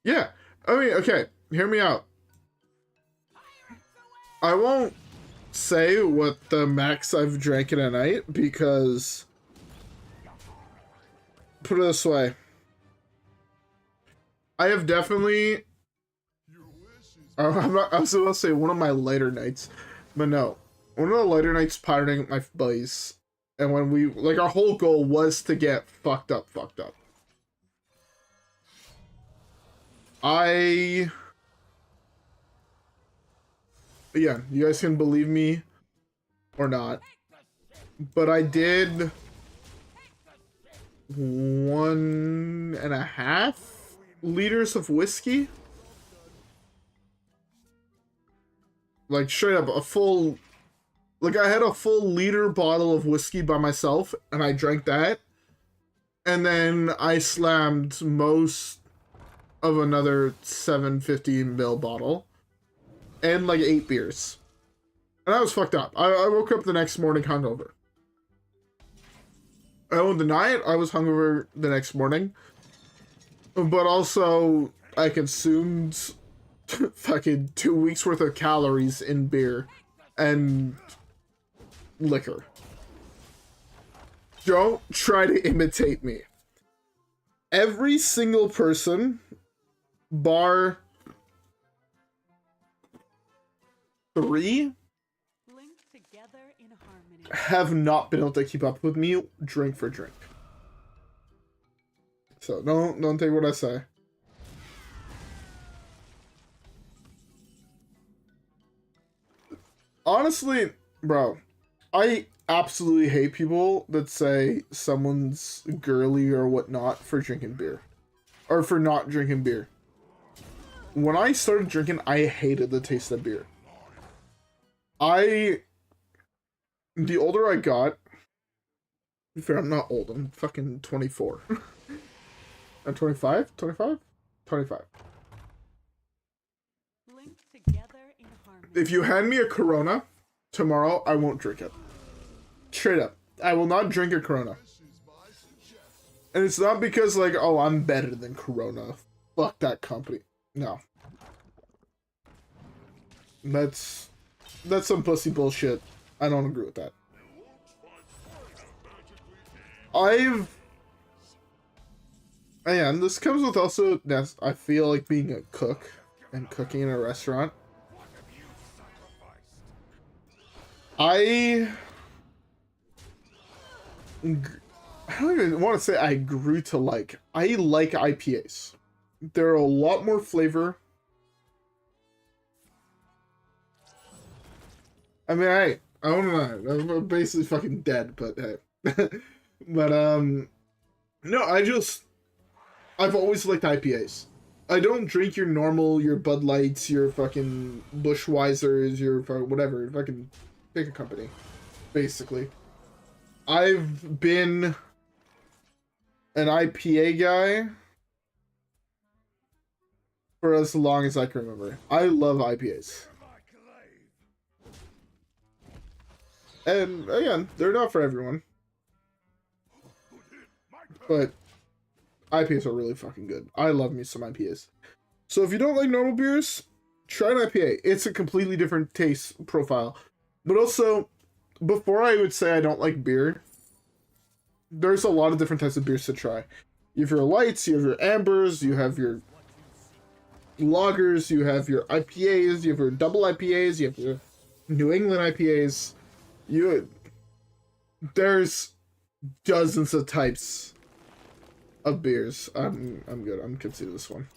Yeah, I mean, okay, hear me out. I won't say what the max I've drank in a night, because... Put it this way. I have definitely... I was about to say one of my lighter nights, but no. One of the lighter nights partying with my buddies, and when we, like, our whole goal was to get fucked up. Yeah, you guys can believe me or not, but I did 1.5 liters of whiskey. Like, straight up, a full... Like, I had a full liter bottle of whiskey by myself, and I drank that. And then I slammed most of another 750ml bottle. And, like, 8 beers. And I was fucked up. I woke up the next morning hungover. I won't deny it, I was hungover the next morning. But also, I consumed... fucking 2 weeks worth of calories in beer and liquor. Don't try to imitate me. Every single person, bar 3, have not been able to keep up with me drink for drink. So don't take what I say. Honestly, bro, I absolutely hate people that say someone's girly or whatnot for drinking beer. Or for not drinking beer. When I started drinking, I hated the taste of beer. The older I got, to be fair, I'm not old, I'm fucking 24. I'm 25? 25? 25. Linked together in harmony. If you hand me a Corona tomorrow, I won't drink it. Straight up. I will not drink a Corona. And it's not because, like, oh, I'm better than Corona. Fuck that company. No. That's some pussy bullshit. I don't agree with that. And this comes with also, I feel like being a cook and cooking in a restaurant. I don't even want to say I grew to like. I like IPAs. They're a lot more flavor. I mean, I don't know. I'm basically fucking dead, but hey. But, no, I've always liked IPAs. I don't drink your normal, your Bud Lights, your fucking Bushweisers, your whatever, fucking pick a company, basically. I've been an IPA guy for as long as I can remember. I love IPAs. And again, they're not for everyone. But IPAs are really fucking good. I love me some IPAs. So if you don't like normal beers, try an IPA. It's a completely different taste profile. But also, before I would say I don't like beer, there's a lot of different types of beers to try. You have your lights, you have your ambers, you have your lagers, you have your IPAs, you have your double IPAs, you have your New England IPAs. There's dozens of types of beers. I'm good. I'm conceding this one.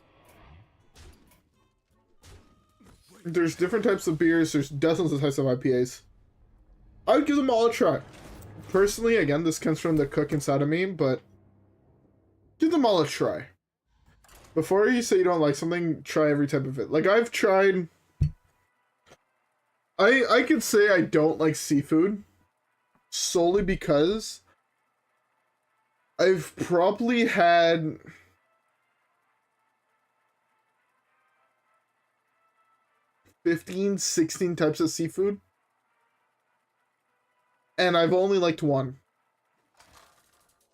There's different types of beers. There's dozens of types of IPAs. I would give them all a try. Personally, again, this comes from the cook inside of me, but give them all a try. Before you say you don't like something, try every type of it. Like, I've tried... I could say I don't like seafood solely because I've probably had 15, 16 types of seafood, and I've only liked one.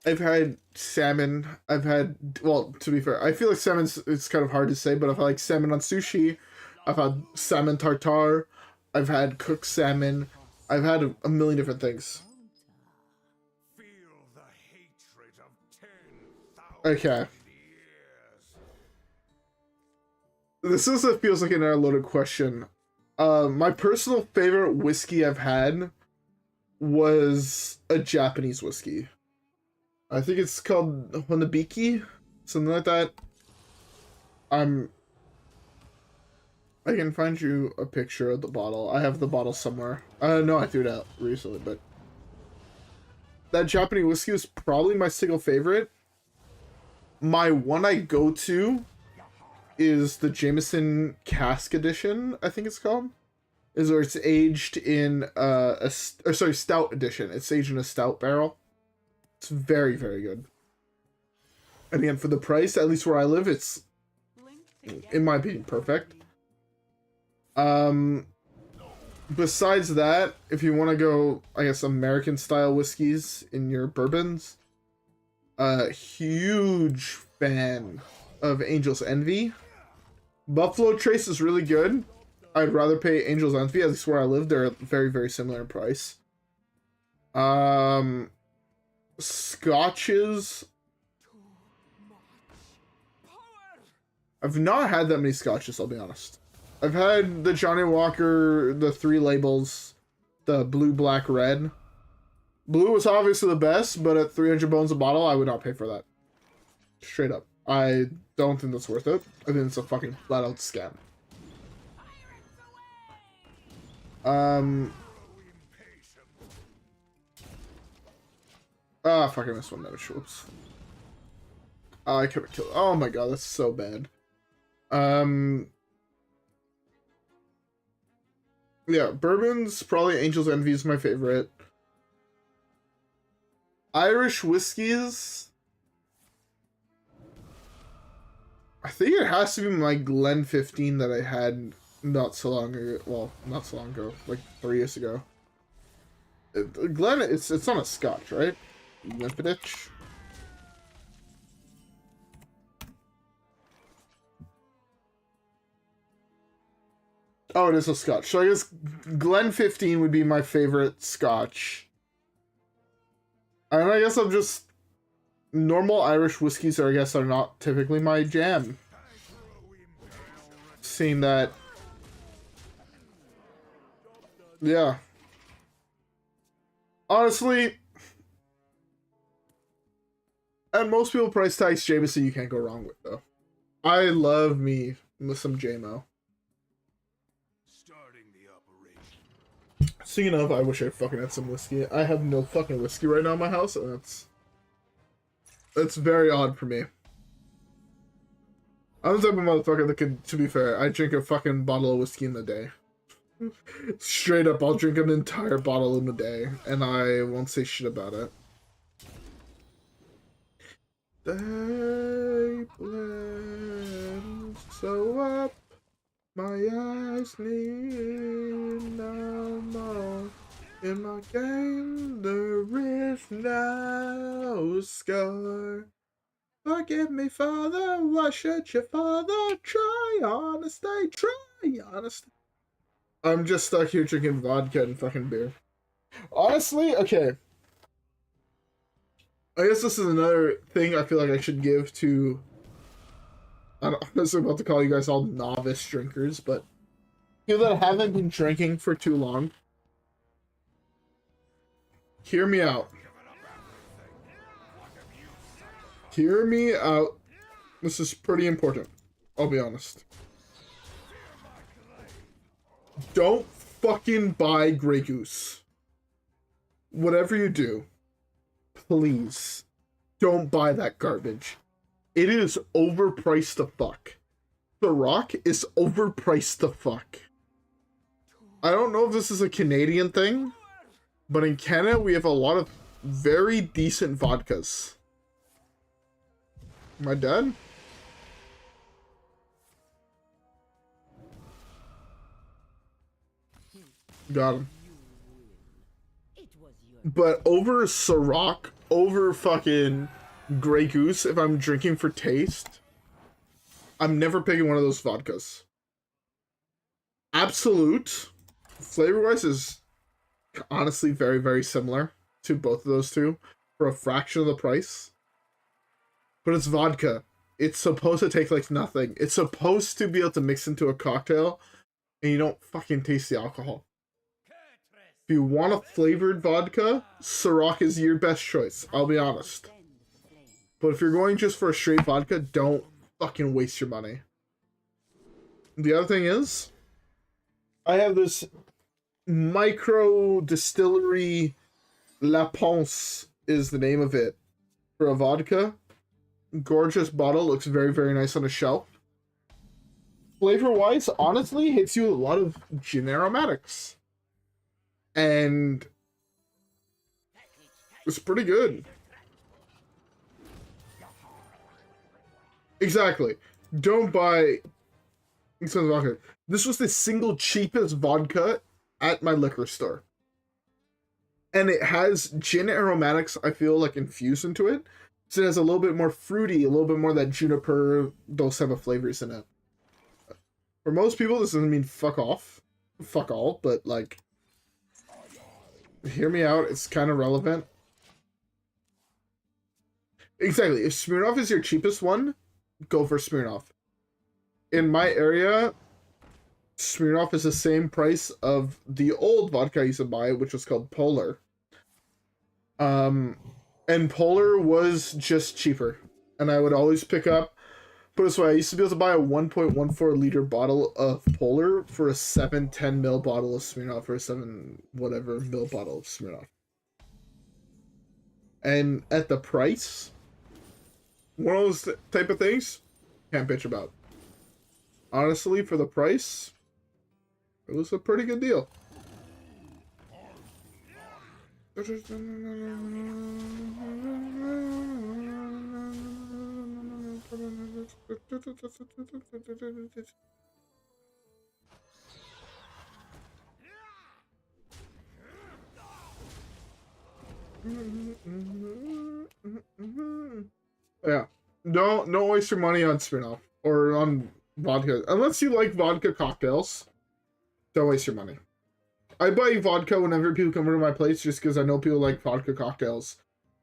I've had salmon. I've had, well, to be fair, I feel like it's kind of hard to say, but I've had like salmon on sushi. I've had salmon tartare. I've had cooked salmon. I've had a million different things. Feel the hatred of 10,000 Okay. This feels like an loaded question. My personal favorite whiskey I've had was a Japanese whiskey. I think it's called Honobiki, something like that. I can find you a picture of the bottle. I have the bottle somewhere. No, I threw it out recently, but that Japanese whiskey is probably my single favorite. My one I go to is the Jameson Cask Edition, I think it's called. It's aged in Stout Edition. It's aged in a stout barrel. It's very, very good. And again, for the price, at least where I live, it's, in my opinion, perfect. Besides that, if you want to go, I guess, American style whiskeys in your bourbons, huge fan of Angel's Envy. Buffalo Trace is really good. I'd rather pay Angel's Envy, at least where I live. They're very, very similar in price. Scotches. I've not had that many scotches, I'll be honest. I've had the Johnny Walker, the 3 labels, the blue, black, red. Blue is obviously the best, but at 300 bones a bottle, I would not pay for that. Straight up. I don't think that's worth it. I think it's a fucking flat out scam. Ah, fuck, I missed one damage. Whoops. Oh, I could have killed. Oh my god, that's so bad. Yeah, bourbon's probably Angel's Envy is my favorite. Irish whiskeys. I think it has to be my Glen 15 that I had not so long ago. Well, not so long ago, like 3 years ago. Glen, it's not a Scotch, right? Limpidich. Oh, it is a Scotch. So I guess Glen 15 would be my favorite Scotch. And I guess I'm just... Normal Irish whiskeys are, I guess, are not typically my jam. Seeing that... Yeah. Honestly... And most people price tags Jameson you can't go wrong with, though. I love me with some JMO. Speaking of, I wish I fucking had some whiskey. I have no fucking whiskey right now in my house, and that's very odd for me. I'm the type of motherfucker that could, to be fair, I drink a fucking bottle of whiskey in a day. Straight up, I'll drink an entire bottle in a day, and I won't say shit about it. They blend so up. My eyes need no more. In my game, there is no score. Forgive me, Father, why should your father try honesty? Try honesty. I'm just stuck here drinking vodka and fucking beer. Honestly, okay. I guess this is another thing I feel like I should give to... I'm honestly about to call you guys all novice drinkers, but people that haven't been drinking for too long, hear me out. Hear me out. This is pretty important. I'll be honest. Don't fucking buy Grey Goose. Whatever you do, please don't buy that garbage. It is overpriced the fuck. The Rock is overpriced the fuck. I don't know if this is a Canadian thing, but in Canada we have a lot of very decent vodkas. Am I dead? Got him. But over Ciroc, over fucking Grey Goose, if I'm drinking for taste, I'm never picking one of those vodkas. Absolute, flavor-wise, is honestly very, very similar to both of those two for a fraction of the price. But it's vodka. It's supposed to take like nothing. It's supposed to be able to mix into a cocktail, and you don't fucking taste the alcohol. If you want a flavored vodka, Ciroc is your best choice, I'll be honest. But if you're going just for a straight vodka, don't fucking waste your money. The other thing is, I have this micro distillery, La Ponce is the name of it, for a vodka. Gorgeous bottle, looks very, very nice on a shelf. Flavor-wise, honestly, hits you with a lot of gin aromatics. And it's pretty good. Exactly. Don't buy expensive vodka. This was the single cheapest vodka at my liquor store. And it has gin aromatics, I feel like, infused into it. So it has a little bit more fruity, a little bit more of that juniper, those type of flavors in it. For most people, this doesn't mean fuck off. Fuck all, but like, hear me out, it's kind of relevant. Exactly, if Smirnoff is your cheapest one, go for Smirnoff. In my area, Smirnoff is the same price of the old vodka I used to buy, which was called Polar. And Polar was just cheaper, and I would always pick up. Put it this way, I used to be able to buy a 1.14 liter bottle of Polar for a 710 ml bottle of Smirnoff, or a 7 whatever ml bottle of Smirnoff. And at the price, one of those type of things, can't bitch about. Honestly, for the price, it was a pretty good deal. Yeah, don't waste your money on Smirnoff or on vodka unless you like vodka cocktails. Don't waste your money. I buy vodka whenever people come over to my place just because I know people like vodka cocktails.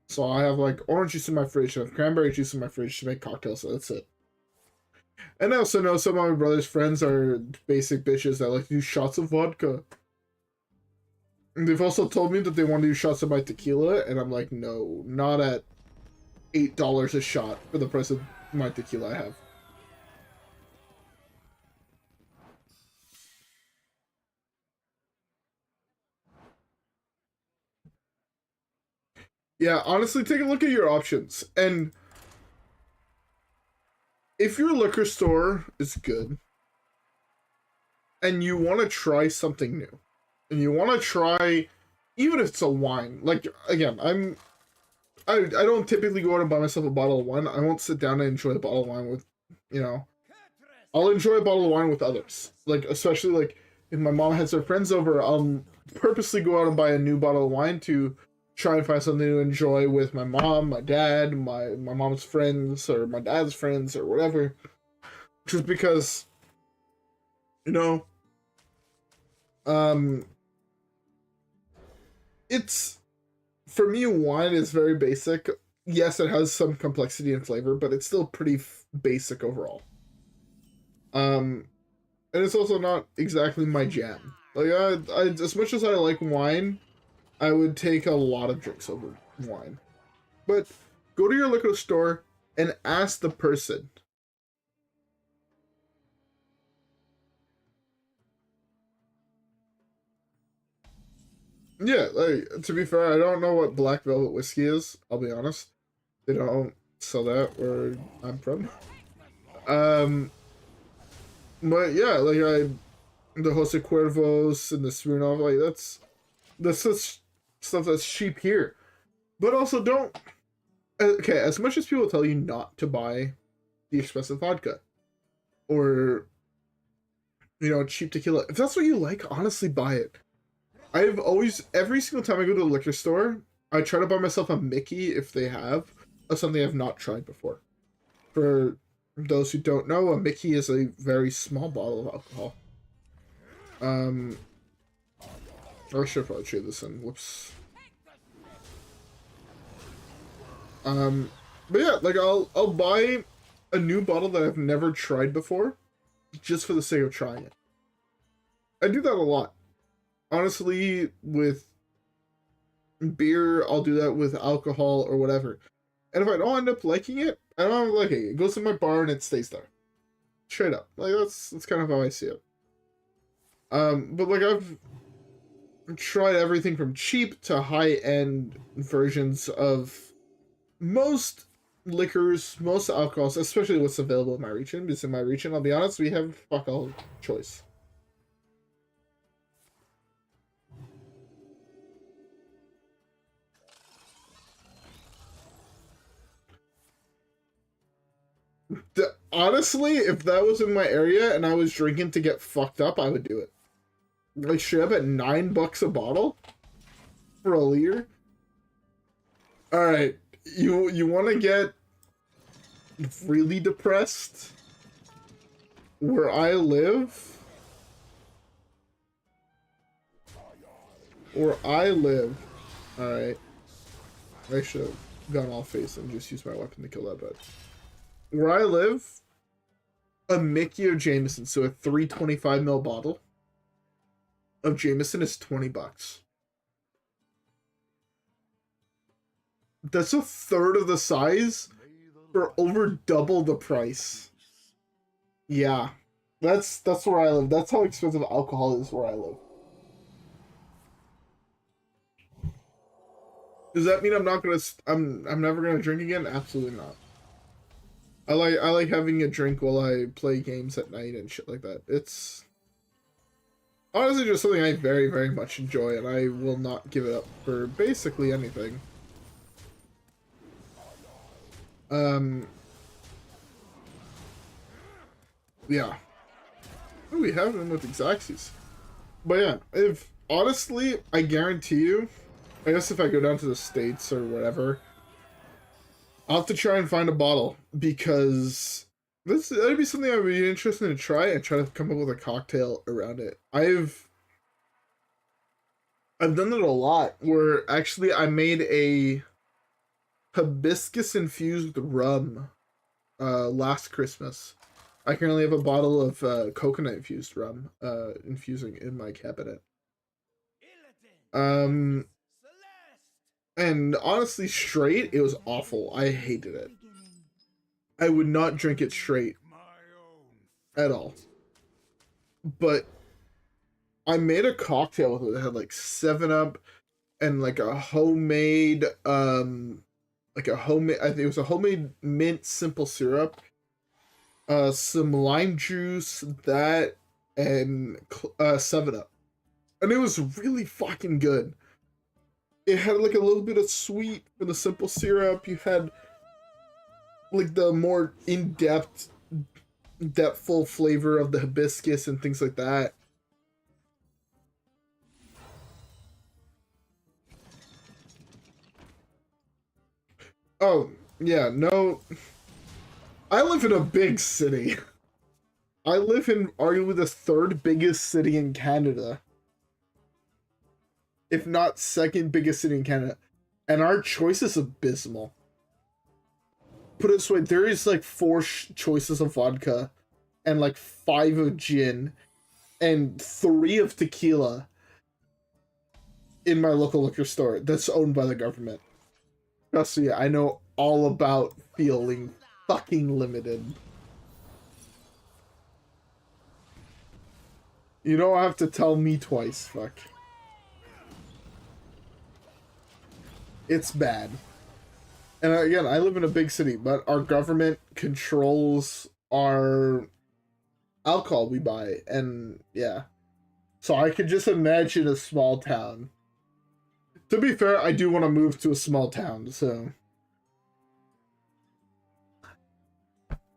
So I have like orange juice in my fridge, I have cranberry juice in my fridge to make cocktails, so that's it. And I also know some of my brother's friends are basic bitches that like to do shots of vodka. And they've also told me that they want to do shots of my tequila, and I'm like, no, not at $8 a shot for the price of my tequila I have. Yeah, honestly, take a look at your options. And if your liquor store is good and you want to try something new, and you want to try, even if it's a wine, like, again, I don't typically go out and buy myself a bottle of wine. I won't sit down and enjoy a bottle of wine with, you know, I'll enjoy a bottle of wine with others. Like, especially, like, if my mom has her friends over, I'll purposely go out and buy a new bottle of wine to try and find something to enjoy with my mom, my dad, my mom's friends, or my dad's friends, or whatever. Just because, you know, it's, for me, wine is very basic. Yes, it has some complexity and flavor, but it's still pretty basic overall. And it's also not exactly my jam. Like, I as much as I like wine, I would take a lot of drinks over wine. But go to your liquor store and ask the person. Yeah, like, to be fair, I don't know what Black Velvet whiskey is, I'll be honest. They don't sell that where I'm from. But yeah, like, the Jose Cuervos and the Smirnoff, like, that's such stuff that's cheap here. But also don't, okay, as much as people tell you not to buy the expensive vodka or, you know, cheap tequila, if that's what you like, honestly buy it. I've always, every single time I go to the liquor store, I try to buy myself a Mickey if they have, of something I've not tried before. For those who don't know, a Mickey is a very small bottle of alcohol. I should probably trade this in. Whoops. But yeah, like, I'll buy a new bottle that I've never tried before, just for the sake of trying it. I do that a lot. Honestly, with beer, I'll do that with alcohol or whatever. And if I don't end up liking it, I don't like it. It goes in my bar and it stays there. Straight up. Like, that's kind of how I see it. But like, I've tried everything from cheap to high-end versions of most liquors, most alcohols, especially what's available in my region. Because in my region, I'll be honest, we have fuck all choice. Honestly, if that was in my area and I was drinking to get fucked up, I would do it. Like, straight up at $9 a bottle for a liter. All right, you want to get really depressed? Where I live, all right. I should have gone all face and just used my weapon to kill that bed. Where I live, a Mickey of Jameson, so a 325 ml bottle of Jameson is $20. That's a third of the size for over double the price. Yeah. That's where I live. That's how expensive alcohol is where I live. Does that mean I'm not gonna? I'm never gonna drink again? Absolutely not. I like having a drink while I play games at night and shit like that. It's honestly just something I very, very much enjoy, and I will not give it up for basically anything. Yeah. Oh, we have him with Xaxes. But yeah, if honestly, I guarantee you, I guess if I go down to the States or whatever, I'll have to try and find a bottle because that'd be something I'd be interested to try and try to come up with a cocktail around it. I've done it a lot where actually I made a hibiscus infused rum last Christmas. I currently have a bottle of coconut infused rum infusing in my cabinet. Illidan. Celeste. And honestly, straight, it was awful. I hated it. I would not drink it straight My own. at all. But I made a cocktail with it that had like 7-Up and like a homemade I think it was a homemade mint simple syrup, some lime juice, that, and 7-Up. And it was really fucking good. It had like a little bit of sweet for the simple syrup. You had like the more in-depth, depthful flavor of the hibiscus and things like that. Oh, yeah, no. I live in a big city. I live in arguably the third biggest city in Canada. If not second biggest city in Canada. And our choice is abysmal. Put it this way, there is like 4 choices of vodka and like 5 of gin and 3 of tequila in my local liquor store that's owned by the government. Trust me, I know all about feeling fucking limited. You don't have to tell me twice, fuck. It's bad. And again, I live in a big city, but our government controls our alcohol we buy, and yeah. So I could just imagine a small town. To be fair, I do want to move to a small town, so...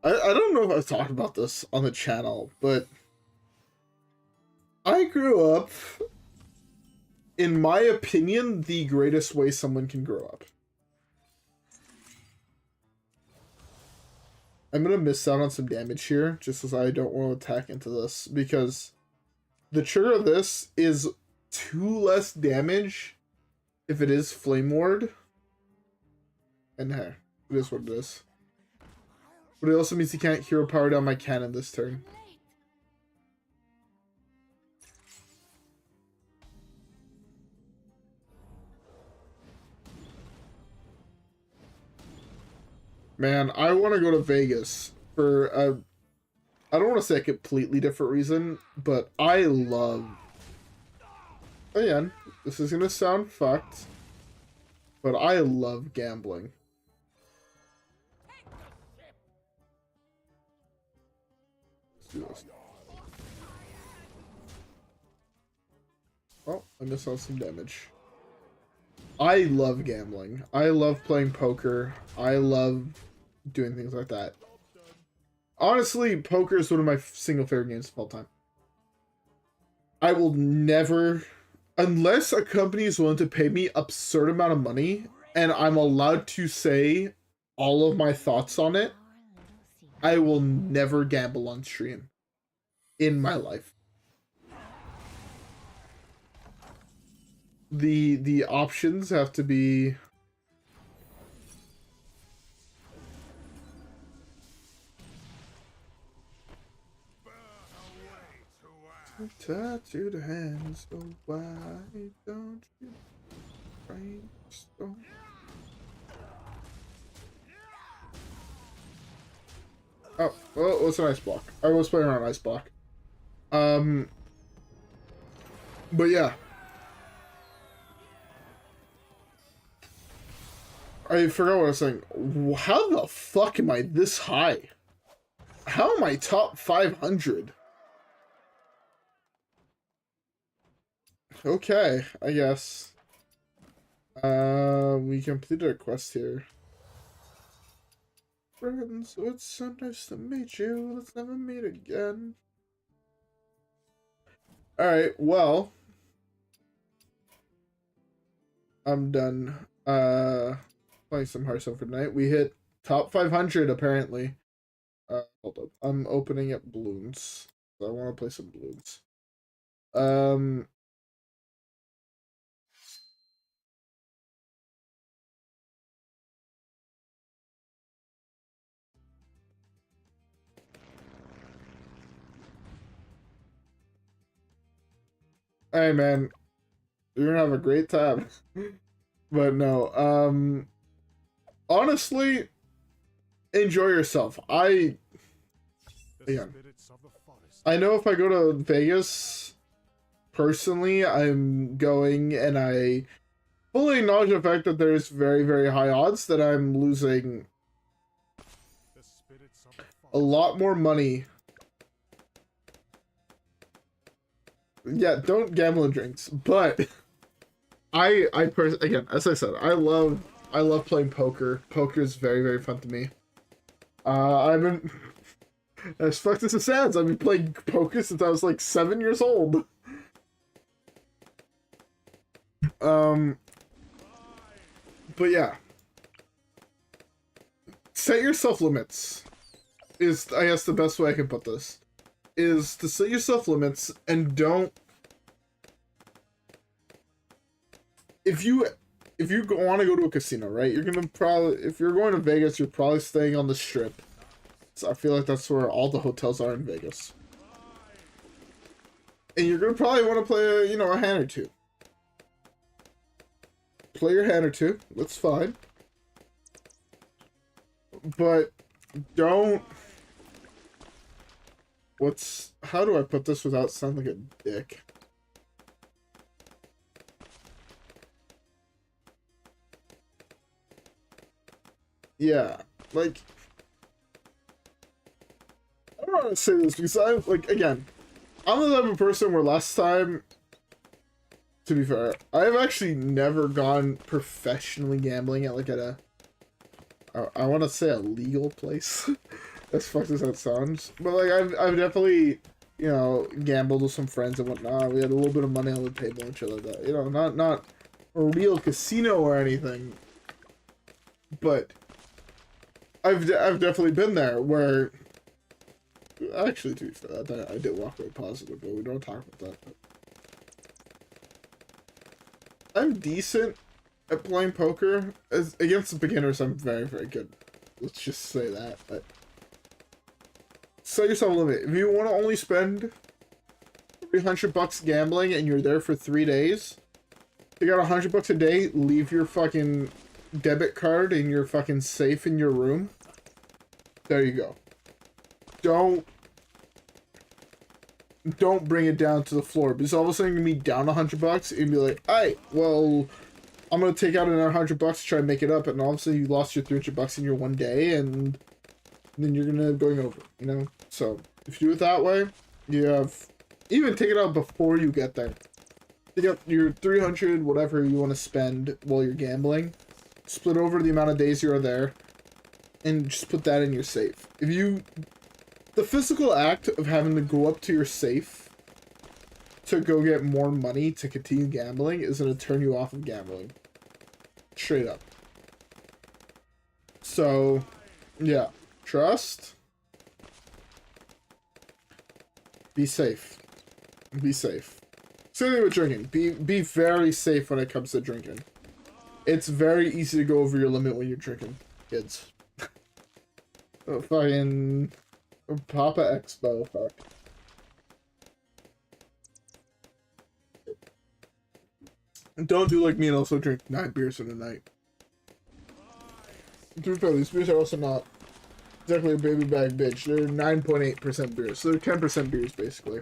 I don't know if I've talked about this on the channel, but... I grew up, in my opinion, the greatest way someone can grow up. I'm gonna miss out on some damage here, just as I don't want to attack into this, because the trigger of this is 2 less damage if it is Flame Ward. And hey, it is what it is. But it also means he can't hero power down my cannon this turn. Man, I want to go to Vegas for a... I don't want to say a completely different reason, but I love... Again, this is going to sound fucked, but I love gambling. Let's do this. Oh, I missed out some damage. I love gambling. I love playing poker. I love doing things like that. Honestly, poker is one of my single favorite games of all time. I will never, unless a company is willing to pay me absurd amount of money and I'm allowed to say all of my thoughts on it, I will never gamble on stream in my life. The options have to be... Tattooed hands, oh why don't you rain stone? Well, what's an ice block? I was playing on ice block. But yeah. I forgot what I was saying. How the fuck am I this high? How am I top 500? Okay, I guess. We completed a quest here. Friends, it's so nice to meet you. Let's never meet again. Alright, well. I'm done. Playing some Hearthstone for tonight. We hit top 500 apparently. Hold up. I'm opening up balloons. I want to play some balloons. Hey man, you're gonna have a great time. But no, honestly, enjoy yourself. The Again, spirits of the forest. I know if I go to Vegas, personally, I'm going and I fully acknowledge the fact that there's very, very high odds that I'm losing The spirits of the a forest. lot more money. Yeah, don't gamble and drinks, but again, as I said, I love playing poker. Poker is very, very fun to me. I've been, as fucked as it sounds, I've been playing poker since I was like 7 years old. But yeah, set yourself limits is, I guess, the best way I can put this. Is to set yourself limits and don't. If you want to go to a casino, right? You're gonna probably, if you're going to Vegas, you're probably staying on the Strip. So I feel like that's where all the hotels are in Vegas. And you're gonna probably want to play a hand or two. Play your hand or two. That's fine. But don't. How do I put this without sounding like a dick? Yeah, like, I don't want to say this because I'm again, I'm the type of person where last time, to be fair, I've actually never gone professionally gambling at I want to say a legal place. As fucked as that sounds, but like I've definitely gambled with some friends and whatnot. We had a little bit of money on the table and shit like that. Not a real casino or anything, but I've definitely been there where. Actually, to be fair, I did walk away positive, but we don't talk about that. But I'm decent at playing poker. As against the beginners, I'm very, very good. Let's just say that. But set yourself a limit. If you want to only spend $300 gambling and you're there for 3 days, you got $100 a day. Leave your fucking debit card in your fucking safe in your room. There you go. Don't bring it down to the floor, because all of a sudden you're gonna be down $100 and be like, alright, well, I'm gonna take out another $100 to try and make it up, and all of a sudden you lost your $300 in your one day, and then you're gonna going over, So if you do it that way, you have even take it out before you get there. Take out your 300, whatever you want to spend while you're gambling, split over the amount of days you're there, and just put that in your safe. The physical act of having to go up to your safe to go get more money to continue gambling is going to turn you off of gambling. Straight up. So, yeah. Trust. Be safe. Be safe. Same thing with drinking. Be very safe when it comes to drinking. It's very easy to go over your limit when you're drinking, kids. Fucking Papa Expo, fuck. Don't do like me and also drink 9 beers in a night. To be fair, these beers are also not Exactly a baby bag bitch. They're 9.8% beers. So they're 10% beers, basically.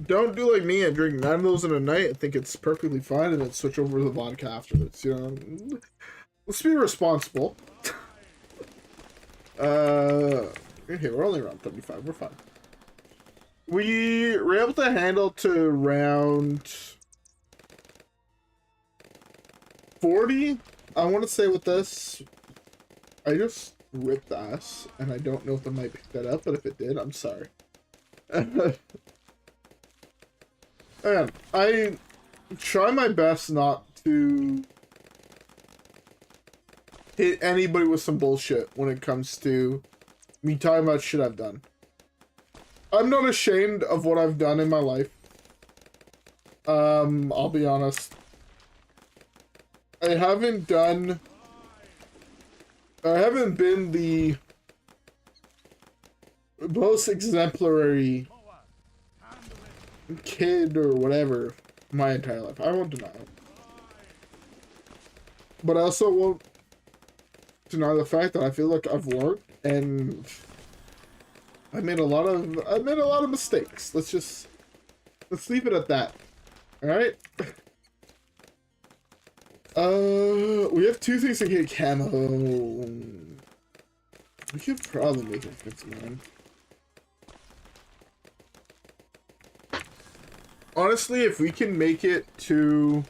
Don't do like me and drink 9 of those in a night and think it's perfectly fine and then switch over to the vodka afterwards, you know? Let's be responsible. Okay, we're only around 35. We're fine. We were able to handle to round 40. I want to say with this, I just ripped ass, and I don't know if I might pick that up, but if it did, I'm sorry. And I try my best not to hit anybody with some bullshit when it comes to me talking about shit I've done. I'm not ashamed of what I've done in my life. I'll be honest. I haven't been the most exemplary kid or whatever my entire life. I won't deny it. But I also won't deny the fact that I feel like I've learned and I made a lot of mistakes. Let's leave it at that. Alright? We have 2 things to get camo. We could probably make it fit mine. Honestly, if we can make it to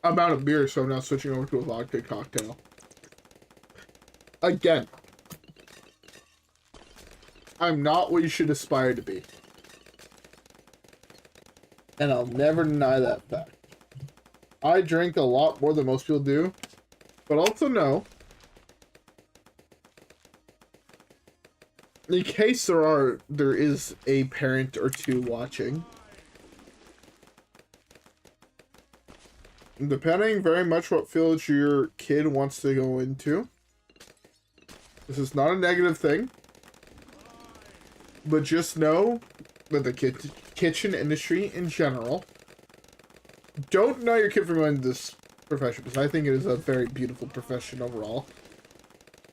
I'm out of beer, so I'm now switching over to a vodka cocktail. Again, I'm not what you should aspire to be. And I'll never deny that fact. I drink a lot more than most people do, but also know, in case there is a parent or 2 watching, depending very much what field your kid wants to go into, this is not a negative thing, but just know that the kitchen industry in general, don't deny your kid from going into this profession, because I think it is a very beautiful profession overall.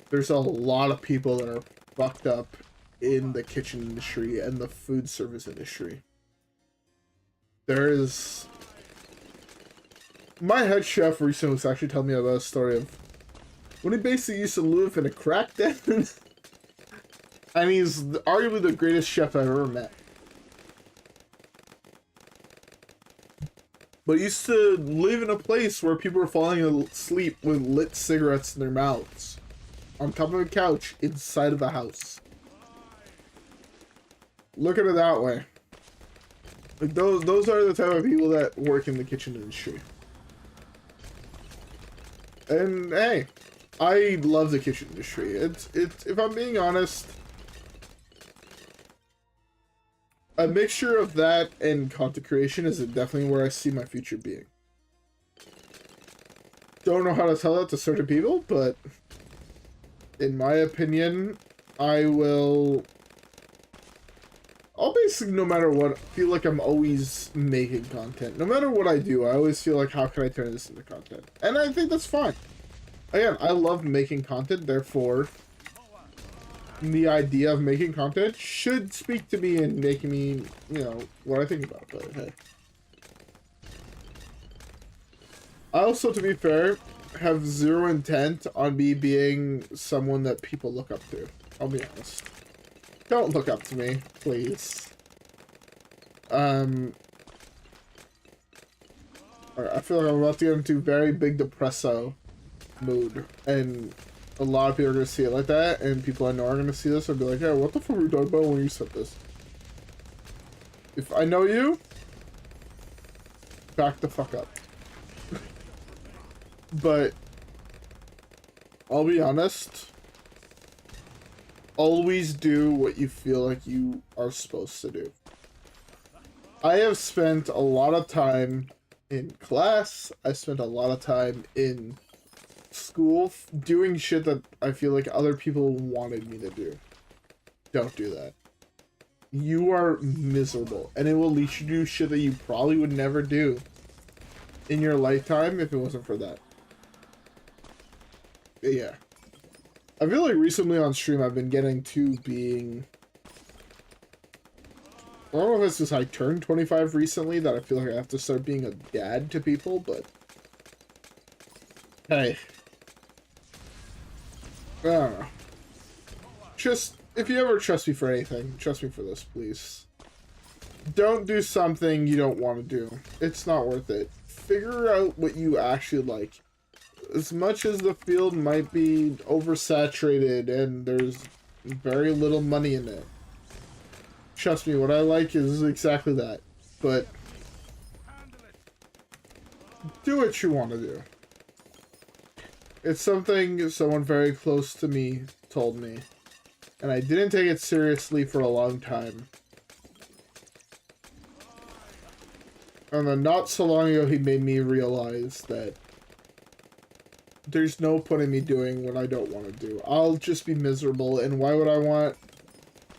There's a lot of people that are fucked up in the kitchen industry and the food service industry. There is... My head chef recently was actually telling me about a story of when he basically used to live in a crack den. And he's arguably the greatest chef I've ever met. But he used to live in a place where people were falling asleep with lit cigarettes in their mouths. On top of a couch inside of a house. Look at it that way. Like those are the type of people that work in the kitchen industry. And hey, I love the kitchen industry. It's if I'm being honest, a mixture of that and content creation is definitely where I see my future being. Don't know how to tell that to certain people, but in my opinion, I'll basically, no matter what, feel like I'm always making content. No matter what I do, I always feel like, how can I turn this into content? And I think that's fine. Again, I love making content, therefore, the idea of making content should speak to me and making me, you know, what I think about it. But hey. I also, to be fair, have zero intent on me being someone that people look up to. I'll be honest. Don't look up to me, please. Alright, I feel like I'm about to get into very big depresso mood, and a lot of people are going to see it like that, and people I know are going to see this and be like, hey, what the fuck were you talking about when you said this? If I know you, back the fuck up. But I'll be honest, always do what you feel like you are supposed to do. I have spent a lot of time in class, I spent a lot of time in school doing shit that I feel like other people wanted me to do. Don't do that. you are miserable, and it will lead you to do shit that you probably would never do in your lifetime if it wasn't for that. But yeah. I feel like recently on stream I've been getting to being... I don't know if it's just I turned 25 recently that I feel like I have to start being a dad to people, but... Hey. I don't know. Just, if you ever trust me for anything, trust me for this, please. Don't do something you don't want to do. It's not worth it. Figure out what you actually like. As much as the field might be oversaturated and there's very little money in it. Trust me, what I like is exactly that. But do what you want to do. It's something someone very close to me told me. And I didn't take it seriously for a long time. And then not so long ago he made me realize that there's no point in me doing what I don't want to do. I'll just be miserable, and why would I want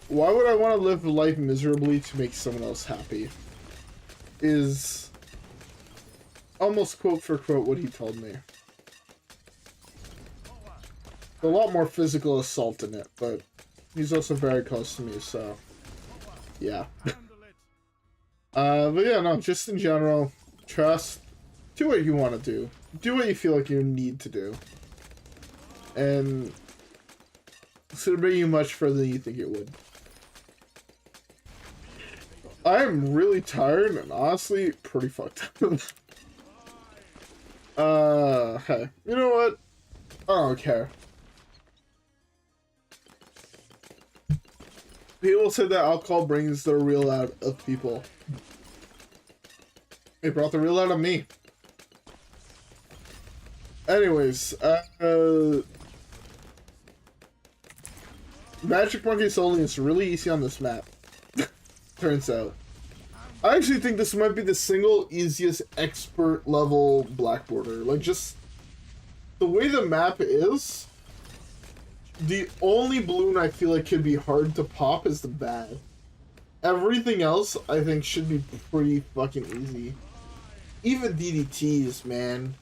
to live life miserably to make someone else happy? Is almost quote for quote what he told me. A lot more physical assault in it, but he's also very close to me, so yeah. But yeah, no, just in general, trust, do what you want to do. Do what you feel like you need to do. And it's gonna bring you much further than you think it would. I am really tired and honestly pretty fucked up. Hey, you know what? I don't care. People say that alcohol brings the real out of people. It brought the real out of me. Anyways, Magic Monkey Solely is really easy on this map. Turns out. I actually think this might be the single easiest expert level Black Border. Like, just the way the map is, the only balloon I feel like could be hard to pop is the bad. Everything else I think should be pretty fucking easy. Even DDTs, man.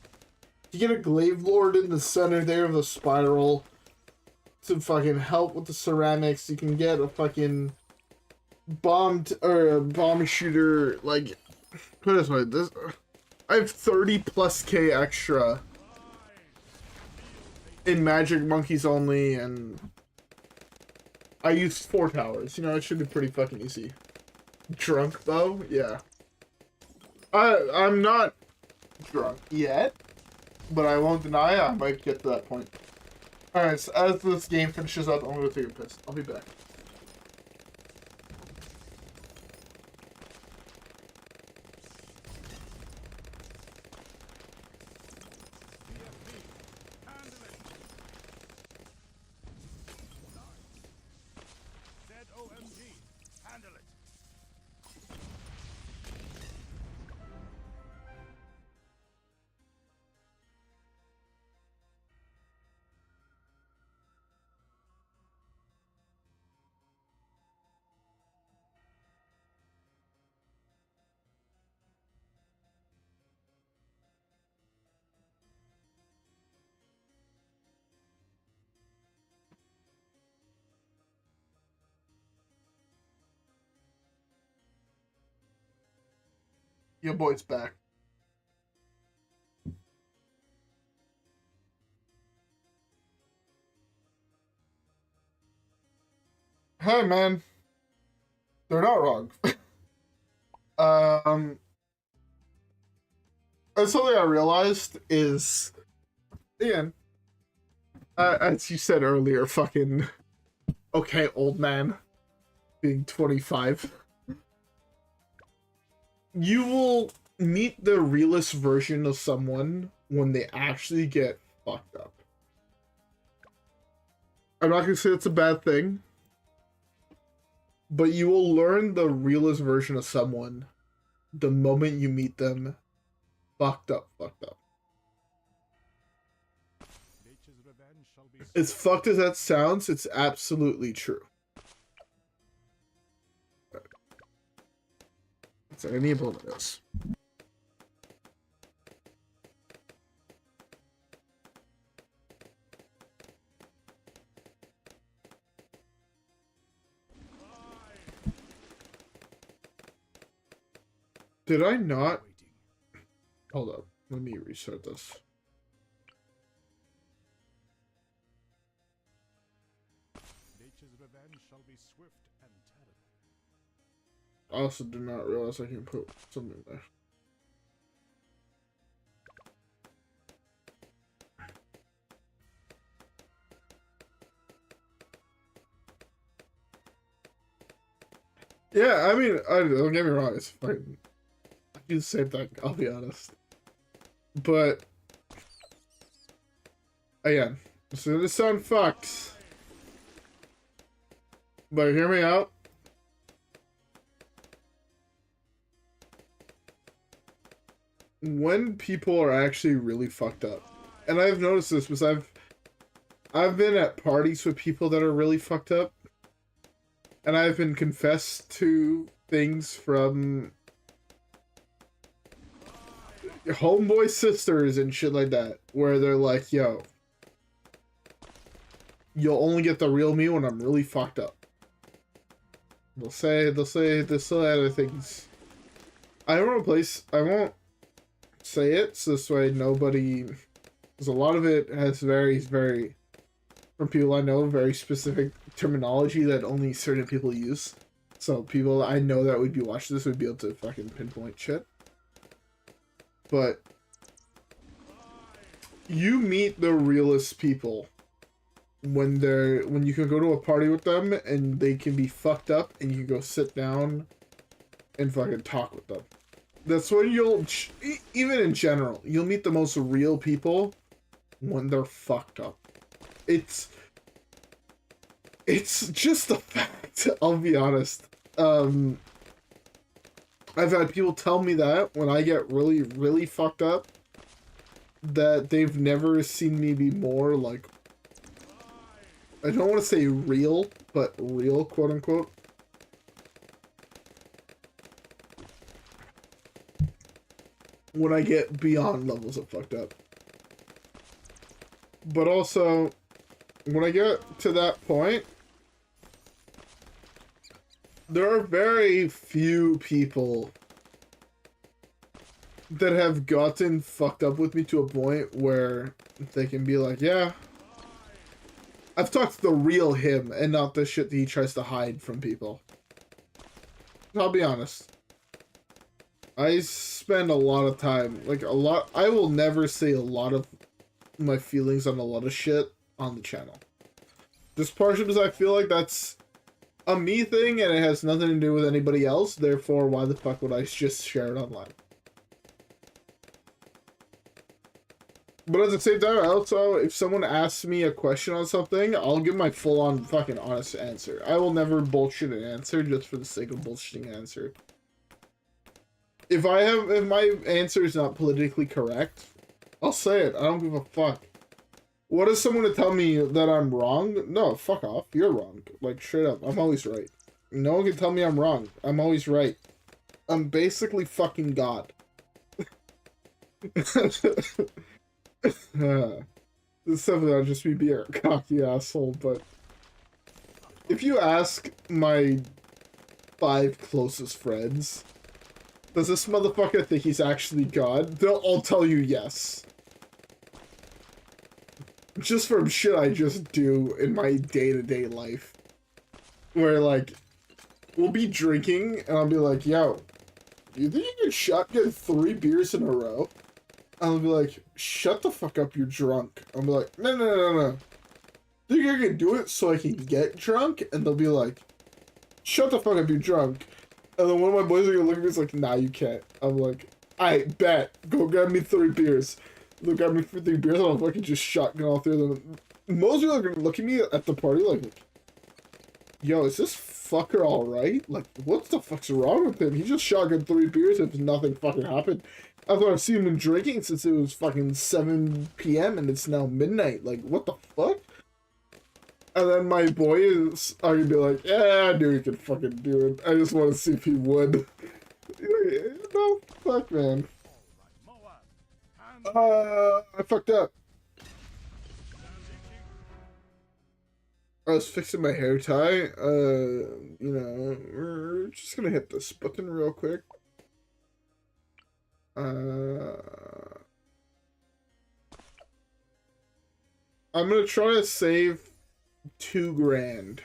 You get a Glaive Lord in the center there of the spiral to fucking help with the ceramics. You can get a fucking bomb shooter. Like, put it this way, I have 30+K extra in Magic Monkeys only, and I used 4 towers. You know, it should be pretty fucking easy. Drunk though, yeah. I'm not drunk yet. But I won't deny I might get to that point. Alright, so as this game finishes up, I'm gonna take a piss. I'll be back. ZOMG, handle it. Your boy's back. Hey man. They're not wrong. And something I realized is, Ian, as you said earlier, fucking, okay, old man, being 25. You will meet the realist version of someone when they actually get fucked up. I'm not gonna say it's a bad thing, but you will learn the realist version of someone the moment you meet them fucked up. Nature's revenge shall be As fucked as that sounds, it's absolutely true. any abilities. Did I not? Waiting. Hold up. Let me restart this. Nature's revenge shall be swift and terrible. I also did not realize I can put something there. Yeah, I mean, don't get me wrong, it's fine. I do the same thing, I'll be honest. But, again, it's gonna sound fucked. But hear me out. When people are actually really fucked up, and I've noticed this because I've been at parties with people that are really fucked up, and I've been confessed to things from homeboy sisters and shit like that, where they're like, yo, you'll only get the real me when I'm really fucked up. They'll say other things. I won't say it, so this way nobody, because a lot of it has very, from people I know, very specific terminology that only certain people use. So people I know that would be watching this would be able to fucking pinpoint shit. But you meet the realest people when you can go to a party with them and they can be fucked up and you can go sit down and fucking talk with them. That's when even in general, you'll meet the most real people when they're fucked up. It's just a fact, I'll be honest. I've had people tell me that when I get really, really fucked up, that they've never seen me be more, like, I don't want to say real, but real, quote unquote. When I get beyond levels of fucked up. But also, when I get to that point, there are very few people that have gotten fucked up with me to a point where they can be like, yeah, I've talked to the real him and not the shit that he tries to hide from people. I'll be honest. I spend a lot of time, I will never say a lot of my feelings on a lot of shit on the channel. Just partially because I feel like that's a me thing and it has nothing to do with anybody else, therefore why the fuck would I just share it online? But at the same time, also, if someone asks me a question on something, I'll give my full-on fucking honest answer. I will never bullshit an answer just for the sake of bullshitting an answer. If my answer is not politically correct, I'll say it. I don't give a fuck. What is someone to tell me that I'm wrong? No, fuck off. You're wrong. Like, straight up. I'm always right. No one can tell me I'm wrong. I'm always right. I'm basically fucking God. This stuff I'll just be a cocky asshole, but if you ask my 5 closest friends, does this motherfucker think he's actually God? They'll all tell you yes. Just from shit I just do in my day-to-day life. Where, like, we'll be drinking, and I'll be like, yo, do you think you can shotgun 3 beers in a row? I'll be like, shut the fuck up, you're drunk. I'll be like, no. Think I can do it so I can get drunk? And they'll be like, shut the fuck up, you're drunk. And then one of my boys are gonna look at me and like, nah, you can't. I'm like, I bet. Go grab me 3 beers. They'll grab me 3 beers and I'll fucking just shotgun all 3 of them. Most people are gonna look at me at the party like, yo, is this fucker alright? Like, what the fuck's wrong with him? He just shotgunned 3 beers if nothing fucking happened. After I've seen him drinking since it was fucking 7 p.m. and it's now midnight. Like, what the fuck? And then my boys are gonna be like, yeah, I knew he could fucking do it. I just want to see if he would. No, fuck, man. All right, Moab. I fucked up. Leaking. I was fixing my hair tie. You know, we're just gonna hit this button real quick. I'm gonna try to save $2,000.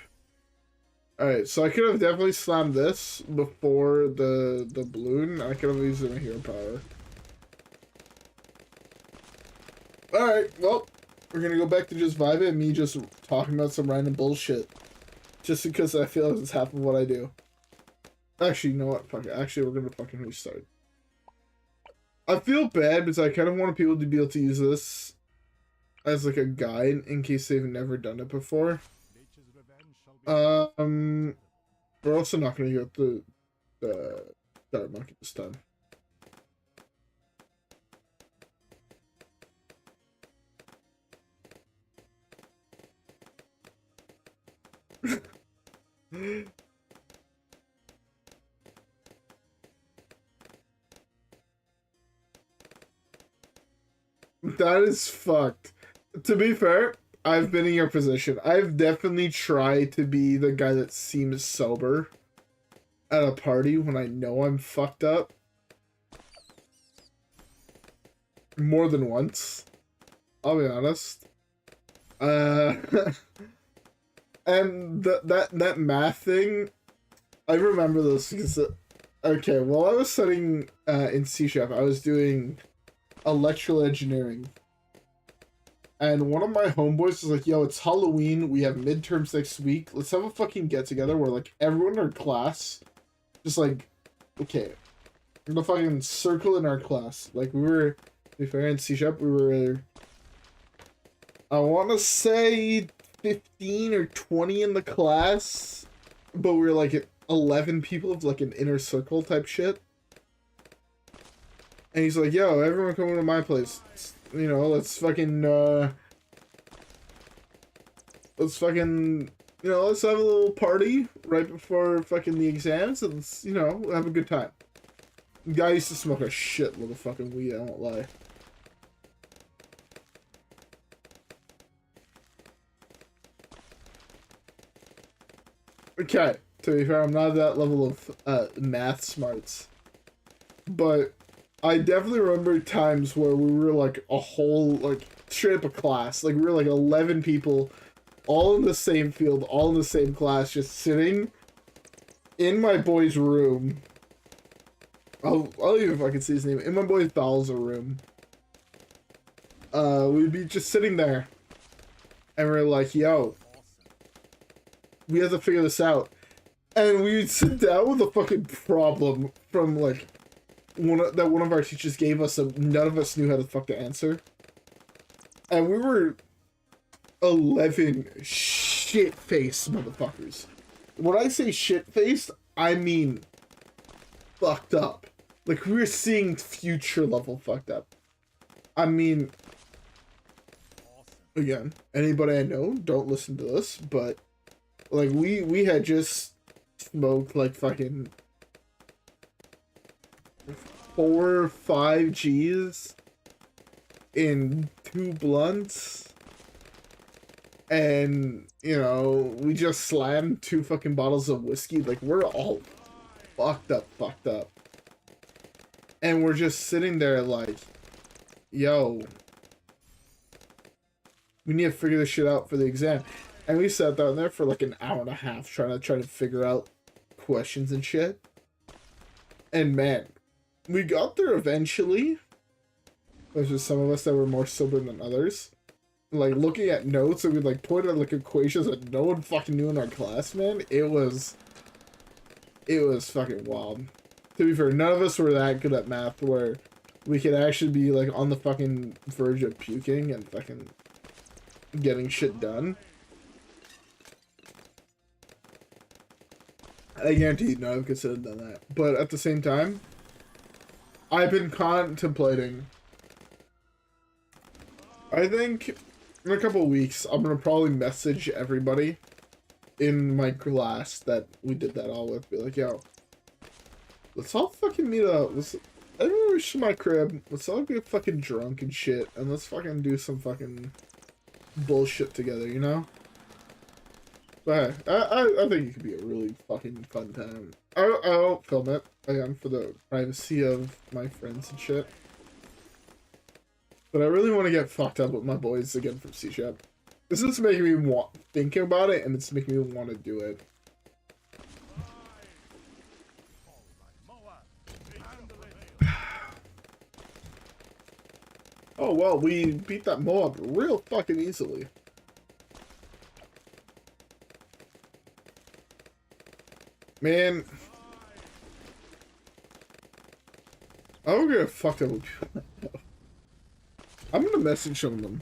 Alright, so I could have definitely slammed this before the balloon. I could have used my hero power. Alright, well, we're gonna go back to just vibing and me just talking about some random bullshit. Just because I feel like it's half of what I do. Actually, you know what? Fuck it. Actually, we're gonna fucking restart. I feel bad because I kind of want people to be able to use this as like a guide in case they've never done it before. Nature's revenge shall be. We're also not gonna get the Dark Monkey this time. That is fucked. To be fair, I've been in your position. I've definitely tried to be the guy that seems sober at a party when I know I'm fucked up. More than once. I'll be honest. And that math thing, I remember this because, okay, while I was studying in C-Chef, I was doing electrical engineering. And one of my homeboys was like, yo, it's Halloween, we have midterms next week, let's have a fucking get-together where, like, everyone in our class, just like, okay, we're gonna fucking circle in our class. Like, we were, to be fair, in C-Shop, we were, I want to say 15 or 20 in the class, but we were, like, 11 people of, like, an inner circle type shit. And he's like, yo, everyone come to my place. You know, let's fucking, you know, let's have a little party right before fucking the exams and let's, you know, have a good time. The guy used to smoke a shitload of fucking weed, I won't lie. Okay, to be fair, I'm not at that level of, math smarts. But I definitely remember times where we were like a whole, like, straight up a class. Like, we were like 11 people, all in the same field, all in the same class, just sitting in my boy's room. I'll even if I can see his name. In my boy's Bowser room. We'd be just sitting there. And we're like, yo, we have to figure this out. And we'd sit down with a fucking problem from, like, one of our teachers gave us, none of us knew how the fuck to answer. And we were 11 shit-faced motherfuckers. When I say shit-faced, I mean fucked up. Like, we were seeing future level fucked up. I mean, again, anybody I know, don't listen to this, but, like, we had just smoked, like, fucking 4 or 5 G's in 2 blunts, and, you know, we just slammed 2 fucking bottles of whiskey. Like, we're all fucked up, and we're just sitting there like, yo, we need to figure this shit out for the exam. And we sat down there for like an hour and a half trying to figure out questions and shit. And man, we got there eventually. There's just some of us that were more sober than others. Like, looking at notes, and we'd, like, point at, like, equations that no one fucking knew in our class, man. It was fucking wild. To be fair, none of us were that good at math where we could actually be, like, on the fucking verge of puking and fucking getting shit done. I guarantee none of us could have done that. But at the same time, I've been contemplating. I think in a couple of weeks, I'm gonna probably message everybody in my class that we did that all with. Be like, yo, Let's all fucking meet up. Everyone reach to my crib. Let's all get fucking drunk and shit, and let's fucking do some fucking bullshit together, you know? But hey, I think it could be a really fucking fun time. I won't film it, again, for the privacy of my friends and shit. But I really want to get fucked up with my boys again from C-Shop. This is making me think about it, and it's making me want to do it. Oh well, we beat that Moab real fucking easily. Man, I'm gonna get fucked up with people. I'm gonna message some of them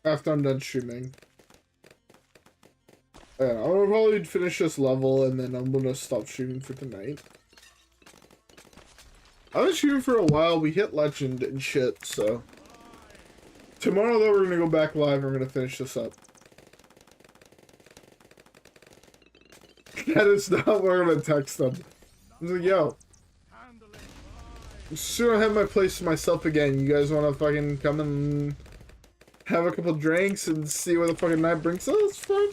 after I'm done streaming. Yeah, I'll probably finish this level and then I'm gonna stop streaming for tonight. I've been streaming for a while. We hit legend and shit, so tomorrow though we're gonna go back live. We're gonna finish this up. That is not what I'm gonna text them. I was like, yo, soon I have my place to myself again. You guys wanna fucking come and have a couple drinks and see where the fucking night brings us? Fine.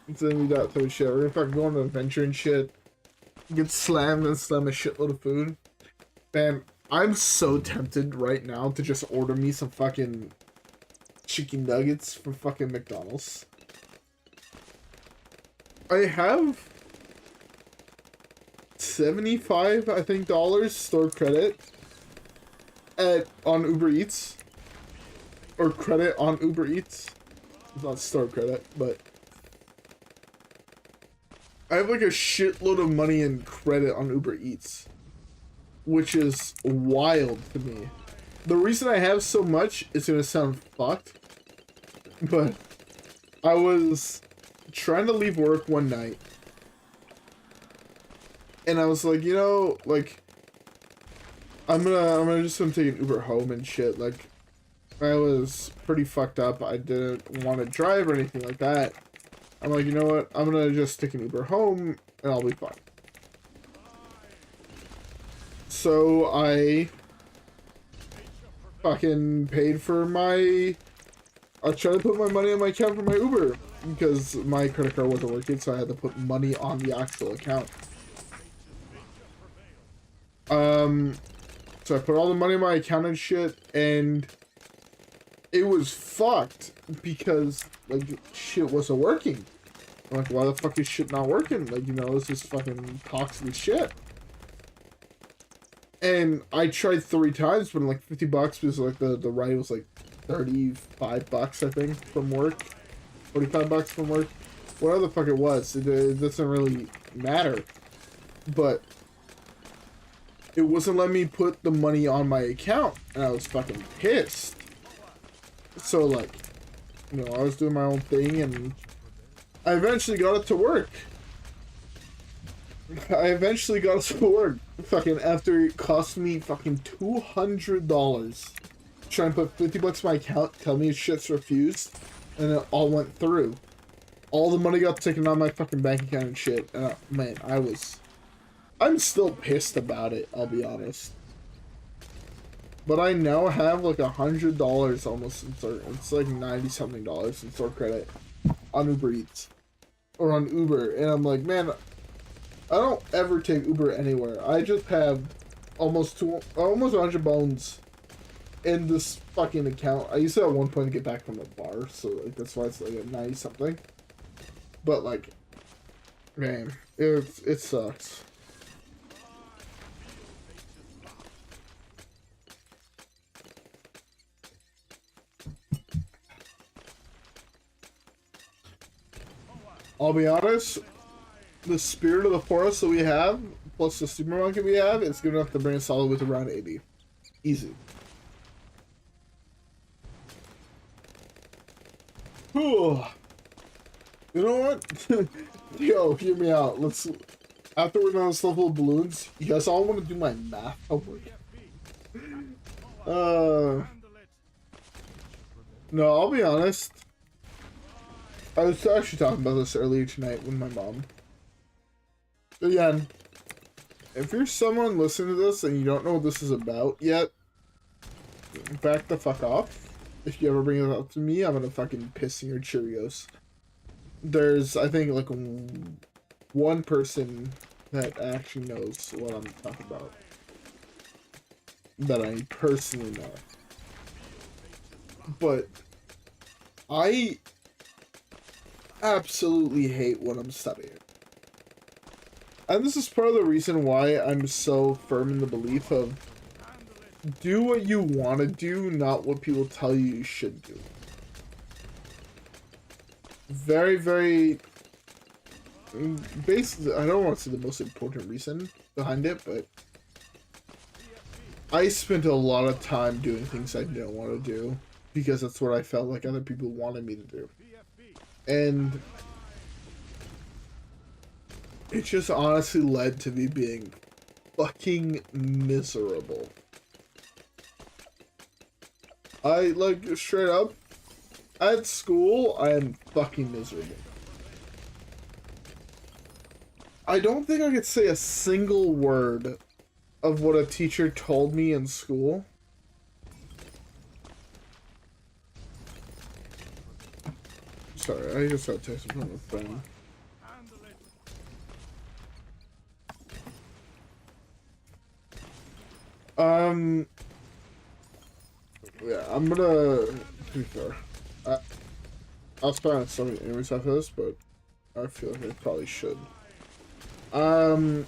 And then we got to shit. We're gonna fucking go on an adventure and shit. Get slammed and slam a shitload of food. Man, I'm so tempted right now to just order me some fucking chicken nuggets from fucking McDonald's. I have 75, I think, dollars stored credit on Uber Eats. Or credit on Uber Eats. It's not stored credit, but I have like a shitload of money in credit on Uber Eats, which is wild to me. The reason I have so much is gonna sound fucked, but I was trying to leave work one night, and I was like, you know, like, I'm gonna take an Uber home and shit. Like, I was pretty fucked up. I didn't want to drive or anything like that. I'm like, you know what? I'm gonna just take an Uber home and I'll be fine. So I fucking paid for my... I tried to put my money on my account for my Uber because my credit card wasn't working, so I had to put money on the actual account. So I put all the money in my account and shit, and it was fucked because, like, shit wasn't working. I'm like, why the fuck is shit not working? Like, you know, this is fucking toxic as shit. And I tried 3 times, but like 50 bucks because like the ride was like 35 bucks, I think, from work. 45 bucks from work. Whatever the fuck it was. It doesn't really matter. But it wasn't letting me put the money on my account, and I was fucking pissed. So like, you know, I was doing my own thing, and I eventually got it to work. Fucking after it cost me fucking $200. Trying to put 50 bucks in my account, tell me shit's refused, and it all went through. All the money got taken out of my fucking bank account and shit. And man, I'm still pissed about it, I'll be honest. But I now have like $100 almost in store. It's like 90 something dollars in store credit on Uber Eats or on Uber, and I'm like, man, I don't ever take Uber anywhere. I just have almost 100 bones in this fucking account. I used to at one point to get back from the bar, so like that's why it's like a 90 something. But like, man, it sucks. I'll be honest, the Spirit of the Forest that we have, plus the Super Monkey we have, is good enough to bring us all the way to around 80. Easy. Whew. You know what? Yo, hear me out. After we're done this level of balloons, you guys all want to do my math homework? No, I'll be honest. I was actually talking about this earlier tonight with my mom. Again, If you're someone listening to this and you don't know what this is about yet, back the fuck off. If you ever bring it up to me, I'm gonna fucking piss in your Cheerios. There's, I think, like one person that actually knows what I'm talking about. That I personally know. But I absolutely hate what I'm studying. And this is part of the reason why I'm so firm in the belief of do what you want to do, not what people tell you you should do. Very, very... Basically, I don't want to say the most important reason behind it, but I spent a lot of time doing things I didn't want to do because that's what I felt like other people wanted me to do. And it just honestly led to me being fucking miserable. I, like, straight up, at school, I am fucking miserable. I don't think I could say a single word of what a teacher told me in school. Sorry, I just got texted from a friend. Yeah, I'm gonna, to be fair, I'll spend on some enemies after this, but I feel like I probably should. I'm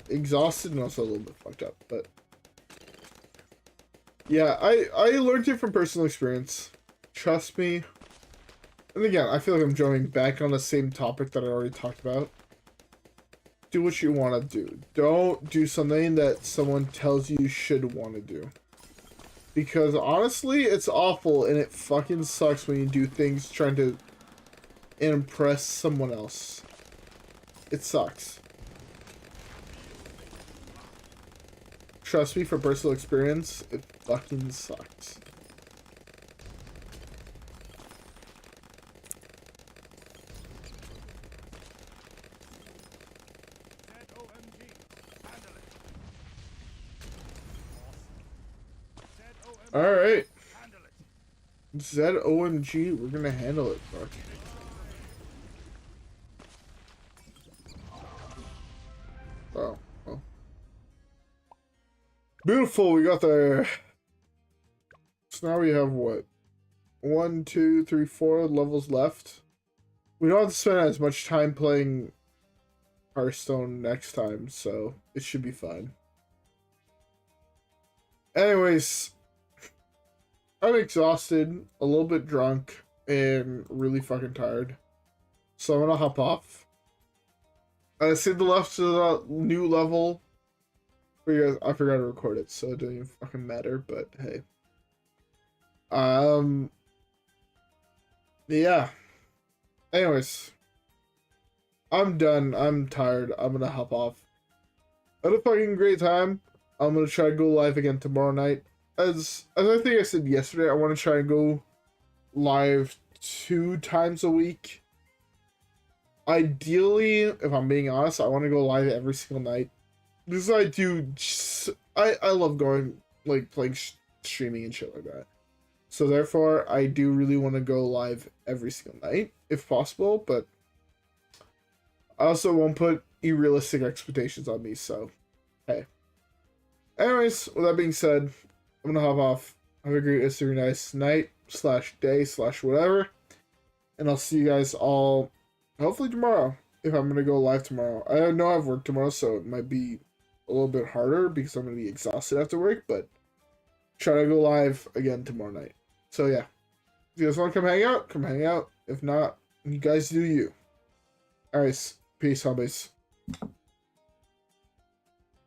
exhausted and also a little bit fucked up, but yeah, I learned it from personal experience. Trust me. And again, I feel like I'm jumping back on the same topic that I already talked about. Do what you want to do. Don't do something that someone tells you should want to do. Because honestly, it's awful and it fucking sucks when you do things trying to impress someone else. It sucks. Trust me, for personal experience, it fucking sucks. Alright. ZOMG, we're gonna handle it, fuck. Oh, well. Beautiful, we got there. So now we have what? 1, 2, 3, 4 levels left. We don't have to spend as much time playing Hearthstone next time, so it should be fine. Anyways, I'm exhausted, a little bit drunk, and really fucking tired. So I'm gonna hop off. I saved the left to the new level. For you guys, I forgot to record it, so it doesn't even fucking matter, but hey. Yeah. Anyways. I'm done. I'm tired. I'm gonna hop off. Had a fucking great time. I'm gonna try to go live again tomorrow night. As I think I said yesterday, I want to try and go live 2 times a week. Ideally, if I'm being honest, I want to go live every single night. This I do. I love going, like, playing streaming and shit like that. So therefore, I do really want to go live every single night, if possible. But I also won't put unrealistic expectations on me. So, hey. Anyways, with that being said, I'm gonna hop off. Have a great rest of your nice night / day / whatever, and I'll see you guys all hopefully tomorrow if I'm gonna go live tomorrow. I know I have work tomorrow, so it might be a little bit harder because I'm gonna be exhausted after work. But try to go live again tomorrow night. So yeah, if you guys want to come hang out, come hang out. If not, you guys do you. Alright, peace, homies.